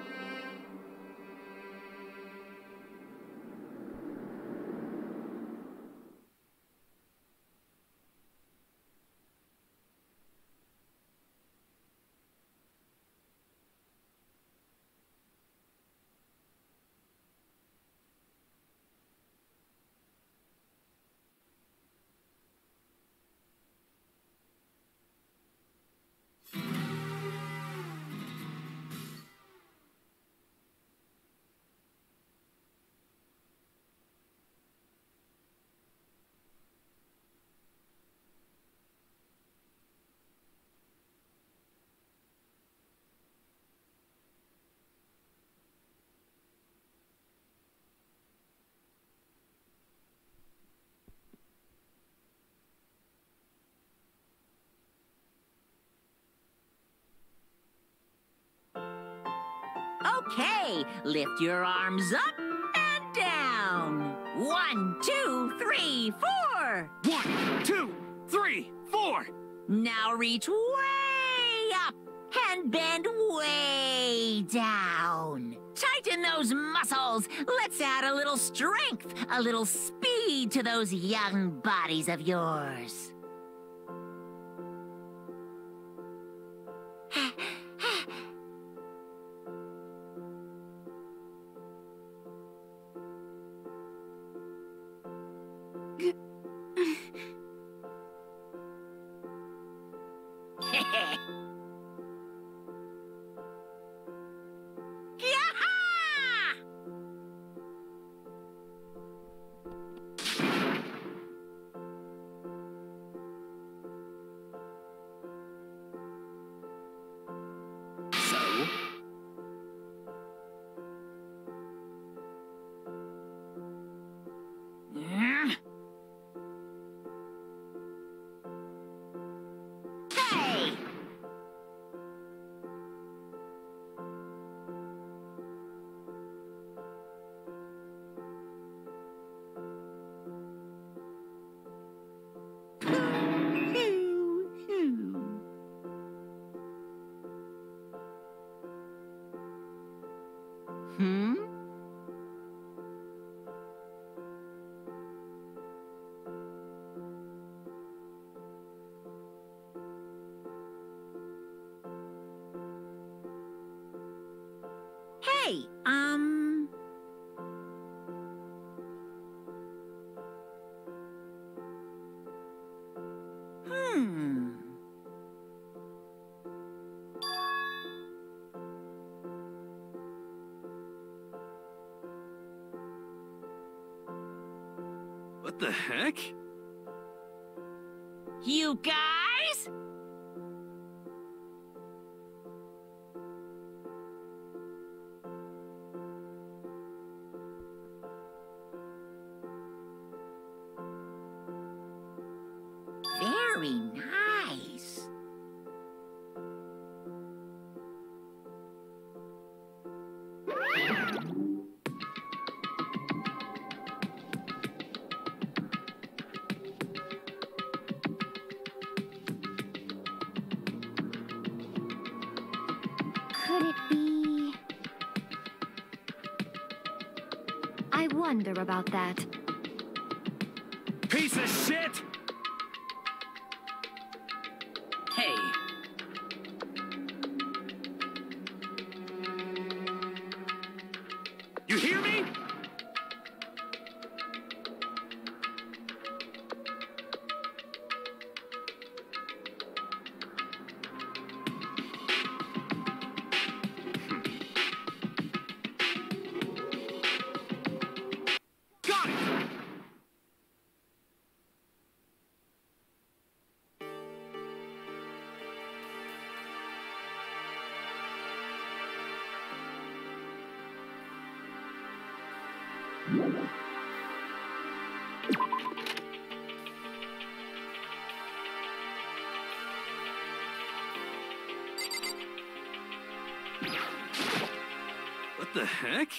Okay, lift your arms up and down. 1, 2, 3, 4. 1, 2, 3, 4. Now reach way up and bend way down. Tighten those muscles. Let's add a little strength, a little speed to those young bodies of yours. Hey, What the heck? You guys? Very nice. Could it be... I wonder about that. Piece of shit! Hey, You hear me? Got it! What the heck?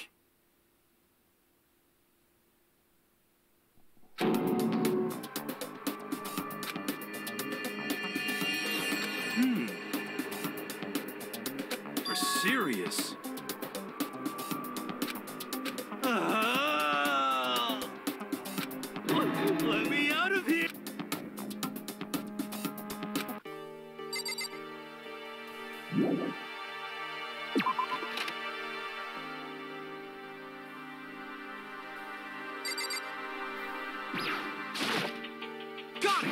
You're serious. Let me out of here! Got it!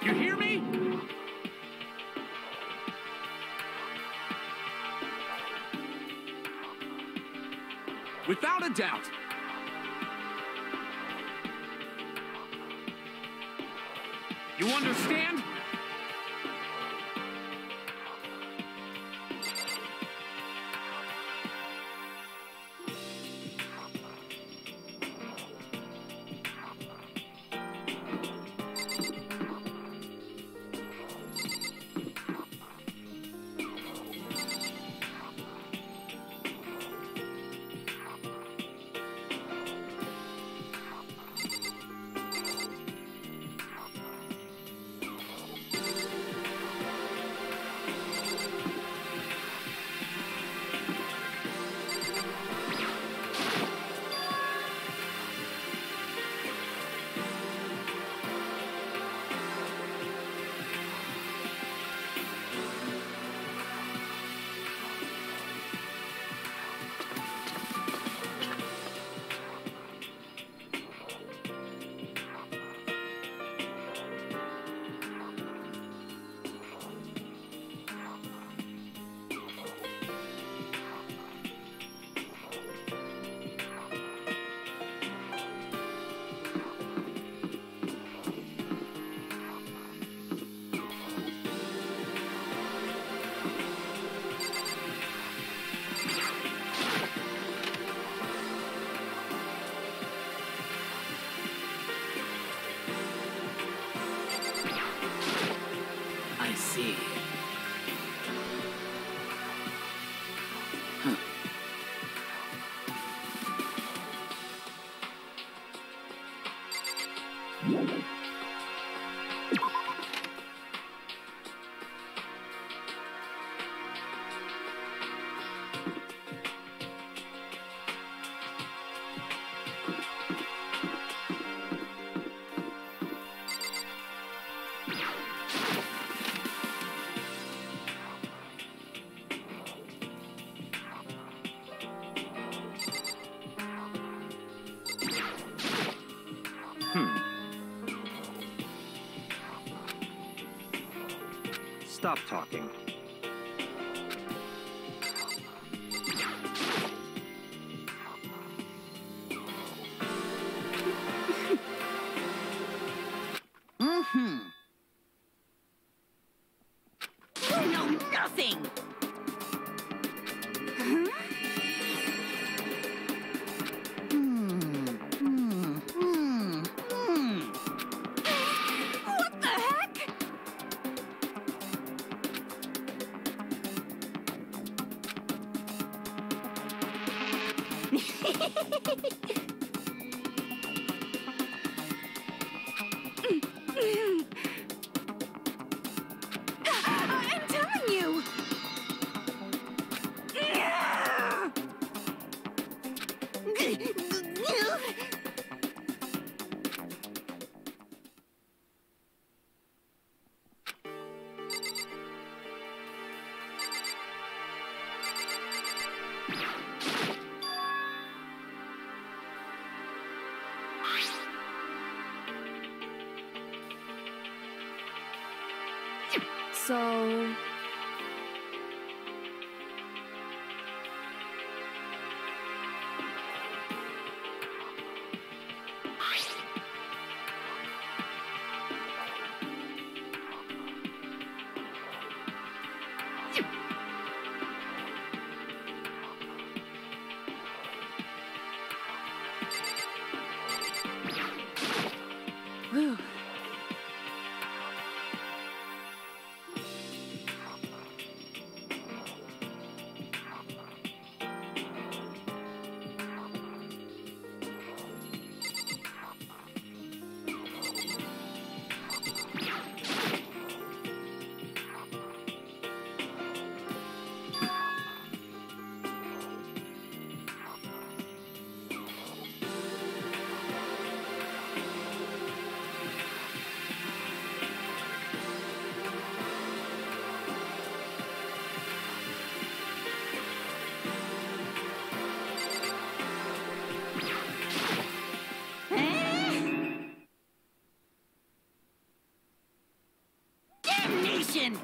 You hear me? Without a doubt. You understand? I see. stop talking. Mm-hmm. You know nothing! Huh? What the heck? I'm telling you! So... Whew. Damnation!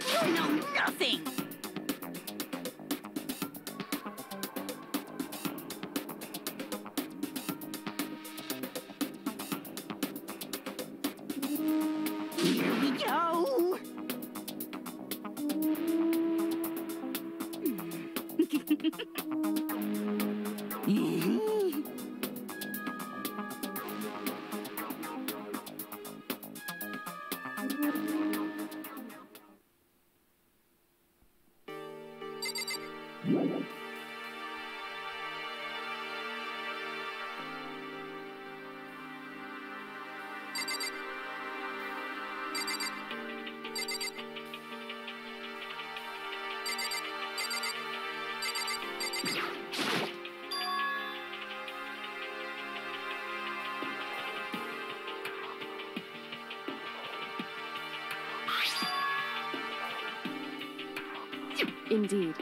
You know nothing! Here we go! Indeed.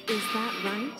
Is that right?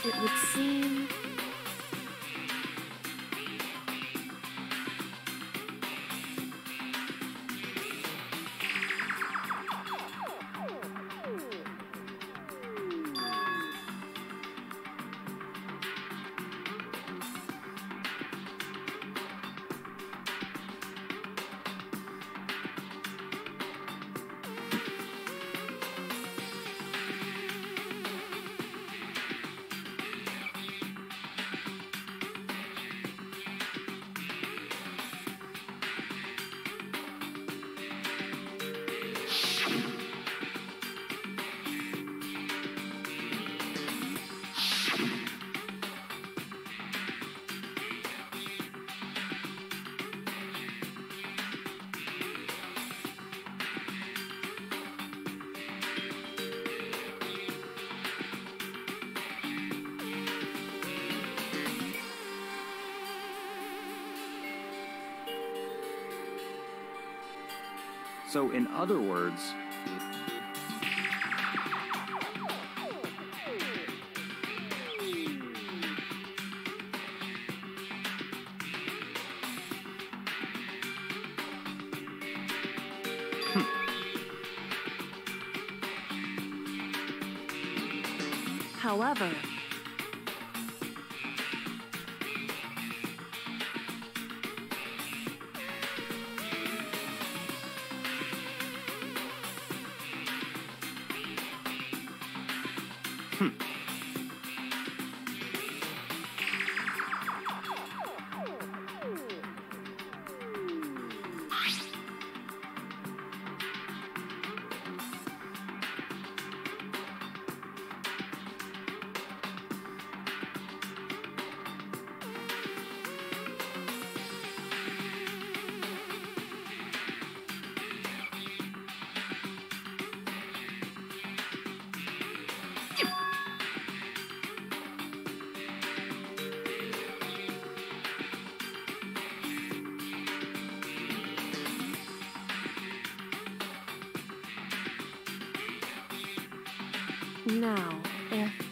it would seem... So, in other words, However, now, if...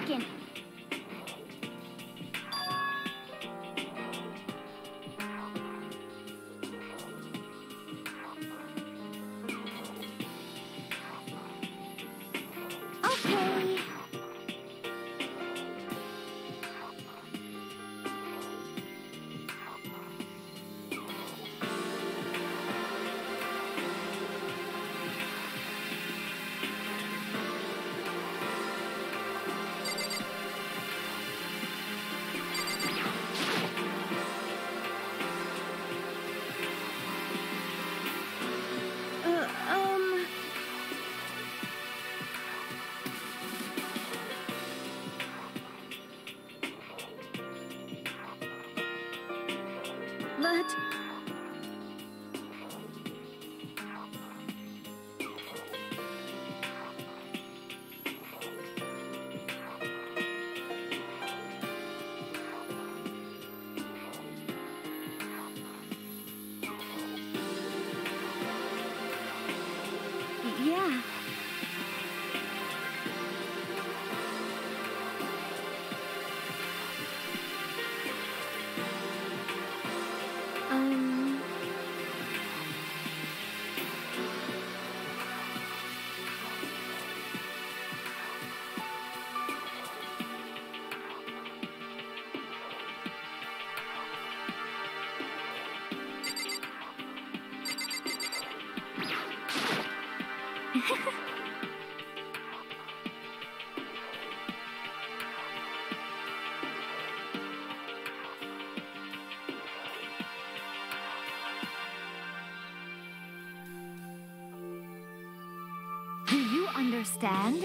second. Okay. But... Yeah. Do you understand?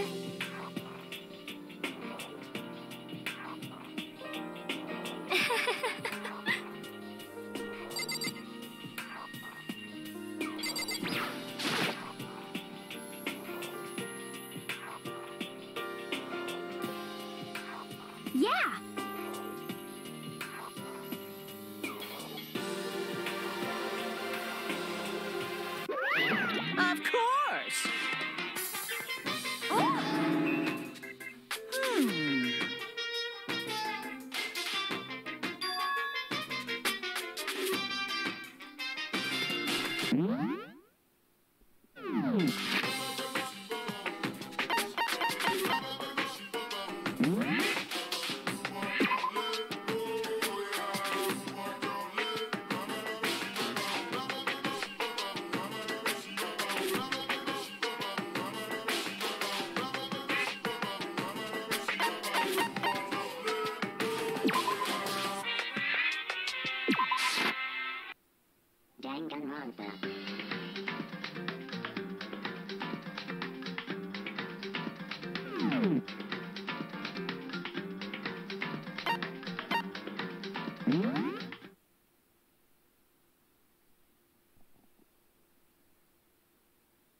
Yeah! Of course! Danganronpa. Hmm.